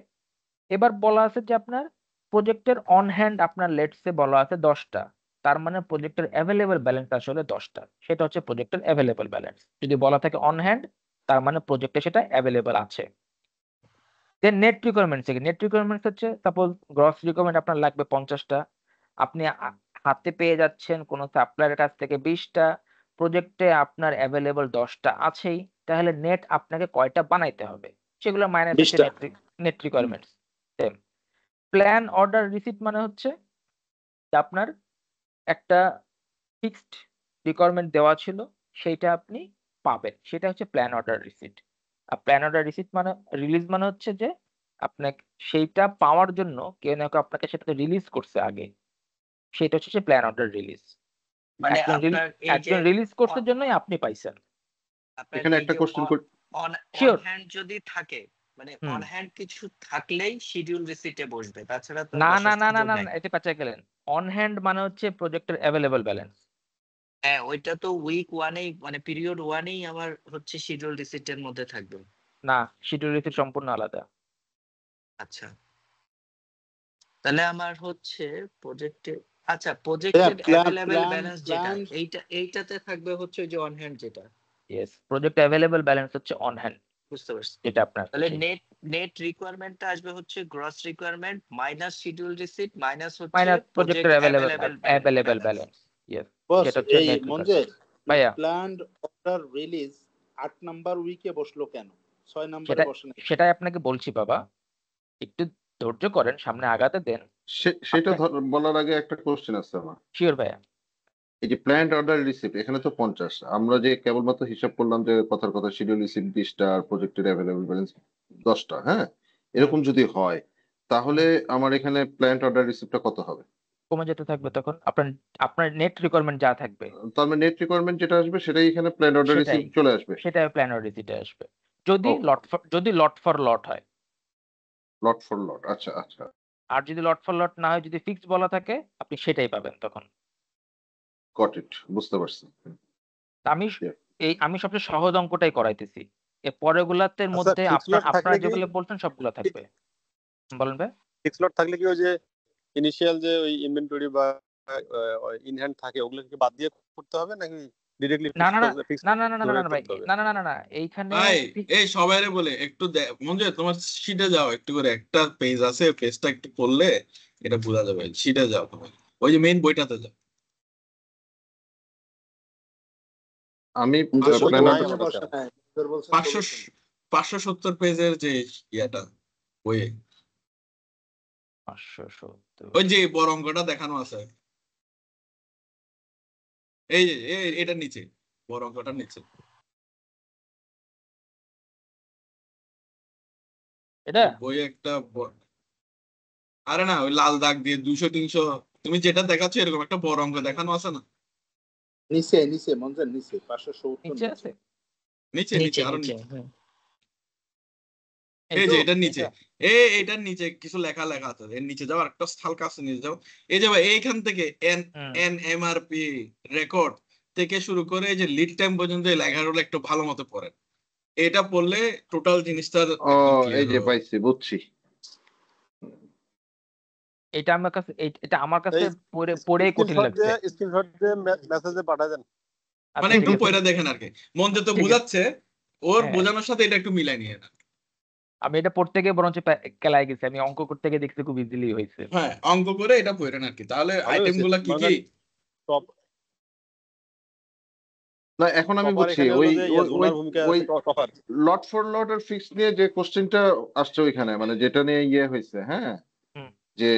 এবার বলা আছে যে আপনার প্রজেক্টের অন হ্যান্ড আপনার লেটসে বলা আছে 10টা, তার মানে প্রজেক্টের অ্যাভেলেবল ব্যালেন্স আসলে 10টা, সেটা হচ্ছে প্রজেক্টের অ্যাভেলেবল ব্যালেন্স। যদি বলা থাকে অন হ্যান্ড, তার মানে প্রজেক্টে সেটা অ্যাভেলেবল আছে। দেন নেট রিকোয়ারমেন্ট থেকে, নেট রিকোয়ারমেন্ট হচ্ছে সাপোজ গ্রস রিকোয়ারমেন্ট আপনার লাগবে 50টা, আপনি হাতে পেয়ে যাচ্ছেন কোনো সাপ্লায়ারের কাছ থেকে 20টা, প্রজেক্টে আপনার অ্যাভেলেবল 10টা আছেই, তাহলে নেট আপনাকে কয়টা বানাইতে হবে, সেগুলো মাইনাস হচ্ছে 20টা। Net requirements. Same plan order receipt মানে হচ্ছে যে আপনার একটা ফিক্সড রিকোয়ারমেন্ট দেওয়া ছিল, সেইটা আপনি পাবেন, সেটা হচ্ছে প্ল্যান অর্ডার রিসিট। আর প্ল্যান অর্ডার রিসিট মানে রিলিজ মানে হচ্ছে যে আপনাকে সেইটা পাওয়ার জন্য কেউ না কেউ আপনাকে সেটাতে রিলিজ করছে আগে, সেটা হচ্ছে প্ল্যান অর্ডার রিলিজ। মানে একজন আপনার এই যে একজন রিলিজ করছে জন্যই আপনি পাইছেন। আপনার এখানে এই একটা যে কোশ্চেন অন শিওর। হ্যান্ড যদি থাকে, মানে হুম। অন হ্যান্ড কিছু থাকলেই শিডিউল রিসিটে বসবে, তাছাড়া তো না না বসার না না সুযোগ না নাই। না, এটা পেঁচা গেলেন। অন হ্যান্ড মানে হচ্ছে প্রজেক্টের অ্যাভেলেবল ব্যালেন্স। হ্যাঁ, ওইটা তো উইক ওয়ানেই, মানে পিরিয়ড ওয়ানেই আমার হচ্ছে শিডিউল রিসিটের মধ্যে থাকবে। না, শিডিউল রিসিট সম্পূর্ণ আলাদা। আচ্ছা, তাহলে আমার হচ্ছে প্রজেক্টে, আচ্ছা প্রজেক্টের অ্যাভেলেবল ব্যালেন্স যেটা, এইটাতে থাকবে হচ্ছে ওই যে অন হ্যান্ড যেটা। ইয়েস, প্রজেক্ট অ্যাভেলেবল ব্যালেন্স হচ্ছে অন হ্যান্ড, বুঝতে পারছি। যেটা আপনার তাহলে আছে। নেট রিকোয়ারমেন্টটা আসবে হচ্ছে gross requirement minus schedule receipt minus হচ্ছে মাইনাস প্রজেক্ট প্রজেক্টের available available balance. Balance. Yes, boss, সেটা হচ্ছে এই নেট মঞ্জের ভাইয়া। প্ল্যান্ড অর্ডার রিলিজ 8 নাম্বার উইকে বসলো কেন, 6 নাম্বারে সেটা বসে নাই? সেটাই আপনাকে বলছি বাবা, একটু ধৈর্য করেন, সামনে আগাতে দেন। সেটা বলার আগে একটা কোশ্চেন আছে আমার। শিওর ভাইয়া। এই যে প্ল্যান্ড অর্ডার রিসিপ্ট এখানে তো 50, আমরা যে কেবলমাত্র হিসাব করলাম যে কথার কথা শিডিউল রিসিপ্ট 20টা আর প্রজেক্টের অ্যাভেলেবল ব্যালেন্স 10টা, হ্যাঁ, এরকম যদি হয় তাহলে আমার এখানে প্ল্যান্ড অর্ডার রিসিপ্টটা কত হবে? কমে যেতে থাকবে তখন আপনার আপনার নেট রিকোয়ারমেন্ট যা থাকবে, তার মানে নেট রিকোয়ারমেন্ট যেটা আসবে সেটাই এখানে প্ল্যান্ড অর্ডার সেটাই রিসিপ্ট চলে আসবে। সেটাই প্ল্যান রিসিটে আসবে, যদি ও, লট ফর লট হয়। লট ফর লট, আচ্ছা আচ্ছা, আর যদি লট ফর লট না হয়, যদি ফিক্সড বলা থাকে, আপনি সেটাই পাবেন তখন। গট ইট, বুঝতে পারছি। আমি Yeah. আমি সবচেয়ে সহজ অঙ্কটাই করাইতেছি, এর পরেরগুলাতে আচ্ছা, মধ্যে ফিক্স লট আপনারা থাকলে কি, যেগুলো বলছেন সবগুলো থাকবে। বলেন ভাই। ফিক্স লট থাকলে কি ওই যে ইনিশিয়াল যে ওই ইনভেন্টরি বা ইন হ্যান্ড থাকে ওগুলোকে বাদ দিয়ে করতে হবে নাকি ডিরেক্টলি না না না ফিক্স না না না না না ধরে না ভাই, করতে হবে? না না না না না, এইখানে ভাই এই সবাইরে বলে একটু মঞ্জু তোমার শিটে যাও, একটু করে একটা পেজ আছে, পেজটা একটু পড়লে এটা বোঝা যাবে। শিটে যাও তোমার, ওই যে মেইন বইটাতে যাও। আমি বই প্ল্যান নাই অর্ডার আমার কাছে। 570 পেজের যে ইয়াটা বইয়ে 570, ওই যে বড় অঙ্কটা দেখানো আছে, এই যে এটার নিচে, বড় অঙ্কটার নিচে। এটা বই একটা আরে না, ওই লাল দাগ দিয়ে 200-300 তুমি যেটা দেখাচ্ছ এরকম একটা বড় অঙ্ক দেখানো আছে না? নিচে মঞ্জের নিচে 570 নিচে আছে। নিচে নিচে আরো নিচে, এই এই তো যে এটার নিচে, এটার নিচে কিছু লেখা লেখা আছে, এর নিচে যাও, একটা হালকা আছে নিচে যাও। এই যে ভাই এইখান থেকে এনএমআরপি রেকর্ড থেকে শুরু করে এই যে লিড টাইম পর্যন্ত এই লেখাগুলো একটু ভালো মতো পড়েন। এটা পড়লে টোটাল জিনিসটার ও, একদম এই ক্লিয়ার যে হবে। পাইছি, বুঝছি। এটা আমার কাছে এটা আমার কাছে এই পড়েই কঠিন লাগছে। স্ক্রিনশট দিয়ে মেসেজে পাঠায় দেন। মানে আচ্ছা, একদম ঠিক আছে। পয়রা দেখেন আর কি, মন যে তো ঠিক আছে। বুঝাচ্ছে ওর হ্যাঁ বোঝানোর সাথে এটা একটু মিলাই নিয়ে না। আমি এটা পড়তে গিয়ে বরঞ্চ কেলায় গেছি, আমি অঙ্ক করতে গিয়ে দেখছি খুব ইজিলি হয়েছে। হ্যাঁ অঙ্ক করে এটা পড়েন আর কি, তাহলে ভালো আইটেম হয়েছে গুলা কি মানে কি। টপ না এখন আমি টপার বুঝছি এখানে হলো ওই যে ওই ওই জোনার ভূমিকা ওই আছে টপার লট ফর লট আর ফিক্স নিয়ে যে কোশ্চেনটা আসছে ওইখানে, মানে যেটা নিয়ে হয়েছে, হ্যাঁ, হুম যে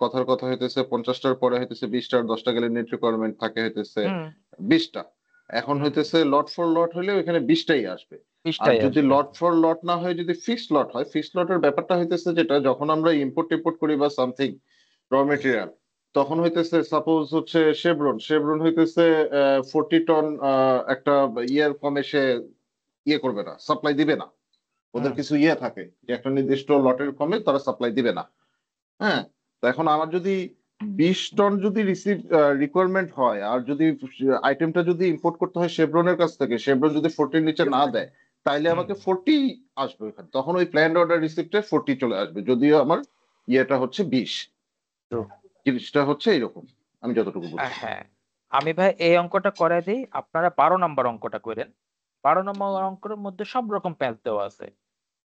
কথার কথা হইতেছে 50টার পরে হইতেছে 20টার 10টা গেলে নেট রিকোয়ারমেন্ট থাকে হইতেছে হুম 20টা। এখন হুম হইতেছে লট ফর লট হইলে ওইখানে 20টাই আসবে। আর 20টাই যদি আসবে। লট ফর লট না হয়, যদি ফিক্সড লট হয়, ফিক্সড লটের ব্যাপারটা হইতেছে যেটা যখন আমরা ইম্পোর্ট টিম্পোর্ট করি বা সামথিং র মেটেরিয়াল, তখন হইতেছে সাপোজ হচ্ছে শেভরন শেভরন হইতেছে 40 টন একটা ইয়ার কমে সে করবে না, সাপ্লাই দিবে না। ওদের হুম কিছু থাকে যে একটা নির্দিষ্ট লটের কমে তারা সাপ্লাই দিবে না। হ্যাঁ, তো এখন আমার যদি 20 টন যদি রিকোয়ারমেন্ট হয়, আর যদি আইটেমটা যদি ইম্পোর্ট করতে হয় শেভরনের কাছ থেকে, শেভরন যদি 40 নিচে না দেয়, তাইলে হুম আমাকে 40 আসবে ওখানে, তখন ওই প্ল্যান্ড অর্ডার রিসিপ্টে 40 চলে আসবে, যদিও আমার ইয়েটা হচ্ছে 20। তো জিনিসটা হচ্ছে এইরকম, আমি যতটুকু বুঝছি। হ্যাঁ আমি ভাই এই অঙ্কটা করে দিই, আপনারা 12 নম্বর অঙ্কটা করেন। 12 নম্বর অঙ্কের মধ্যে সব রকম প্যাচ দেওয়া আছে।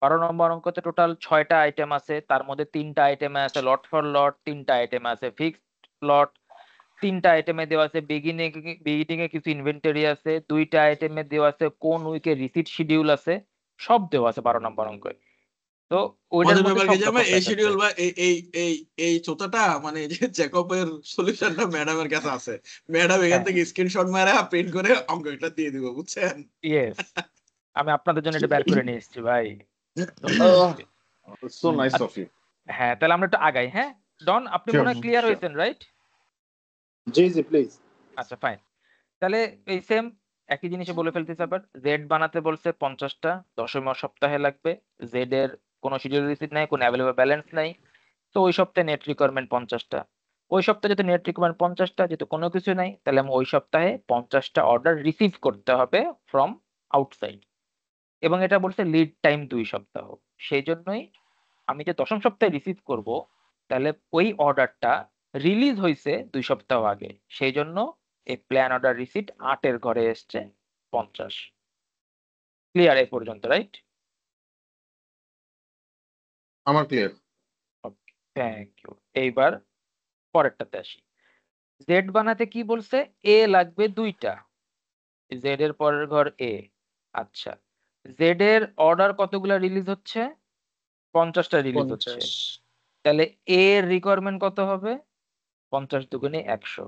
12 নম্বর অঙ্কতে টোটাল 6টা আইটেম আছে, তার মধ্যে 3টা আইটেমে আছে লট ফর লট, 3টা আইটেমে আছে ফিক্সড লট, 3টা আইটেমে দেওয়া আছে বিগিনিং এ কিছু ইনভেন্টরি আছে, 2টা আইটেমে দেওয়া আছে কোন উইকে রিসিট শিডিউল আছে, সব দেওয়া আছে 12 নম্বর অঙ্কে। তো ওইটার মজার মধ্যে ব্যাপার কি সব জানো, রকম এই প্যাচ আছে। শিডিউল বা এই এই এই এই চোতাটা মানে এই যে জ্যাকবের সলিউশনটা ম্যাডামের কাছে আছে। ম্যাডাম এখান হ্যাঁ থেকে স্ক্রিনশট মারা প্রিন্ট করে অঙ্কটা দিয়ে দিব, বুঝছেন। ইয়েস, আমি আপনাদের জন্য এটা বের করে নিয়ে এসেছি ভাই। সো নাইস আচ্ছা, অফ ইউ। হ্যাঁ তাহলে আমরা একটু আগাই। হ্যাঁ ডন, আপনি মনে হয় ক্লিয়ার হয়েছেন, রাইট? G G please. আচ্ছা ফাইন, তাহলে এই সেম একই জিনিসে বলে ফেলতেছি। আবার জেড বানাতে বলছে 50টা, 10ম সপ্তাহে লাগবে। জেড এর কোনো শিডিউল রিসিট নাই, কোনো অ্যাভেলেবল ব্যালেন্স নাই, তো ওই সপ্তাহে নেট রিকোয়ারমেন্ট 50টা। ওই সপ্তাহে যেহেতু নেট রিকোয়ারমেন্ট 50টা, যেহেতু কোনো কিছু নাই, তাহলে আমি ওই সপ্তাহে 50টা অর্ডার রিসিভ করতে হবে ফ্রম আউটসাইড। এবং এটা বলছে লিড টাইম 2 সপ্তাহ। সেই জন্যই আমি যে 10ম সপ্তাহে রিসিভ করব, তাহলে ওই অর্ডারটা রিলিজ হয়েছে 2 সপ্তাহ আগে, সেই জন্য এই প্ল্যান অর্ডার রিসিট 8-এর ঘরে এসছে 50। ক্লিয়ার এই পর্যন্ত, রাইট? আমার ক্লিয়ার। Thank you. এইবার পরেরটাতে আসি। জেড বানাতে কি বলছে? এ লাগবে 2টা, জেড এর পরের ঘর এ। আচ্ছা, জেড এর অর্ডার কতগুলা রিলিজ হচ্ছে? 50টা রিলিজ হচ্ছে। 50। তাহলে এ এর রিকোয়ারমেন্ট কত হবে? 50 দুগুণে 100।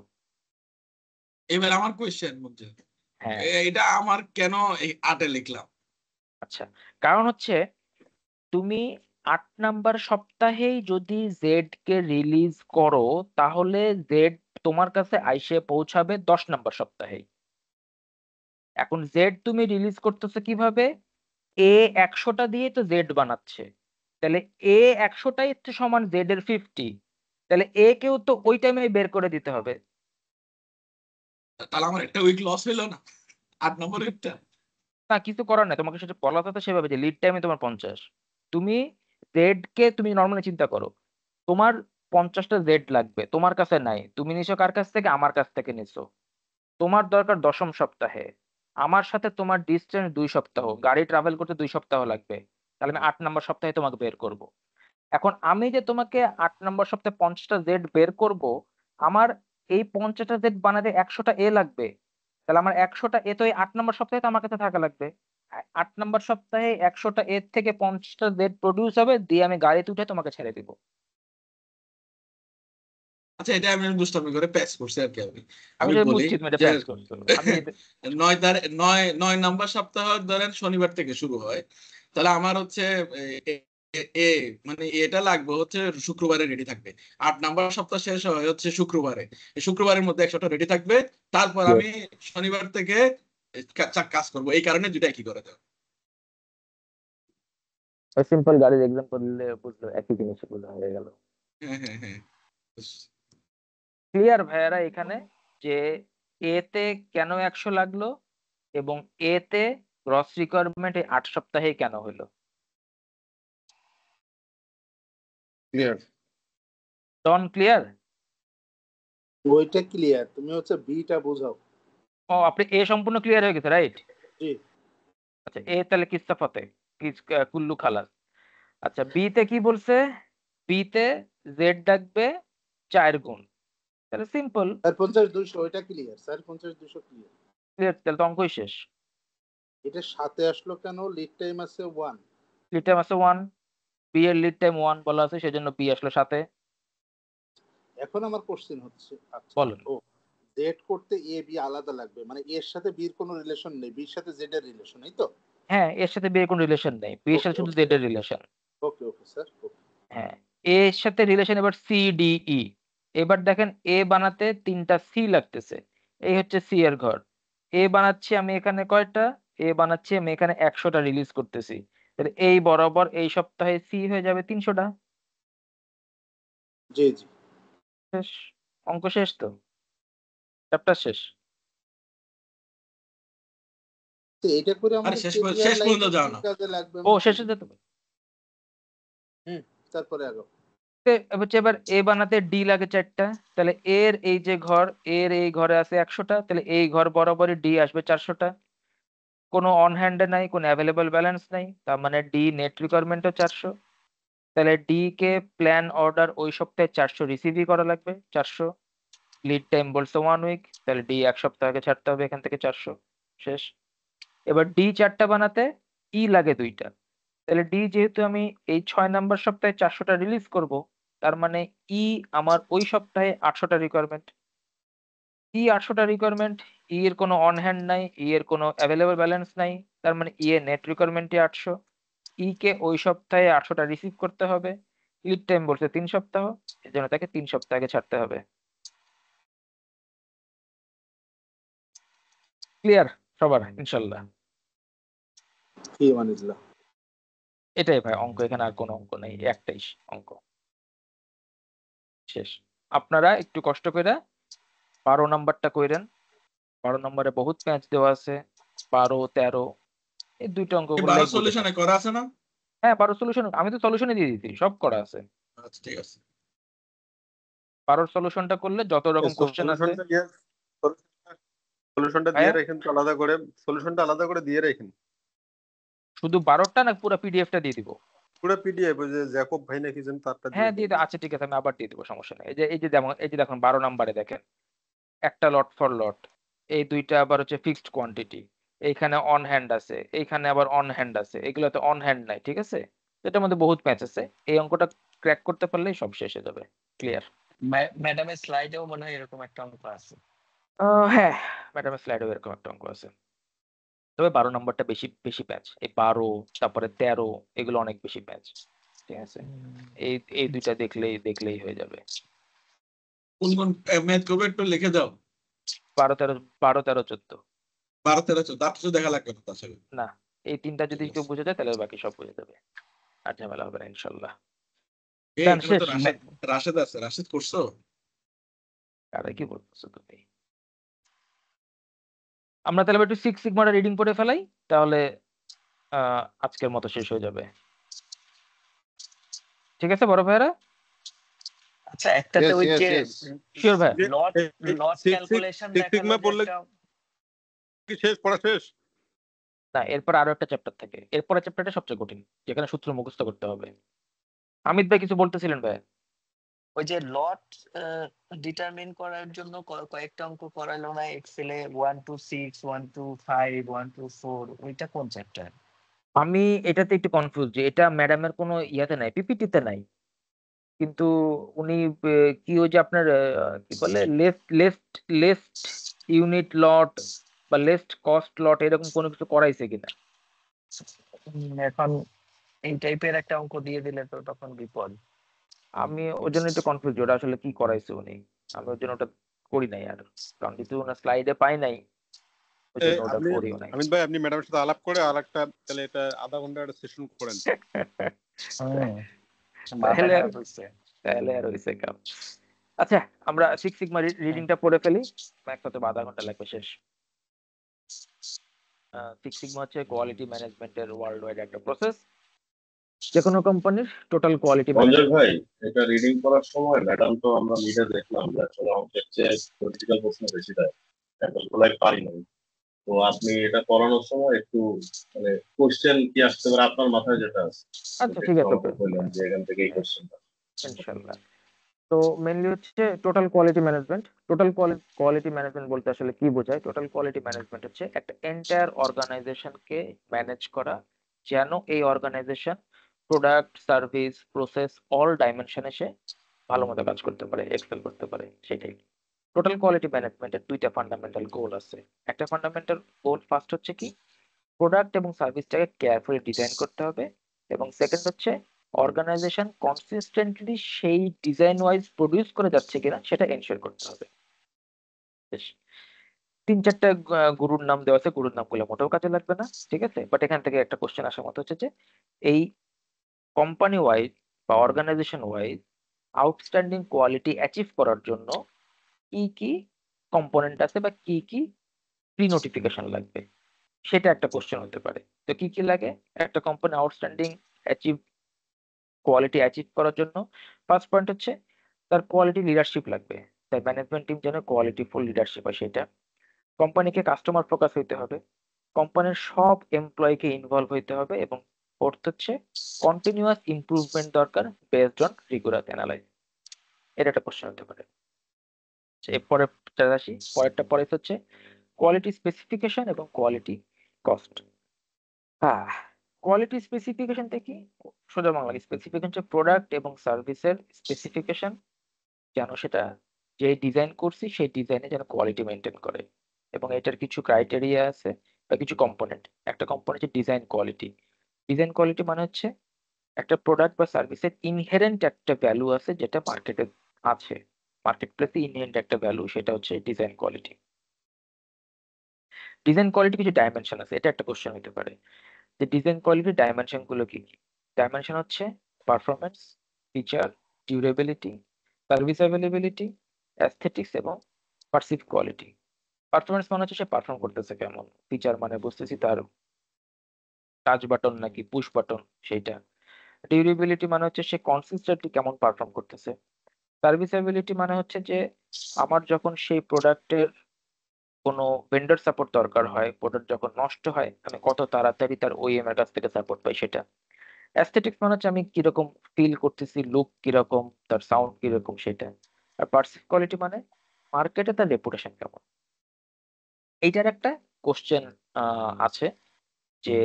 এবার আমার কোয়েশ্চেন মধ্যে হ্যাঁ এটা আমার কেন এই 8-এ লিখলাম। আচ্ছা, কারণ হচ্ছে তুমি 8 নাম্বার সপ্তাহেই যদি জেড কে রিলিজ করো, তাহলে জেড তোমার কাছে আইসে পৌঁছাবে 10 নাম্বার সপ্তাহেই। এখন জেড তুমি রিলিজ করতেছো কিভাবে? এ 100টা দিয়ে তো জেড বানাচ্ছে, তাহলে এ 100টাই হচ্ছে সমান জেড এর 50। তাহলে এ কেও তো ওই টাইমে বের করে দিতে হবে। তাহলে আমার একটা উইক লস হইলো না, 8 নম্বর কিছু উইকটা। না, কিছু করার নাই, তোমাকে সেটা বলা কথা সেভাবে যে লিড টাইমে তোমার 50। তুমি জেড কে তুমি নর্মালি চিন্তা করো, তোমার 50টা জেড লাগবে, তোমার কাছে নাই, তুমি নিছো কার কাছ থেকে? আমার কাছ থেকে নিছো। তোমার দরকার 10ম সপ্তাহে, আমার সাথে তোমার ডিস্টেন্স 2 সপ্তাহ, গাড়ি ট্রাভেল করতে 2 সপ্তাহ লাগবে, তাহলে আমি 8 নাম্বার সপ্তাহে তোমাকে বের করব। এখন আমি যে তোমাকে 8 নাম্বার সপ্তাহে 50টা জেড বের করব, আমার এই 50টা জেড বানাতে 100টা এ লাগবে, তাহলে আমার 100টা এ তো এই 8 নাম্বার সপ্তাহে তো আমার কাছে থাকা লাগবে। 8 নাম্বার সপ্তাহে 100টা এর থেকে 50টা জেড প্রডিউস হবে, দিয়ে আমি গাড়িতে উঠে তোমাকে ছেড়ে দিব। আচ্ছা এটা আমি দুষ্টামি করে প্যাচ করছি আর কি। আমি আমি আমি যে বলি বুঝছি তুমি এটা যে প্যাচ করছো, আমি 9 নাম্বার সপ্তাহ ধরেন শনিবার থেকে শুরু হয়, তাহলে আমার হচ্ছে এ এ- এ মানে এটা লাগবে হচ্ছে শুক্রবারে রেডি থাকবে। 8 নাম্বার সপ্তাহ শেষ হয় হচ্ছে শুক্রবারে, এই শুক্রবারের মধ্যে 100টা রেডি থাকবে। তারপর আমি শনিবার থেকে কাজ করবো, এই কারণে দুইটা কি করে দেবো। সিম্পল গাড়ির এক্সাম্পল দিলে বুঝলো, একই জিনিস বলা হয়ে গেল। হ্যাঁ হ্যাঁ হ্যাঁ। ক্লিয়ার ভাইয়ারা এখানে যে এ তে কেন 100 লাগলো, এবং এ তে গ্রস রিকোয়ারমেন্ট এই 8 সপ্তাহে কেন হলো? ক্লিয়ার। ডন ক্লিয়ার? ওইটা ক্লিয়ার, তুমি হচ্ছে বিটা বোঝাও। ও আপনি এ সম্পূর্ণ ক্লিয়ার হয়ে গেছে, রাইট? জি। আচ্ছা এ তাহলে কিস্তা ফতে কুল্লু খালাস। আচ্ছা বি তে কি বলছে, বি তে জেড ডাকবে 4 গুণ, তাহলে সিম্পল। স্যার 50-200 ওইটা ক্লিয়ার, স্যার 50-200 ক্লিয়ার। ক্লিয়ার, তাহলে তো অঙ্কই শেষ। এটা সাথে আসলো কেন? লিড টাইম আছে 1। লিড টাইম আছে 1, বি এর লিড টাইম 1 বলা আছে, সেজন্য বি আসলো সাথে। এখন আমার কোশ্চেন হচ্ছে, আচ্ছা বলেন। ও জেড করতে এ বি আলাদা লাগবে, মানে এর সাথে বির কোনো রিলেশন নেই, বির সাথে জেড এর রিলেশন, এই তো? হ্যাঁ এর সাথে বি এর কোনো রিলেশন নেই, বি এর সাথে শুধু জেড এর রিলেশন। ওকে ওকে স্যার, ওকে। হ্যাঁ এর সাথে রিলেশন এবার সি ডি ই। এবার দেখেন এ বানাতে 3টা সি লাগতেছে, এই হচ্ছে সি এর ঘর। এ বানাচ্ছি আমি এখানে কয়টা, এ বানাচ্ছি আমি এখানে 100টা রিলিজ করতেছি, তাহলে এই বরাবর এই সপ্তাহে সি হয়ে যাবে 300টা। জি জি। শেষ, অঙ্ক শেষ, তো চ্যাপ্টার শেষ। তো এটা করে আরে আমাদের শেষ কেরিয়ার পর্যন্ত লাইফে যাও কি না। কাজে লাগবে? ও শেষে যেতে হবে। তারপরে আরো হচ্ছে এবার এ বানাতে ডি লাগে 4টা, তাহলে এর এই যে ঘর, এর এই ঘরে আছে 100টা, তাহলে এই ঘর বরাবরই ডি আসবে 400টা। কোনো অন হ্যান্ডে নাই, কোনো অ্যাভেলেবল ব্যালেন্স নাই, তার মানে ডি নেট রিকোয়ারমেন্টও 400। তাহলে ডি কে প্ল্যান অর্ডার ওই সপ্তাহে 400 রিসিভই করা লাগবে 400। লিড টাইম বলছে 1 উইক, তাহলে ডি 1 সপ্তাহ আগে ছাড়তে হবে এখান থেকে 400। শেষ। এবার ডি 4টা বানাতে ই লাগে 2টা, তাহলে ডি যেহেতু আমি এই 6 নাম্বার সপ্তাহে 400টা রিলিজ করব, তার মানে ই আমার ওই সপ্তাহে 800টা রিকোয়ারমেন্ট। ই 800টা রিকোয়ারমেন্ট, ই এর কোনো অন হ্যান্ড নাই, ই এর কোনো অ্যাভেলেবল ব্যালেন্স নাই, তার মানে ই এর নেট রিকোয়ারমেন্টই 800। ই কে ওই সপ্তাহে 800টা রিসিভ করতে হবে, লিড টাইম বলছে 3 সপ্তাহ, এর জন্য তাকে 3 সপ্তাহ আগে ছাড়তে হবে। ক্লিয়ার সবার ইনশাল্লাহ? কি মানিল্লাহ। এটাই ভাই অঙ্ক, এখানে আর কোনো অঙ্ক নেই, একটাই অঙ্ক, শেষ। আপনারা একটু কষ্ট করে 12 নাম্বারটা কইরেন, 12 নম্বরে বহুত প্যাচ দেওয়া আছে, 12, 13 এই দুইটা অঙ্ক করলেই 12 বুঝে সলিউশনে যাবেন। করা আছে না? হ্যাঁ 12 সলিউশন আমি তো সলিউশনে দিয়ে দিচ্ছি, সব করা আছে। আচ্ছা ঠিক আছে। 12 সলিউশনটা করলে যত রকম কোশ্চেন আছে সলিউশনটা দিয়ে ভাইয়া, রাখেন তো আলাদা করে, সলিউশনটা আলাদা করে দিয়ে রাখেন। শুধু 12টা না পুরো পিডিএফটা দিয়ে দিব? পুরো পিডিএফ ওই যে জ্যাকব ভাই নাকি যেন তারটা হ্যাঁ দিয়ে দিয়ে দেন। আচ্ছা ঠিক আছে, আমি আবার দিয়ে দিব, সমস্যা নেই। এই যে দেখুন 12 নাম্বারে দেখেন একটা লট ফর লট, এই দুইটা আবার হচ্ছে ফিক্সড কোয়ান্টিটি, এইখানে অন হ্যান্ড আছে, এইখানে আবার অন হ্যান্ড আছে, এগুলোতে অন হ্যান্ড নাই, ঠিক আছে? এটার মধ্যে বহুত প্যাচ আছে, এই অঙ্কটা ক্র্যাক করতে পারলেই সব শেষ হয়ে যাবে। ক্লিয়ার? ম্যাডামের স্লাইডেও মনে হয় এরকম একটা অঙ্ক আছে। হ্যাঁ ম্যাডামের স্লাইডেও এরকম একটা অঙ্ক আছে, তবে 12 নম্বরটা বেশি বেশি প্যাচ, এই 12 তারপরে 13 এগুলো অনেক বেশি প্যাচ, ঠিক আছে? এই এই দুইটা দেখলেই হয়ে যাবে। কোন কোন ম্যাথ করবে একটু লিখে দাও। 12, 13, 12, 13, 14। 12, 13, 14 আর কিছু দেখা লাগবে না তাছাড়া। না এই তিনটা যদি ঠিক একটু আছে। বুঝে যায় তাহলে বাকি সব বুঝে যাবে, আর ঝামেলা হবে না ইনশাল্লাহ। এই ডান, এখানে শেষ। তো রাশেদ আছে, রাশেদ করছো? আরে কি বলতেছো তুমি? আমরা তাহলে একটু 6 সিগমাটা রিডিং করে ফেলাই, তাহলে আজকের মতো শেষ হয়ে যাবে। ঠিক আছে বড় ভাইরা? আচ্ছা একটাতে Yes, ওই yes, যে yes. শিওর ভাই? লট Six ক্যালকুলেশন Sigma দেখালো যে পড়লে একটা, কি শেষ পড়া শেষ? না এরপর আরো একটা চ্যাপ্টার থাকে, এরপরের চ্যাপ্টারটা সবচেয়ে কঠিন, যেখানে সূত্র মুখস্থ করতে হবে। আমিত ভাই কিছু বলতেছিলেন ভাই? ওই যে লট ডিটারমিন করার জন্য কয়েকটা অঙ্ক করালো না এক্সেলে, 1 to 6, 1 to 5, 1 to 4, ওইটা কোন চ্যাপ্টার? আমি এটাতে একটু কনফিউজ যে এটা ম্যাডামের কোনো ইয়াতে নাই, পিপিটিতে নাই, কিন্তু উনি কি ওই যে আপনার কি বলে লেফট ইউনিট লট বা লেফট কস্ট লট এরকম কোনো কিছু করাইছে কিনা? এখন এই টাইপের একটা অঙ্ক দিয়ে দিলে তো তখন বিপদ। আমি ওই জন্য একটু কনফিউজ ওটা আসলে কি করাইছে উনি, আমি ওই জন্য ওটা করি নাই আর, কারণ যেহেতু ওনার স্লাইডে পাই নাই ওই জন্য ওটা আপনি করিও নাই। আমিন ভাই আপনি ম্যাডামের সাথে আলাপ করে আর একটা তাহলে এটা আধা ঘন্টা একটা সেশন করেন। তাহলে আর হইছে কাম। আচ্ছা আমরা 6 সিগমা রিডিংটা পড়ে ফেলি, ম্যাক্স হতে 12 ঘন্টা লাগবে শেষ। 6 সিগমা হচ্ছে কোয়ালিটি ম্যানেজমেন্টের ওয়ার্ল্ড ওয়াইড একটা প্রসেস, যে কোনো কোম্পানির টোটাল কোয়ালিটি অঞ্জয় ম্যানেজমেন্ট। ভাই, এটা রিডিং করার সময় ম্যাডাম তো আমরা মিটে দেখলাম যে আসলে অঙ্কের চেয়ে পলিটিক্যাল প্রশ্ন বেশি দেয়, ওগুলাই পারি না। তো আপনি এটা পড়ানোর সময় একটু মানে কোশ্চেন কি আসতে পারে আপনার মাথায় যেটা আছে আচ্ছা এটা ঠিক একটু আছে, আমাকে বললেন যে এখান থেকে এই হ্যাঁ, কোশ্চেনটা। ইনশাল্লাহ। তো মেনলি হচ্ছে total quality management. Total quality management বলতে আসলে কি বোঝায়? টোটাল কোয়ালিটি ম্যানেজমেন্ট হচ্ছে একটা এন্টায়ার অর্গানাইজেশনকে ম্যানেজ করা, যেন এই organisation product, service, process all ডাইমেনশনে সে ভালো মতো কাজ করতে পারে, এক্সেল করতে পারে, সেটাই। টোটাল কোয়ালিটি ম্যানেজমেন্টের দুইটা ফান্ডামেন্টাল গোল আছে। একটা ফান্ডামেন্টাল গোল ফার্স্ট হচ্ছে কি, প্রোডাক্ট এবং সার্ভিসটাকে কেয়ারফুলি ডিজাইন করতে হবে, এবং সেকেন্ড হচ্ছে অর্গানাইজেশন কনসিস্টেন্টলি সেই ডিজাইন ওয়াইজ প্রডিউস করে যাচ্ছে কিনা সেটা এনশিওর করতে হবে। বেশ, তিন চারটা গুরুর নাম দেওয়া আছে, গুরুর নামগুলো মোটেও কাজে লাগবে না, ঠিক আছে? বাট এখান থেকে একটা কোশ্চেন আসার মতো হচ্ছে যে এই কোম্পানি ওয়াইজ বা organisation wise outstanding quality achieve করার জন্য কি কি কম্পোনেন্ট আছে বা কি কি প্রি নোটিফিকেশন লাগবে, সেটা একটা কোশ্চেন হতে পারে। তো কি কি লাগে একটা কোম্পানি আউটস্ট্যান্ডিং কোয়ালিটি অ্যাচিভ করার জন্য? ফার্স্ট পয়েন্ট হচ্ছে তার কোয়ালিটি লিডারশিপ লাগবে, তাই ম্যানেজমেন্ট টিম যেন কোয়ালিটিফুল লিডারশিপ হয় সেটা। কোম্পানিকে কাস্টমার ফোকাস হইতে হবে, কোম্পানির সব এমপ্লয়িকে ইনভলভ হইতে হবে, এবং ফোর্থ হচ্ছে কন্টিনিউয়াস ইমপ্রুভমেন্ট দরকার বেসড অন রিগুলার অ্যানালাইজ। এটা একটা কোশ্চেন হতে পারে। এরপরে আসি, পরেরটা পরে হচ্ছে কোয়ালিটি স্পেসিফিকেশন এবং কোয়ালিটি কস্ট। হ্যাঁ, কোয়ালিটি স্পেসিফিকেশন কি? সোজা বাংলা স্পেসিফিকেশন হচ্ছে প্রোডাক্ট এবং সার্ভিসের স্পেসিফিকেশন, যেন সেটা যে ডিজাইন করছি সেই ডিজাইনে যেন কোয়ালিটি মেনটেন করে। এবং এটার কিছু ক্রাইটেরিয়া আছে বা কিছু কম্পোনেন্ট। একটা কম্পোনেন্ট হচ্ছে ডিজাইন কোয়ালিটি। ডিজাইন কোয়ালিটি মানে হচ্ছে একটা প্রোডাক্ট বা সার্ভিসের ইনহেরেন্ট একটা ভ্যালু আছে যেটা মার্কেটে আছে, মার্কেট প্লেসে ইনহেরেন্ট একটা ভ্যালু, সেটা হচ্ছে ডিজাইন কোয়ালিটি। ডিজাইন কোয়ালিটি কিছু ডাইমেনশন আছে, এটা একটা কোশ্চেন হতে পারে যে ডিজাইন কোয়ালিটির ডাইমেনশন গুলো কি কি। ডাইমেনশন হচ্ছে performance, feature, durability, service availability, aesthetics এবং পারসিভ কোয়ালিটি। পারফরমেন্স মানে হচ্ছে সে পারফর্ম করতেছে কেমন, ফিচার মানে বুঝতেছি তার টাচ বাটন নাকি পুশ বাটন সেইটা, ডিউরেবিলিটি মানে হচ্ছে সে কনসিস্টেন্টলি কেমন পারফর্ম করতেছে, সার্ভিস অ্যাভেলেবিলিটি মানে হচ্ছে যে আমার যখন সেই প্রোডাক্টের কোনো ভেন্ডর সাপোর্ট দরকার হয়, প্রোডাক্ট যখন নষ্ট হয় আমি কত তাড়াতাড়ি তার ওইএম এর কাছ থেকে সাপোর্ট পাই সেটা। অ্যাস্থেটিক্স মানে হচ্ছে আমি কিরকম ফিল করতেছি, লুক কিরকম, তার সাউন্ড কিরকম সেটা। আর পারসিভ কোয়ালিটি মানে মার্কেটে তার রেপুটেশন কেমন। এইটার একটা কোশ্চেন আছে যে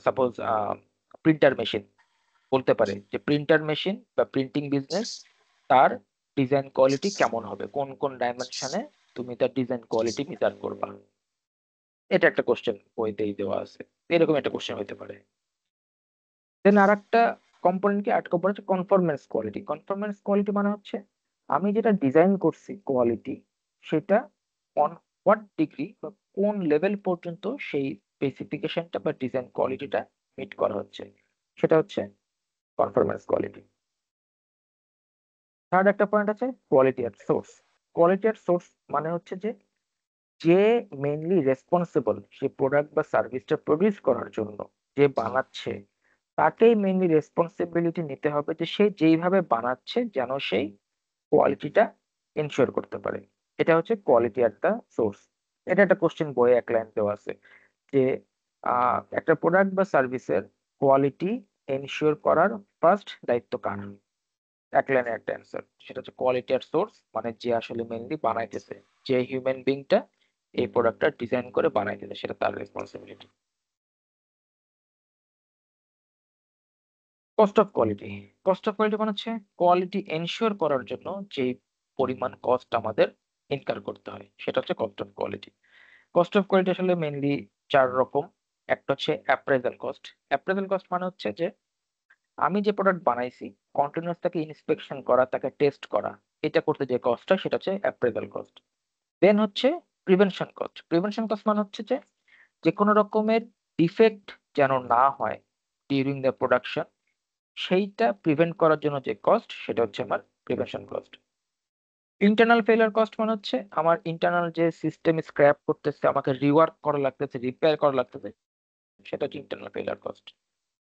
সাপোজ প্রিন্টার মেশিন বলতে পারে যে প্রিন্টার মেশিন বা প্রিন্টিং বিজনেস তার ডিজাইন কোয়ালিটি কেমন হবে, কোন কোন ডাইমেনশনে তুমি তার ডিজাইন কোয়ালিটি মেজার করবা। এটা একটা কোশ্চেন বইতেই দেওয়া আছে, এরকম একটা কোশ্চেন হতে পারে। দেন আর একটা কম্পোনেন্টকে অ্যাড করবো হচ্ছে কনফরমেন্স কোয়ালিটি। কনফরমেন্স কোয়ালিটি মানে হচ্ছে আমি যেটা ডিজাইন করছি কোয়ালিটি, সেটা অন হোয়াট ডিগ্রি বা কোন লেভেল পর্যন্ত সেই স্পেসিফিকেশনটা বা ডিজাইন কোয়ালিটিটা মিট করা হচ্ছে, সেটা হচ্ছে কনফরমেন্স কোয়ালিটি। থার্ড একটা পয়েন্ট আছে quality at source. Quality at source মানে হচ্ছে যে যে মেইনলি রেসপন্সিবল সেই প্রোডাক্ট বা সার্ভিসটা প্রডিউস করার জন্য, যে বানাচ্ছে, তাকেই মেইনলি রেসপন্সিবিলিটি নিতে হবে যে সে যেইভাবে বানাচ্ছে যেন সেই কোয়ালিটিটা এনশিওর করতে পারে। এটা হচ্ছে কোয়ালিটি অ্যাট দ্য সোর্স। এটা একটা কোশ্চেন বইয়ে এক লাইন দেওয়া আছে যে একটা প্রোডাক্ট বা সার্ভিসের কোয়ালিটি এনশিওর করার ফার্স্ট দায়িত্ব কার। এক লাইনে একটা অ্যান্সার, সেটা হচ্ছে কোয়ালিটি অ্যাট সোর্স, মানে যে আসলে মেইনলি বানাইতেছে, যে হিউম্যান বিংটা এই প্রোডাক্টটা ডিজাইন করে বানাইতেছে, সেটা তার responsibility. Cost of quality. Cost of quality মানে হচ্ছে কোয়ালিটি এনশিওর করার জন্য যে পরিমাণ কস্ট আমাদের ইনকার করতে হয়, সেটা হচ্ছে cost of quality. Cost of quality আসলে মেইনলি চার রকম। একটা হচ্ছে অ্যাপ্রাইজাল কস্ট। অ্যাপ্রাইজাল কস্ট মানে হচ্ছে যে আমি যে প্রোডাক্ট বানাইছি কন্টিনিউয়াস তাকে ইন্সপেকশন করা, তাকে টেস্ট করা, এটা করতে যে কস্টটা সেটা হচ্ছে অ্যাপ্রাইজাল কস্ট। দেন হচ্ছে প্রিভেনশন কস্ট। প্রিভেনশন কস্ট মানে হচ্ছে যে যে কোনো রকমের ডিফেক্ট যেন না হয় ডিউরিং দ্য প্রোডাকশন, সেইটা প্রিভেন্ট করার জন্য যে কস্ট সেটা হচ্ছে আমার prevention cost. Internal failure cost মানে হচ্ছে আমার ইন্টারনাল যে সিস্টেম স্ক্র্যাপ করতেছে, আমাকে রিওয়ার্ক করা লাগতেছে, রিপেয়ার করা লাগতেছে, সেটা হচ্ছে ইন্টারনাল ফেলিয়ার কস্ট।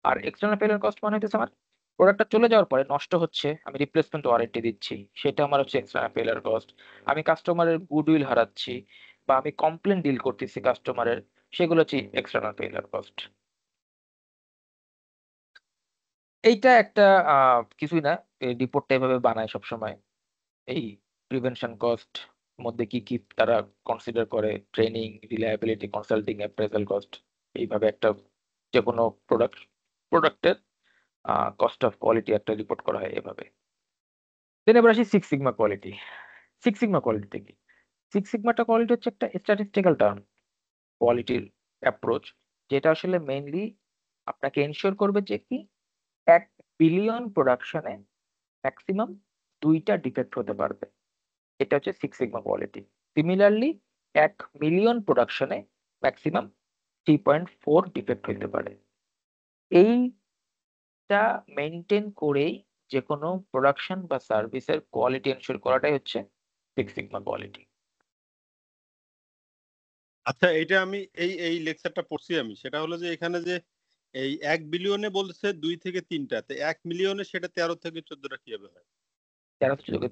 আর এক্সটার্নাল ফেলিয়ার কস্ট মানে হচ্ছে আমার প্রোডাক্টটা চলে যাওয়ার পরে নষ্ট হচ্ছে, আমি রিপ্লেসমেন্ট ওয়ারেন্টি দিচ্ছি, সেটা আমার হচ্ছে এক্সটার্নাল ফেলিয়ার কস্ট। আমি কাস্টমারের গুডউইল হারাচ্ছি, বা আমি কমপ্লেন ডিল করতেছি কাস্টমারের, সেগুলো হচ্ছে এক্সটার্নাল ফেইলিয়ার কস্ট। এইটা একটা কিছুই না, রিপোর্টটা এভাবে বানায় সবসময়। এই প্রিভেনশন কস্ট মধ্যে কি কি তারা কনসিডার করে, training, reliability, consulting, appraisal cost, এইভাবে একটা যে কোনো প্রোডাক্টের কস্ট অফ কোয়ালিটি একটা রিপোর্ট করা হয় এভাবে। দেন এবার আসি six sigma quality. Six sigma quality কি? সিক্স সিগমাটা কোয়ালিটি হচ্ছে একটা স্ট্যাটিস্টিক্যাল টার্ম কোয়ালিটির অ্যাপ্রোচ, যেটা আসলে মেইনলি আপনাকে এনশিওর করবে যে কি 1 বিলিয়ন প্রোডাকশনে ম্যাক্সিমাম 2টা ডিফেক্ট হতে পারবে। এটা হচ্ছে six sigma quality. Similarly 1 million প্রোডাকশনে ম্যাক্সিমাম 3.4 ডিফেক্ট হইতে পারে। এইটা মেনটেন করেই যে কোনো প্রোডাকশন বা সার্ভিসের কোয়ালিটি এনশিওর করাটাই হচ্ছে সিক্স সিগমা কোয়ালিটি। আচ্ছা, এটা আমি এই এই লেকচারটা পড়ছি আমি, সেটা হলো যে এখানে যে এই 1 বিলিয়নে বলছে 2 থেকে 3টা, তো 1 মিলিয়নে সেটা 13 থেকে 14টা কিভাবে হয়?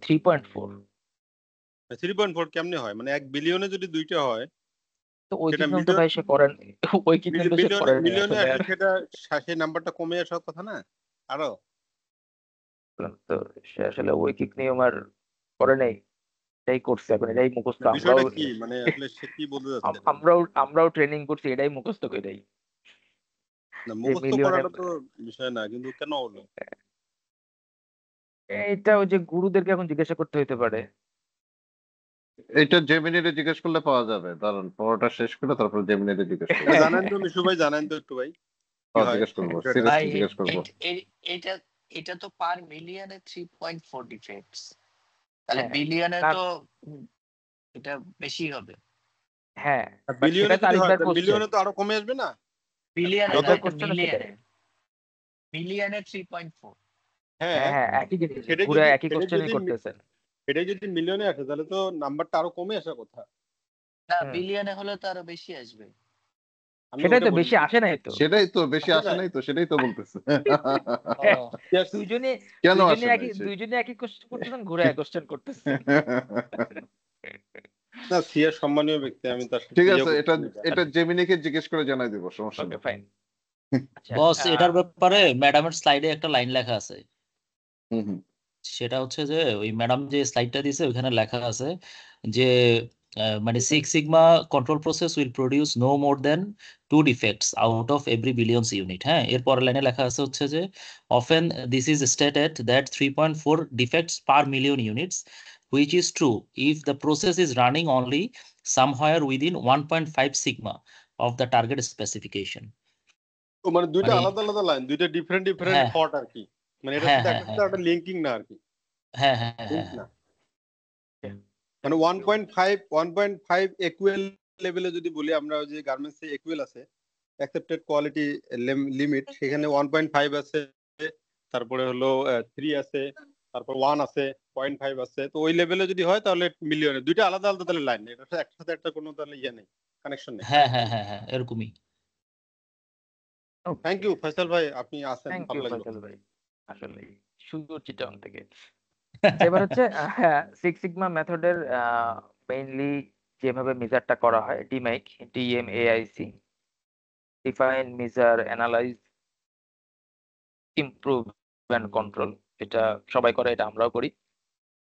3.4। 3.4 কেমনে হয়? মানে 1 বিলিয়নে যদি 2টা হয়, তো ওই সেটা কিকনাম তো মিলিয়ন ভাই সে করেন, ওই কিকনাম তো সে মিলিয়নে করেন নাই মিলিয়নে আসলে। আসলে সেটা সেই নাম্বারটা কমে আসার কথা না আরো? তো সে আসলে ওই কিক নিয়ম আর করে নাই, এটাই করছে, এখন এটাই মুখস্থ। আমরাও বিষয়টা কি মানে আসলে সে কি বলতে যাচ্ছে? আমরাও ট্রেনিং করছি এটাই মুখস্থ কইরাই, না, যে মুখস্থ মিলিয়নে। করাটা তো বিষয় না, কিন্তু কেন হলো? এটা ওই যে গুরুদেরকে এখন জিজ্ঞাসা করতে হইতে পারে। এটা জেমিনিরে জিজ্ঞেস করলে পাওয়া যাবে, দাঁড়ান পড়াটা শেষ করে তারপর জেমিনিরে জিজ্ঞেস করবো। জানেন তো মিশু ভাই, জানেন তো একটু ভাই কি হয় জিজ্ঞেস করবো, বিষয়টা? ভাই সিরিয়াসলি জিজ্ঞেস করবো। এটা এটা তো পার মিলিয়নে 3.4 ডিফেক্টস, তাহলে হ্যাঁ বিলিয়নে তার তো এটা বেশি হবে। হ্যাঁ, আর বাট বিলিয়নে সেটা যদি তারিক হয় ভাইয়ের তাহলে কোশ্চেন। মিলিয়নে তো আরো কমে আসবে না? বিলিয়নে তারিক না, ভাইয়ের এটা কোশ্চেন সেটাই। মিলিয়নে 3.4। হ্যাঁ, হ্যাঁ একই জিনিস, সেটা ঘুরে যদি একই সেটা কোশ্চেনই যদি করতেছেন। সেটা যদি মিলিয়নে আসে তাহলে তো নাম্বারটা আরো কমে আসার কথা। না, হুম, বিলিয়নে হলে তো আরো বেশি আসবে। আমি সেটাই ওটা তো, বলি বেশি আসে নাই তো। সেটাই তো, বেশি আসে আসে নাই। নাই তো, সেটাই তো বলতেছে। ও Yes. দুইজনে কেন দুইজনে আসে নাই একই সে? দুইজনে একই কোশ্চেন করতেছেন, ঘুরে এক কোশ্চেন করতেছেন। না, সিএর সম্মানীয় ব্যক্তি, আমি তার সাথে ঠিক ইয়ে আছে, এটা করছি না। এটা জেমিনিকে জিজ্ঞেস করে জানাই দিব, সমস্যা ওকে নেই। ফাইন। আচ্ছা বস, এটার ব্যাপারে ম্যাডামের স্লাইডে একটা লাইন লেখা আছে। হুম হুম। সেটা হচ্ছে যে ওই ম্যাডাম যে স্লাইডটা দিছে ওইখানে লেখা আছে যে মানে six sigma control process will produce no more than 2 defects out of every billions unit. হ্যাঁ, এরপর লাইনে লেখা আছে হচ্ছে যে often this is stated that 3.4 defects per million units which is true if the process is running only somewhere within 1.5 sigma of the target specification. তো মানে দুইটা মানে আলাদা আলাদা লাইন, দুইটা ডিফারেন্ট ডিফারেন্ট হ্যাঁ থট আর কি। মানে এটার হ্যাঁ সাথে হ্যাঁ একটা হ্যাঁ সাথে একটা লিঙ্কিং না আর কি। হ্যাঁ হ্যাঁ হ্যাঁ লিঙ্ক হ্যাঁ না। মানে 1.5 একুয়েল লেভেলে যদি বলি আমরা, ওই যে গার্মেন্টস এ একুয়েল আছে অ্যাকসেপ্টেড কোয়ালিটি লিমিট, সেখানে 1.5 আছে, তারপরে হলো 3 আছে, তারপর 1 আছে, 0.5 আছে। তো ওই লেভেলে যদি হয় তাহলে মিলিয়নে, দুইটা আলাদা আলাদা তাহলে লাইন, এটার সাথে একসাথে একটা কোনো তাহলে ইয়ে নেই, কানেকশন নেই। হ্যাঁ হ্যাঁ হ্যাঁ হ্যাঁ এরকমই। থ্যাংক ইউ ফয়সাল ভাই, আপনি আসেন, থ্যাংক ভালো ইউ লাগলো। ফয়সাল ভাই, আসলে সুদূর চিটাং থেকে। এবার হচ্ছে সিক্স সিগমা মেথডের মেইনলি যেভাবে মেজারটা করা হয়, ডিমেক, DMAIC, define, measure, analyse, improve and control. এটা সবাই করে, এটা আমরাও করি।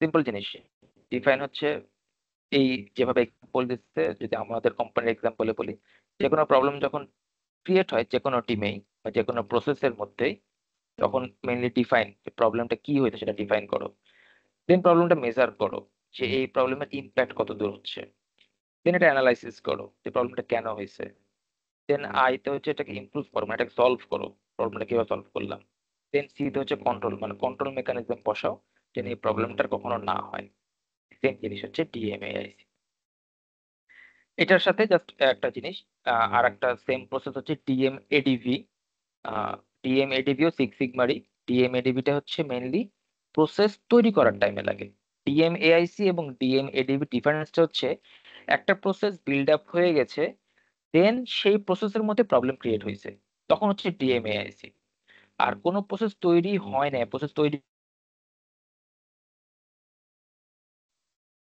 সিম্পল জিনিস। ডিফাইন হচ্ছে এই যেভাবে এক্সাম্পল দিচ্ছে, যদি আমাদের কোম্পানির এক্সাম্পলে বলি, যে কোনো প্রবলেম যখন ক্রিয়েট হয় যে কোনো টিমেই বা যে কোনো প্রসেসের মধ্যেই, তখন মেইনলি ডিফাইন, যে প্রবলেমটা কি হয়েছে সেটা ডিফাইন করো। দেন প্রবলেমটা মেজার করো, যে এই প্রবলেমের ইম্প্যাক্ট কত দূর হচ্ছে। দেন এটা অ্যানালাইসিস করো, যে প্রবলেমটা কেন হয়েছে। দেন আইতে হচ্ছে এটাকে ইমপ্রুভ করো, মানে এটাকে সলভ করো, প্রবলেমটা কিভাবে সলভ করলাম। দেন সিতে হচ্ছে কন্ট্রোল, মানে কন্ট্রোল মেকানিজম বসাও যেন এই প্রবলেমটার কখনো না হয়। সেম জিনিস হচ্ছে DMAIC। এটার সাথে জাস্ট একটা জিনিস, আর একটা সেম প্রসেস হচ্ছে DMADV। DMADV ও সিক্স সিগমারই। DMADVটা হচ্ছে মেইনলি প্রসেস তৈরি করার টাইমে লাগে। DMAIC এবং DMADV ডিফারেন্সটা হচ্ছে, একটা প্রসেস বিল্ড আপ হয়ে গেছে, দেন সেই প্রসেসের মধ্যে প্রবলেম ক্রিয়েট হয়েছে, তখন হচ্ছে DMAIC। আর কোনো প্রসেস তৈরি হয় না, প্রসেস তৈরি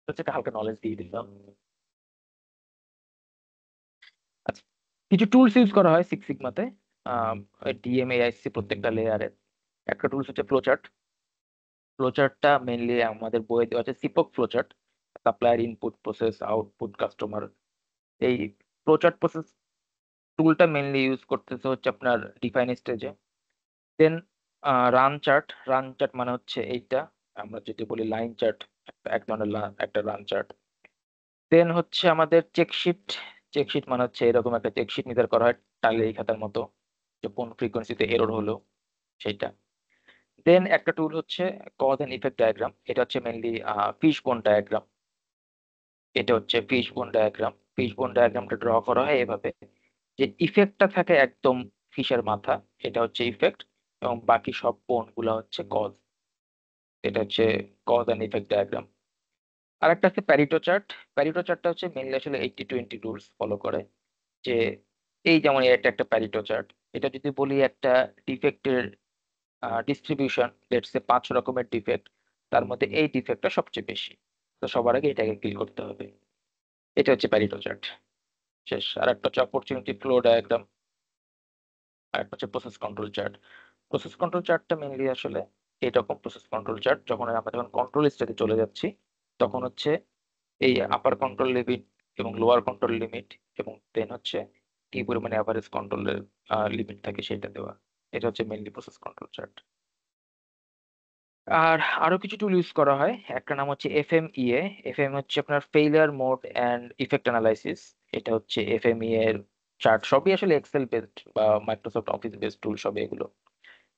হচ্ছে, হালকা নলেজ দিয়ে দিলাম। কিছু টুলস ইউজ করা হয় সিক্স সিগমাতে, ডিএমএআইসি প্রত্যেকটা লেয়ারের। একটা টুলস হচ্ছে ফ্লোচার্ট। ফ্লোচার্টটা মেইনলি আমাদের বইয়ে দেওয়া আছে SIPOC flowchart, supplier input process output customer. এই ফ্লোচার্ট প্রসেস টুলটা মেইনলি ইউজ করতেছে হচ্ছে আপনার ডিফাইন স্টেজে। দেন রান চার্ট মানে হচ্ছে এইটা, আমরা যদি বলি লাইন চার্ট, এক ধরনের একটা রান চার্ট। দেন হচ্ছে আমাদের চেকশিট। চেকশিট মানে হচ্ছে এরকম একটা চেকশিট নির্ধারণ করা হয় টালি খাতার মতো, যে কোন ফ্রিকোয়েন্সিতে এরর হলো সেটা। দেন একটা টুল হচ্ছে কজ এন্ড ইফেক্ট ডায়াগ্রাম। এটা হচ্ছে মেইনলি ফিশ বোন ডায়াগ্রাম। এটা হচ্ছে ফিশ বোন ডায়াগ্রাম। ফিশ বোন ডায়াগ্রামটা ড্র করা হয় এভাবে, যে ইফেক্টটা থাকে একদম ফিশের মাথা, এটা হচ্ছে ইফেক্ট, এবং বাকি সব বোন গুলা হচ্ছে কজ। এটা হচ্ছে কজ এন্ড ইফেক্ট ডায়াগ্রাম। আর একটা আছে প্যারিটো চার্ট। প্যারিটো চার্টটা হচ্ছে মেইনলি আসলে 80-20 রুলস ফলো করে, যে এই যেমন এটা একটা প্যারিটো চার্ট। এটা যদি বলি একটা ডিফেক্টের ডিস্ট্রিবিউশন, লেটস সে 5 রকমের ডিফেক্ট, তার মধ্যে এই ডিফেক্টটা সবচেয়ে বেশি, তো সবার আগে এটাকে কিল করতে হবে। এটা হচ্ছে প্যারিটো চার্ট। শেষ। আর একটা হচ্ছে অপরচুনিটি ফ্লো ডায়াগ্রাম, আর একটা হচ্ছে process control chart. Process control চার্টটা মেইনলি আসলে এইরকম প্রসেস কন্ট্রোল চার্ট, যখন কন্ট্রোল স্টেজে চলে যাচ্ছি তখন হচ্ছে এই আপার কন্ট্রোল লিমিট এবং লোয়ার কন্ট্রোল লিমিট, এবং দেন হচ্ছে কি পরিমাণে অ্যাভারেজ কন্ট্রোলের লিমিট থাকে সেটা দেওয়া। এটা হচ্ছে মেইনলি প্রসেস কন্ট্রোল চার্ট। আর আরো কিছু টুল ইউজ করা হয়, একটা নাম হচ্ছে এফএমইএ। এফএম হচ্ছে আপনার failure mode and effect analysis. এটা হচ্ছে এফএমইএ এর চার্ট, সবই আসলে এক্সেল বেসড বা মাইক্রোসফট অফিস বেসড টুল সব এগুলো।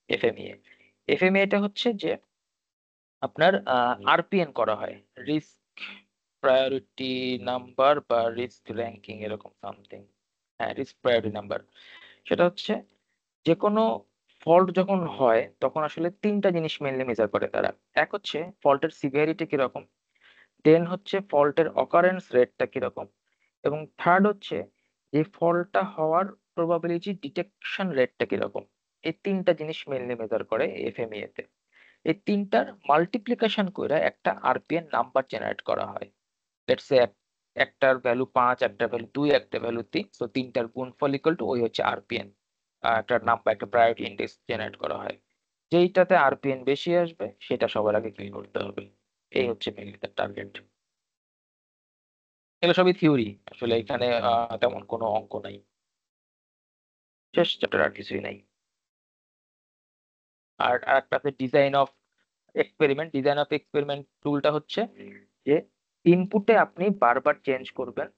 এফএমইএ এফএমইএ এটা হচ্ছে যে আপনার আরপিএন করা হয়, রিস্ক প্রায়োরিটি নাম্বার বা রিস্ক র্যাঙ্কিং এরকম সামথিং। হ্যাঁ, রিস্ক প্রায়োরিটি নাম্বার। সেটা হচ্ছে যে কোনো ফল্ট যখন হয় তখন আসলে তিনটা জিনিস মেনলি মেজার করে তারা। এক হচ্ছে ফল্টের সিভিয়ারিটি কিরকম, দেন হচ্ছে ফল্টের অকারেন্স রেটটা কিরকম, এবং থার্ড হচ্ছে যে ফল্টটা হওয়ার প্রবাবিলিটি ডিটেকশন রেটটা কিরকম। এই তিনটা জিনিস মেনলি মেজার করে এফএমইএ তে। এই তিনটার মাল্টিপ্লিকেশন করে একটা আরপিএন নাম্বার জেনারেট করা হয়। লেটস সে একটার ভ্যালু 5, একটা ভ্যালু 2, একটা ভ্যালু 3, তো তিনটার গুণফল ইকুয়াল টু ওই হচ্ছে আরপিএন। একটা নাম্বার, একটা প্রায়োরিটি ইন্ডেক্স জেনারেট করা হয়। যেইটাতে আরপিএন বেশি আসবে সেটা সবার আগে ক্লিন করতে হবে। এই হচ্ছে মেইনলি তার টার্গেট। এগুলো সবই থিওরি, আসলে এখানে তেমন কোনো অঙ্ক নাই। শেষ চ্যাপ্টার, আর কিছুই নাই। আর একটা আছে design of experiment. Design of experiment টুলটা হচ্ছে যে ইনপুটে আপনি বারবার চেঞ্জ করবেন,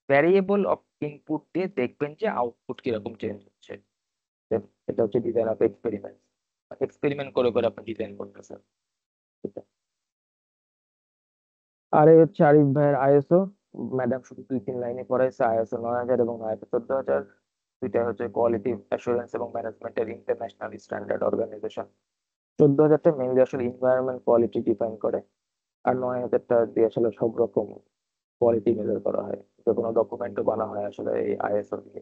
ভ্যারিয়েবল অফ ইনপুট দিয়ে দেখবেন যে আউটপুট কিরকম চেঞ্জ হচ্ছে। এটা হচ্ছে ডিজাইন অফ এক্সপেরিমেন্ট। এক্সপেরিমেন্ট করে করে আপনি ডিজাইন করতেছেন। এটা। আর এই হচ্ছে আরিফ ভাইয়ের আইএসও। ম্যাডাম শুধু 2-3 লাইনে পড়াইছে আইএসও 9000 এবং আইএসও 14000। দুইটা হচ্ছে কোয়ালিটি অ্যাসুরেন্স এবং ম্যানেজমেন্টের ইন্টারন্যাশনাল স্ট্যান্ডার্ড অর্গানাইজেশন। 14000টা মেইনলি আসলে এনভায়রনমেন্ট কোয়ালিটি ডিফাইন করে, আর 9000টা দিয়ে আসলে সব রকম কোয়ালিটি মেজার করা হয়, যে কোনো ডকুমেন্টও বানানো হয় আসলে এই আইএসও দিয়ে।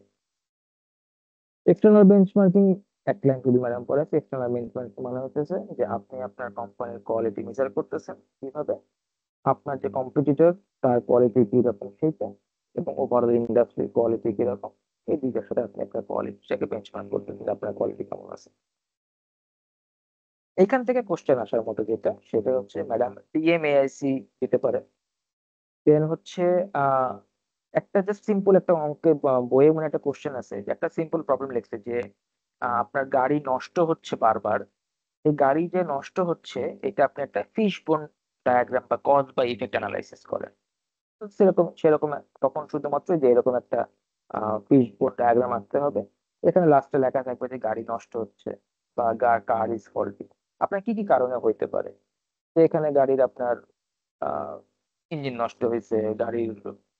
এক্সটার্নাল বেঞ্চমার্কিং এক লাইন যদি ম্যাডাম পড়ে, এক্সটার্নাল বেঞ্চমার্কিং মানে হচ্ছে যে আপনি আপনার কোম্পানির কোয়ালিটি মেজার করতেছেন কিভাবে, আপনার যে কম্পিটিটর তার কোয়ালিটি কিরকম সেইটা, এবং ওভারঅল ইন্ডাস্ট্রির কোয়ালিটি কিরকম, এই দুইটার সাথে আপনি আপনার কোয়ালিটিটাকে বেঞ্চমার্ক করতেছেন, আপনার কোয়ালিটি কেমন আছে। এখান থেকে কোশ্চেন আসার মতো যেটা, সেটা হচ্ছে ম্যাডাম ডিএমএআইসি দিতে পারে। দেন হচ্ছে আহ একটা জাস্ট সিম্পল একটা অঙ্কে বইয়ে মনে একটা কোশ্চেন আছে, যে একটা সিম্পল প্রবলেম লিখছে যে আপনার গাড়ি নষ্ট হচ্ছে বারবার। এই গাড়ি যে নষ্ট হচ্ছে এটা আপনি একটা ফিশ বোন ডায়াগ্রাম বা কজ বা ইফেক্ট অ্যানালাইসিস করেন। তো সেরকম তখন শুধুমাত্র যে এরকম একটা ফিশ বোন ডায়াগ্রাম আঁকতে হবে। এখানে লাস্টে লেখা থাকবে যে গাড়ি নষ্ট হচ্ছে বা কার ইজ ফল্টি, আপনার কি কি কারণে হইতে পারে। তো এখানে গাড়ির আপনার ইঞ্জিন নষ্ট হয়েছে, গাড়ির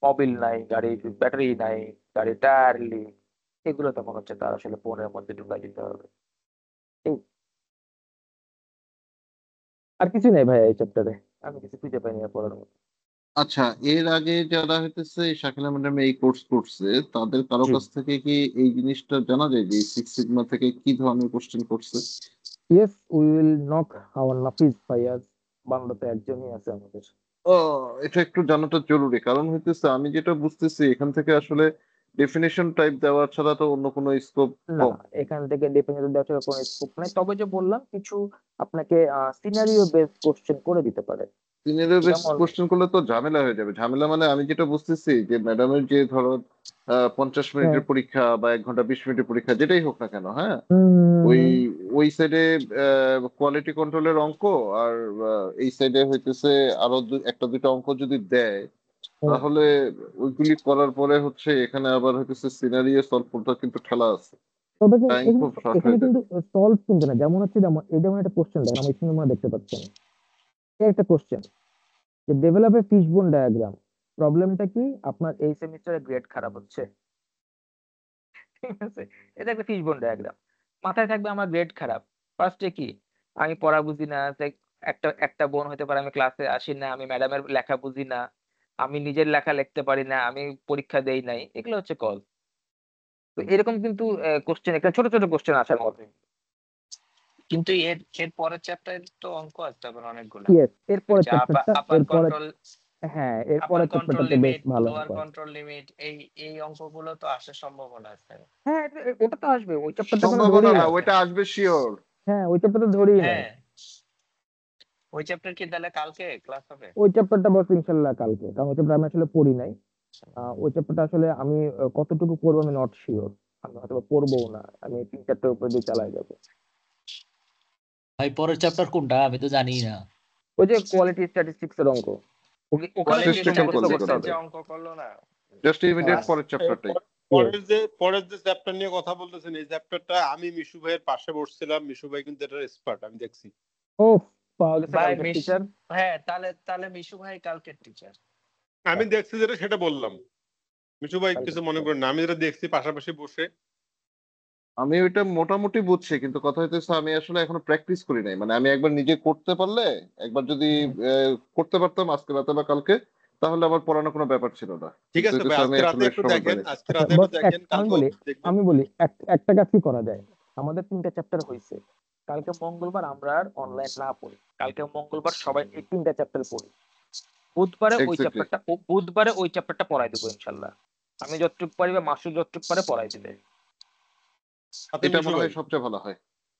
মোবিল নাই, গাড়ির ব্যাটারি নাই, গাড়ির টায়ার লিক, এগুলো তখন হচ্ছে তার আসলে ফোনের মধ্যে ঢুকাই দিতে হবে। এই, আর কিছু নেই ভাই এই চ্যাপ্টারে, আমি কিছু খুঁজে পাইনি আর পড়ার মতো। আচ্ছা, এর আগে যারা হইতেছে শাকিলা ম্যাডাম এই কোর্স করছে তাদের কারো জি, কাছ থেকে কি এই জিনিসটা জানা যায় যে সিক্স সিগমা থেকে কি ধরনের কোশ্চেন করছে? Yes we will knock our Nafis ভাইয়াস, বাংলাতে একজনই আছে আমাদের। ও, এটা একটু জানাটা জরুরি, কারণ হইতেছে আমি যেটা বুঝতেছি এখান থেকে আসলে ডেফিনিশন টাইপ দেওয়া ছাড়া তো অন্য কোনো স্কোপ না, কম। এখান থেকে ডেফিনেটলি দেওয়ার কোনো স্কোপ নাই, তবে যে বললাম কিছু আপনাকে সিনারিও বেসড কোশ্চেন করে দিতে পারে। সিনিয়র বেস যেমন কোশ্চেন করলে তো ঝামেলা হয়ে যাবে। ঝামেলা মানে আমি যেটা বুঝতেছি যে ম্যাডামের যে ধরো 50 হ্যাঁ মিনিটের পরীক্ষা বা 1 ঘন্টা 20 মিনিটের পরীক্ষা যেটাই হোক না কেন, হ্যাঁ, ওই হুম, ওই সাইডে কোয়ালিটি কন্ট্রোলের অঙ্ক আর এই সাইডে হইতেছে আরো একটা দুইটা অঙ্ক যদি দেয়, হুম। তাহলে ওইগুলি করার পরে হচ্ছে এখানে আবার হইতেছে সিনারিও সলভ করতে কিন্তু ঠেলা আছে, তবে যে টাইম এখানে খুব শর্ট এখানে হয়ে যাবে। কিন্তু সলভ কিন্তু না, যেমন হচ্ছে যেমন এই যেমন একটা কোশ্চেন দেখেন, আমি স্ক্রিনে মনে দেখতে পাচ্ছেন এই একটা কোশ্চেন যে ডেভেলপ এ ফিশবোন ডায়াগ্রাম, প্রবলেমটা কি আপনার এই সেমিস্টারে গ্রেড খারাপ হচ্ছে, ঠিক আছে, এটা একটা ফিশবোন ডায়াগ্রাম, মাথায় থাকবে আমার গ্রেড খারাপ, ফার্স্টে কি আমি পড়া বুঝি না, একটা একটা বোন হতে পারে আমি ক্লাসে আসি না, আমি ম্যাডামের লেখা বুঝি না, আমি নিজের লেখা লিখতে পারি না, আমি পরীক্ষা দেই নাই, এগুলো হচ্ছে কজ। তো এরকম কিন্তু কোশ্চেন, একটা ছোট ছোট কোশ্চেন আসার মধ্যে। কিন্তু এর পরের চ্যাপ্টারে তো অঙ্ক আসতে হবে অনেকগুলা, ইয়েস, এরপরের চ্যাপ্টারটা, আপার এরপরে কন্ট্রোল, হ্যাঁ আপার এরপরের কন্ট্রোল চ্যাপ্টারটাতে বেশ লিমিট, ভালো লোয়ার অঙ্ক আছে। কন্ট্রোল লিমিট, এই অঙ্কগুলো তো আসার সম্ভাবনা আছে। হ্যাঁ ওটা তো আসবে, ওই চ্যাপ্টারটা কোনো সম্ভাবনা ধরি না, না। ওইটা আসবে শিওর। হ্যাঁ ওই চ্যাপ্টারটা ধরি নাই। হ্যাঁ, ওই চ্যাপ্টার কি তাহলে কালকে ক্লাস হবে? ওই চ্যাপ্টারটা বস ইনশাল্লাহ কালকে, কারণ ওই চ্যাপ্টার আমি আসলে পড়ি নাই। ওই চ্যাপ্টারটা আসলে আমি কতটুকু পড়বো আমি নট শিওর, আমি হয়তো পড়বো না, আমি 3-4টার উপর দিয়ে চালাই যাবো। ভাই পরের চ্যাপ্টার কোনটা আমি তো জানি না। ওই যে কোয়ালিটি স্ট্যাটিস্টিক্স এর অঙ্ক, ওখানে কোয়ালিটি কিছু মুখস্থ করতে স্ট্যাটিস্টিক্যাল স্ট্যাটিস্টিক্সের হবে। যে অঙ্ক করলো না, জাস্ট ইমিডিয়েট হ্যাঁ পরের চ্যাপ্টারটাই। পরের যে চ্যাপ্টার নিয়ে কথা বলতেছেন, এই চ্যাপ্টারটা আমি মিশু ভাইয়ের পাশে বসছিলাম, মিশু ভাই কিন্তু এটার এক্সপার্ট, আমি দেখছি। ও পাওয়া গেছে ভাই কালকে টিচার। হ্যাঁ, তাহলে মিশু ভাই কালকের টিচার। আমি দেখছি যেটা সেটা বললাম, মিশু ভাই কালকে কিছু মনে করেন না, আমি যেটা দেখছি পাশাপাশি বসে। আমি ওইটা মোটামুটি বুঝছি, কিন্তু কথা হইতেছে আমি আসলে এখনো প্র্যাকটিস করি নাই। মানে আমি একবার নিজে করতে পারলে, একবার যদি করতে পারতাম আজকে রাতে বা কালকে, তাহলে আমার পড়ানোর কোনো ব্যাপার ছিল না। ঠিক কিন্তু আছে ভাই, হইতেছে আমি আজকে রাতে আসলে একটু সময় দেখেন, পাইনি। আজকে আচ্ছা রাতে বস একটু দেখেন, কালকে দেখবেন। আমি বলি একটা কাজ কি করা যায়, আমাদের 3টা চ্যাপ্টার হয়েছে, কালকে মঙ্গলবার আমরা আর অনলাইন না পড়ি, কালকে মঙ্গলবার সবাই এই 3টা চ্যাপ্টার পড়ি, এক্স্যাক্টলি। বুধবারে ওই চ্যাপ্টারটা পড়াই দেবো ইনশাল্লাহ, আমি যতটুকু পারি বা মাসুদ যতটুকু পারে পড়াই দিবে। সাথে এটা মিশু মনে ভাই। হয় সবচেয়ে ভালো হয়।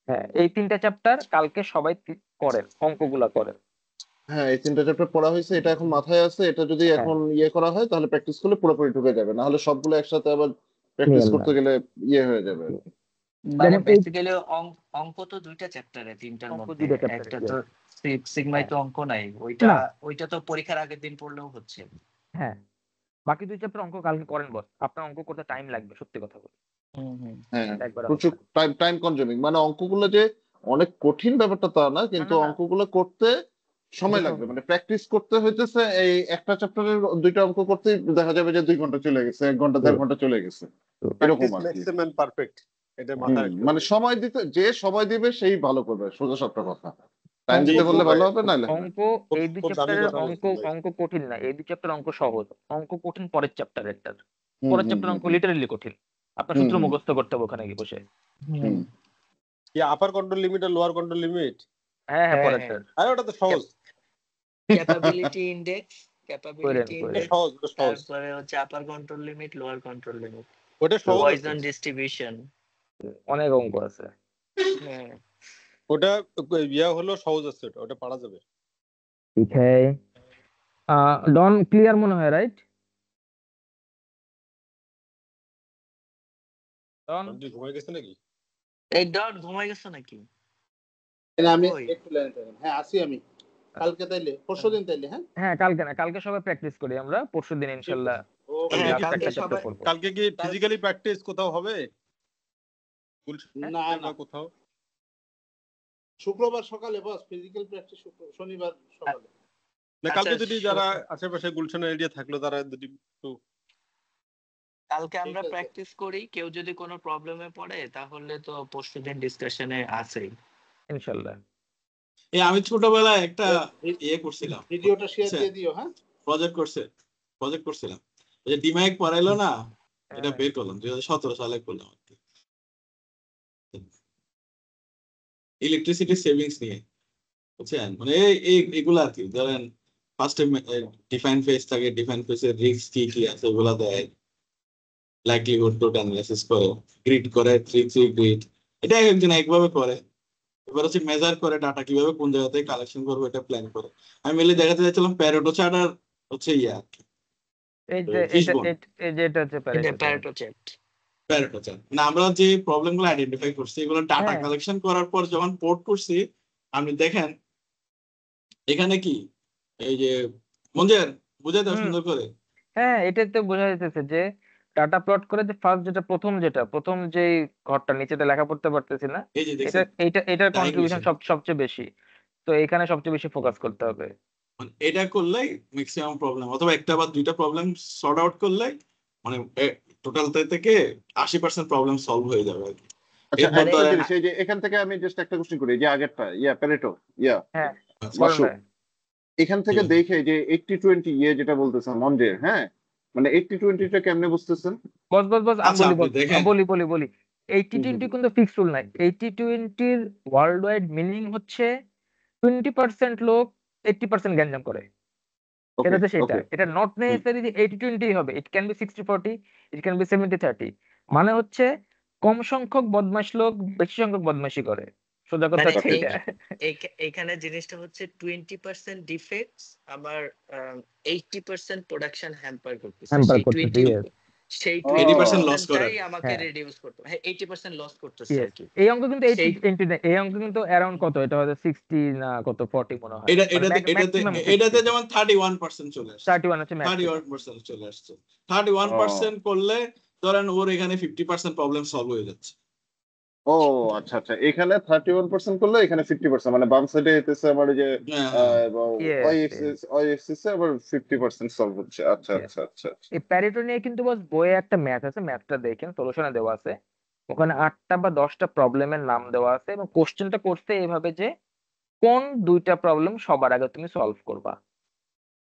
হ্যাঁ এই 3টা চ্যাপ্টার কালকে সবাই করেন, অঙ্কগুলা করেন। হ্যাঁ, এই 3টা চ্যাপ্টার পড়া হয়েছে, এটা এখন মাথায় আছে। এটা যদি হ্যাঁ এখন করা হয় তাহলে প্র্যাকটিস করলে পুরোপুরি ঢুকে যাবে, না হলে সবগুলো একসাথে আবার প্র্যাকটিস নিয়েন না। করতে গেলে হয়ে যাবে। মানে যেমন এই বেসিক্যালি অঙ্ক তো দুইটা চ্যাপ্টারে, তিনটার অঙ্ক মধ্যে 2টা চ্যাপ্টার, একটা তো সিগমাই তো অঙ্ক নাই, না ওইটা তো পরীক্ষার আগের দিন পড়লেও হচ্ছে। হ্যাঁ বাকি 2 চ্যাপ্টার অঙ্ক কালকে করেন বস, আপনার অঙ্ক করতে টাইম লাগবে সত্যি কথা বলি, হ্যাঁ, একবার হবে প্রচুর না। Time consuming. মানে অঙ্কগুলো যে অনেক কঠিন ব্যাপারটা তা না, কিন্তু না অঙ্কগুলো করতে সময় লাগবে। মানে প্র্যাকটিস করতে হইতেছে, এই একটা চ্যাপ্টারের 2টা অঙ্ক করতে দেখা যাবে যে 2 ঘন্টা চলে গেছে, 1 ঘন্টা 1.5 ঘন্টা চলে গেছে, এরকম প্র্যাকটিস আর কি। মেক্স এ ম্যান পারফেক্ট, এটা মাথায় রাখতে মানে হবে। সময় দিতে, যে সময় দিবে সেই ভালো করবে, সোজা সবটা কথা। টাইম অঙ্ক দিতে মিশু বললে ভাই ভালো হবে, নাহলে না। অঙ্ক এই 2 খুব দামি চ্যাপ্টারের কথা অঙ্ক বলছেন ভাই। অঙ্ক কঠিন না, এই 2 চ্যাপ্টার অঙ্ক সহজ, অঙ্ক কঠিন পরের চ্যাপ্টারেরটার, হুম পরের হুম চ্যাপ্টার হুম অঙ্ক লিটারালি কঠিন, আপনার হুম সূত্র হুম মুখস্থ করতে হবে ওখানে গিয়ে বসে। হুম। কি আপার কন্ট্রোল লিমিট আর লোয়ার কন্ট্রোল লিমিট? হ্যাঁ পরেরটার আরে ওটা তো সহজ, ক্যাপাবিলিটি ইন্ডেক্স, করেন ওটা সহজ, ওটা সহজ, তারপরে হচ্ছে আপার control limit, lower control limit, ওটা সহজ আছে। পয়জন ডিস্ট্রিবিউশন, অনেক অঙ্ক আছে। হ্যাঁ ওটা হলো সহজ আছে, ওটা পারা যাবে। ঠিক है ডন ক্লিয়ার মনে হয়, রাইট? ডন আপনি ঘুমাই গেছে নাকি? এই ডট ঘুমাই গেছো নাকি? আমি ওই একটু লাইনে থাকেন। হ্যাঁ আসি আমি কালকে, তাইলে পরশুদিন তাইলে। হ্যাঁ হ্যাঁ কালকে না, কালকে সবাই প্র্যাকটিস করি আমরা, পরশুদিন ঠিক ইনশাল্লাহ আছে। ওকে কালকে কি লাস্ট একটা চ্যাপ্টার সবাই পড়বো। কালকে কি ফিজিক্যালি প্র্যাকটিস কোথাও হবে? না বা কোথাও? শুক্রবার সকালে বস, ফিজিক্যাল প্র্যাকটিস শনিবার সকালে। না, আচ্ছা, কালকে যদি যারা আশেপাশে গুলশানের এরিয়া থাকলো তারা যদি একটু, কালকে ঠিক আমরা আছে। প্র্যাকটিস করি, কেউ যদি কোনো প্রবলেমে পড়ে তাহলে তো পরশুদিন ডিসকাশনে আছেই। ইনশাল্লাহ। আমি ছোটবেলায় একটা করছিলাম, ভিডিওটা শেয়ার দিয়ে দিও। হ্যাঁ প্রজেক্ট করছিলাম, ওই যে ডিমাইক পড়াইলো না, এটা হ্যাঁ। বের করলাম 2017 সালে করলাম আর কি, ইলেকট্রিসিটি সেভিংস নিয়ে, বুঝছেন? মানে এগুলো আর কি, ধরেন ফার্স্টে ডিফাইন ফেজ থাকে, ডিফাইন ফেজের রিস্ক কি কি আছে ওগুলা দেয়, লাইকলিহুড অ্যানালাইসিস করে, গ্রিড করে, 3-3 গ্রিড, এটা একজন একভাবে করে। এবার হচ্ছে মেজার করে ডাটা কিভাবে কোন জায়গা থেকে কালেকশন করবো এটা প্ল্যান করে। আমি মেনলি দেখাতে চাইছিলাম প্যারেটো চার্ট আর হচ্ছে এই যে ফিশবোন। এই যে এটা হচ্ছে এটা Pareto Pareto chat. Pareto chart মানে আমরা যে প্রবলেম গুলো আইডেন্টিফাই করছি এগুলো ডাটা হ্যাঁ কালেকশন করার পর যখন পোর্ট করছি, আপনি দেখেন এখানে কি এই যে মঞ্জের বুঝাই দাও হুম সুন্দর করে। হ্যাঁ এটা তো বোঝা যাইতেছে যে ডাটা প্লট করে যে ফার্স্ট প্রথম যে ঘরটা নিচেতে লেখা পড়তে পারতেছি না, এই যে এটা দেখছেন এটার ডাইং কন্ট্রিবিউশন মেশিন, সবচেয়ে বেশি। তো এখানে সবচেয়ে বেশি ফোকাস করতে হবে। মানে এটা করলেই ম্যাক্সিমাম প্রবলেম, অথবা একটা বা দুইটা প্রবলেম সর্ট আউট করলে মানে টোটাল থেকে 80% প্রবলেম সলভ হয়ে যাবে আর কি। আচ্ছা এরপর একটা ধরেন জিনিস, এই যে এখান থেকে আমি জাস্ট একটা কোশ্চেন করি, যে আগেরটা প্যারেটো হ্যাঁ বলেন মাসু, ভাই। এখান থেকে দেখে যে 80-20 যেটা বলতেছেন মঞ্জের, হ্যাঁ মানে 80-20টা কেমনে বুঝতেছেন? বস আমি আচ্ছা বলি আপনি দেখেন বলি 80-20 কিন্তু ফিক্স রুল নাই। 80-20 ওয়ার্ল্ড ওয়াইড মিনিং হচ্ছে 20% লোক 80% গ্যাঞ্জাম করে। ওকে এটা হচ্ছে সেটা, ওকে এটা নট নেসেসারি যে 80-20 হবে, it can be 60-40, it can be 70-30। মানে হচ্ছে কম সংখ্যক বদমাশ লোক বেশি সংখ্যক বদমাশি করে, সোজা কথা মানে হচ্ছে এটা। এখানে জিনিসটা হচ্ছে 20% ডিফেক্টস আমার 80% প্রোডাকশন হ্যাম্পার করতেছে। হ্যাম্পার সেই করতেছে, ইয়েস সেই 80% লস 20%টাই করার। আমাকে হ্যাঁ রিডিউস করতে হবে। হ্যাঁ 80% লস করতেছে আর ইয়েস। কি। এই অঙ্ক কিন্তু সেই 80 না, এই অঙ্ক কিন্তু অ্যারাউন্ড কত, এটা হয়তো 60 না কত 40 মনে হয়, এটা মানে এটাতে এটাতে ম্যাক্সিমাম এটাতে 60, যেমন 31% চলে আসছে, 31 হচ্ছে ম্যাক্সিমাম। 31% চলে আসছে। ও 31% করলে ধরেন ওর এখানে 50% প্রবলেম সলভ হয়ে যাচ্ছে। ও আচ্ছা আচ্ছা, এখানে 31% করলে এখানে 50%, মানে বাম সাইডে হইতেছে আমার এই যে হ্যাঁ ওয়াই ইয়েস এক্সিস আবার 50% সলভ হচ্ছে। আচ্ছা ইয়েস। আচ্ছা আচ্ছা আচ্ছা। এই প্যারেটো নিয়ে কিন্তু বস বইয়ে একটা ম্যাথ আছে, ম্যাথটা দেখেন সলিউশনে দেওয়া আছে। ওখানে 8টা বা 10টা প্রবলেমের নাম দেওয়া আছে এবং কোশ্চেনটা করতে এইভাবে যে কোন 2টা প্রবলেম সবার আগে তুমি সলভ করবা।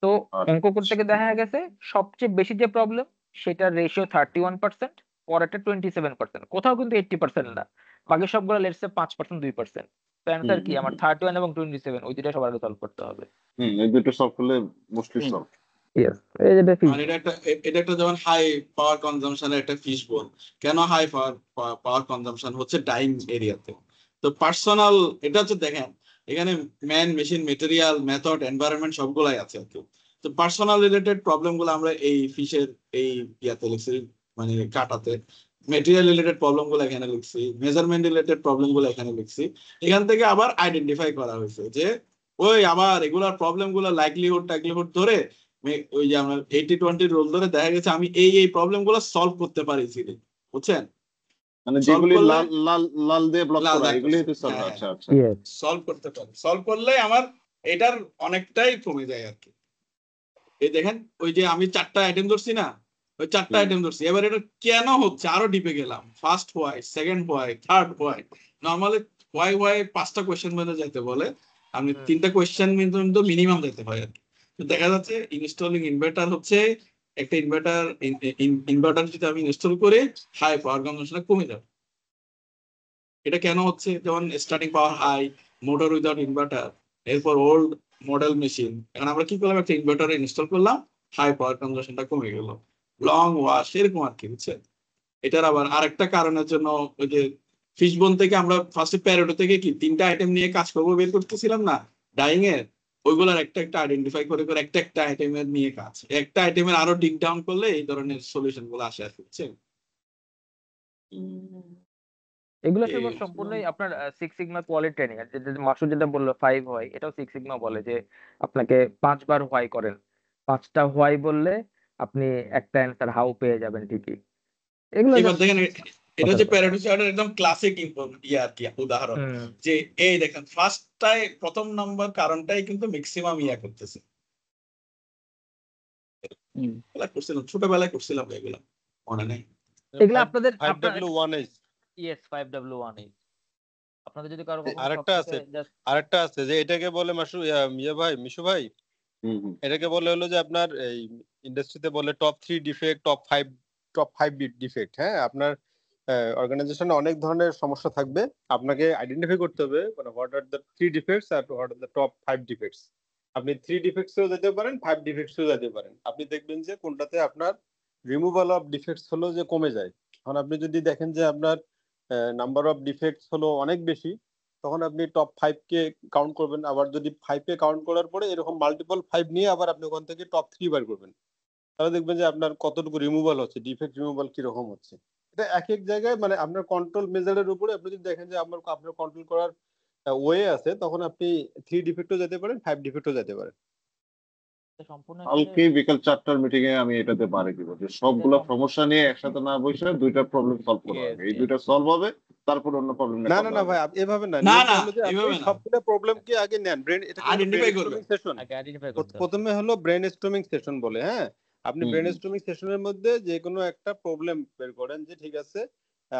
তো অঙ্ক করতে গিয়ে দেখা গেছে সবচেয়ে বেশি যে প্রবলেম সেটার রেশিও 31%, পরেরটা 27%, কোথাও কিন্তু 80% না, বাকি সবগুলো লেটসে 5% 2%। তো হুম অ্যান্সার কি আমার 31 এবং 27, ওই দুইটা সবার আগে সলভ করতে হবে। এই দুটো সলভ করলে মোস্টলি সলভ। ইয়েস, এই যেটা আর এটা একটা যেমন হাই পাওয়ার কনজাম্পশনের একটা ফিশ বোন। কেন হাই পাওয়ার কনজাম্পশন হচ্ছে ডাইং এরিয়াতে। তো পার্সোনাল এটা হচ্ছে দেখেন এখানে man machine material method environment সবগুলাই আছে আর কি। তো পার্সোনাল রিলেটেড প্রবলেম গুলো আমরা এই ফিশের এই ইয়াতে লিখছি, মানে কাটাতে। মেটেরিয়াল রিলেটেড প্রবলেম গুলো এখানে লিখছি, মেজারমেন্ট রিলেটেড প্রবলেম গুলো এখানে লিখছি। এখান থেকে আবার আইডেন্টিফাই করা হয়েছে যে ওই আবার এগুলার প্রবলেম গুলো লাইকলিহুড ধরে ওই যে আমরা 80-20 রুল ধরে দেখা গেছে আমি এই প্রবলেম গুলো সলভ করতে পারি ইজিলি, বুঝছেন? মানে সলভ যেগুলি করলে লাল লাল লাল দিয়ে ব্লক লাল করা দাগ এগুলি করছে, হচ্ছে সলভ। হ্যাঁ হ্যাঁ আচ্ছা আচ্ছা। ইয়েস। সলভ করতে পারি, সলভ করলে আমার এটার অনেকটাই কমে যায় আর কি। এই দেখেন ওই যে আমি 4টা আইটেম ধরছি না, ওই 4টা আইটেম ধরছি, এবার এটা কেন হচ্ছে আরো ডিপে গেলাম, first why, second why, third why. Normally why 5টা কোয়েশ্চেন মধ্যে যাইতে বলে, আপনি 3টা কোয়েশ্চেন কিন্তু মিনিমাম যেতে হয় আর কি। তো দেখা যাচ্ছে ইনস্টলিং ইনভার্টার হচ্ছে একটা ইনভার্টার যদি আমি ইনস্টল করে হাই পাওয়ার কনজাম্পশনটা কমে যাবে। এটা কেন হচ্ছে, যেমন স্টার্টিং পাওয়ার হাই, মোটর উইদাউট ইনভার্টার, এরপর ওল্ড মডেল মেশিন। এখন আমরা কি করলাম, একটা ইনভার্টার ইনস্টল করলাম, হাই পাওয়ার কনজাম্পশনটা কমে গেল, লং ওয়াশ এরকম আর কি, বুঝছেন? এটার আবার আরেকটা কারণের জন্য ওই যে ফিশবোন থেকে আমরা ফার্স্টে প্যারেটো থেকে কি 3টা আইটেম নিয়ে কাজ করবো বের করতেছিলাম না ডাইং এর, ওইগুলার একটা আইডেন্টিফাই করে করে একটা আইটেমের নিয়ে কাজ, একটা আইটেমের আরো ডিপ ডাউন করলে এই ধরনের সলিউশন গুলো আসে আর কি, বুঝছেন? এগুলো এই সব সম্পূর্ণই আপনার সিক্স সিগমা কোয়ালিটি ট্রেনিং। আর মাসুদ যেটা বললো 5 হোয়াই, এটাও সিক্স সিগমা বলে যে আপনাকে 5বার হোয়াই করেন, 5টা হোয়াই বললে আপনি একটা অ্যান্সার হাউ পেয়ে যাবেন ঠিকই। এগুলো এবার জাস্ট দেখেন এটা কথার হচ্ছে কথা। প্যারেটো চার্টের একদম ক্লাসিক ইয়ে আর কি উদাহরণ, হুম যে এই দেখেন ফার্স্টটাই প্রথম নাম্বার কারণটাই কিন্তু ম্যাক্সিমাম ইয়া করতেছে। এগুলা করছিলাম ছোটবেলায়, করছিলাম এগুলা মনে নেই। এগুলো আপনাদের আপনার 5W1H। ইয়েস 5W1 আপনাদের যদি কারো কখনো শখ আরেকটা থাকে আছে, জাস্ট আরেকটা আছে যে এটাকে বলে মাসু ভাই, মিশু ভাই, এটাকে বলে হলো যে আপনার এই ইন্ডাস্ট্রিতে বলে টপ 3 ডিফেক্ট, টপ 5 ডিফেক্ট। হ্যাঁ, আপনার অর্গানাইজেশনে অনেক ধরনের সমস্যা থাকবে, আপনাকে আইডেন্টিফাই করতে হবে মানে হোয়াট আর দ্য 3 ডিফেক্টস আর what are the top 5 defects. আপনি 3 ডিফেক্টসেও যেতে পারেন, 5 ডিফেক্টসেও যেতে পারেন। আপনি দেখবেন যে কোনটাতে আপনার রিমুভাল অফ ডিফেক্টস হলো যে কমে যায়। এখন আপনি যদি দেখেন যে আপনার নাম্বার অফ ডিফেক্টস হলো অনেক বেশি, তখন আপনি টপ 5 কে কাউন্ট করবেন। আবার যদি 5 কে কাউন্ট করার পরে এরকম মাল্টিপল 5 নিয়ে আবার আপনি ওখান থেকে টপ 3 বার করবেন, তাহলে দেখবেন যে আপনার কতটুকু রিমুভাল হচ্ছে, ডিফেক্ট রিমুভাল কিরকম হচ্ছে। এটা এক এক জায়গায় মানে আপনার কন্ট্রোল মেজারের উপরে আপনি যদি দেখেন যে আপনার কন্ট্রোল করার ওয়ে আছে, তখন আপনি 3 ডিফেক্টও যেতে পারেন, 5 ডিফেক্টও যেতে পারেন। সম্পূর্ণ কালকে বিকাল 4টার মিটিং এ আমি এটাতে বাড়ি দিব যে সবগুলা সমস্যা নিয়ে একসাথে না বসে দুইটা প্রবলেম সলভ করা হবে, এই দুইটা সলভ হবে তারপর অন্য প্রবলেম না না না ভাই, এভাবে না, না নিয়মটা না হলো যে আপনি এইভাবে না, সবগুলো প্রবলেম কি আগে নেন, ব্রেন এটা আইডেন্টিফাই করবে। সেশন। প্রথমে হলো ব্রেন স্টর্মিং সেশন বলে, হ্যাঁ আপনি ব্রেন স্টর্মিং সেশনের মধ্যে যে কোনো একটা প্রবলেম বের করেন যে ঠিক আছে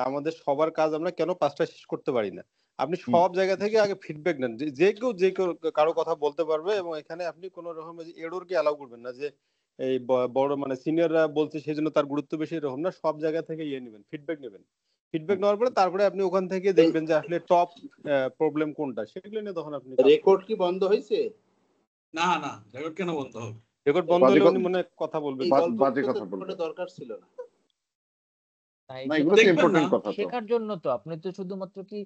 আমাদের সবার কাজ আমরা কেন 5টা শেষ করতে পারি না। আপনি সব জায়গা থেকে আগে ফিডব্যাক নেন, যে কেউ কারো কথা বলতে পারবে, এবং এখানে আপনি কোনো রকম এররকে অ্যালাউ করবেন না যে এই বড় মানে সিনিয়ররা বলছে সেই জন্য তার গুরুত্ব বেশি, এরকম না। সব জায়গা থেকে নেবেন, ফিডব্যাক নেবেন। ফিডব্যাক নেওয়ার পরে তারপরে আপনি ওখান থেকে দেখবেন যে আসলে টপ প্রবলেম কোনটা, সেগুলো নিয়ে তখন আপনি রেকর্ড কি বন্ধ হয়েছে? না না, রেকর্ড কেন বন্ধ হবে? রেকর্ড বন্ধ হলে উনি মনে কথা বলবেন, বাজে কথা বলবেন, দরকার ছিল না। না এগুলো তো ইম্পর্টেন্ট কথা, তো শেখার জন্য তো আপনি তো শুধুমাত্র কি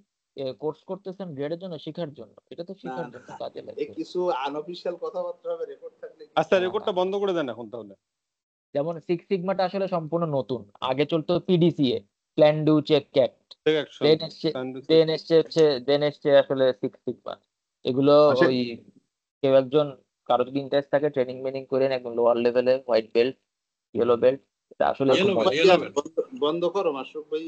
কোর্স করতেছেন গ্রেডের জন্য, শেখার জন্য, এটা তো শেখার জন্য কাজে লাগবে। কিছু আনঅফিশিয়াল কথাবার্তা হবে রেকর্ড থাকলে। আচ্ছা রেকর্ডটা বন্ধ করে দেন এখন তাহলে। যেমন সিক্স সিগমাটা আসলে সম্পূর্ণ নতুন, আগে চলতো পিডিসিএ, প্ল্যান ডু চেক ক্যাট, দেন এসছে আসলে সিক্স সিগমা। এগুলো ওই কেউ একজন কারো যদি ইন্টারেস্ট থাকে ট্রেনিং মেনিং করেন একদম লোয়ার লেভেলে, হোয়াইট বেল্ট, ইয়েলো বেল্ট, এটা আসলে বন্ধ করো মাসুক ভাই।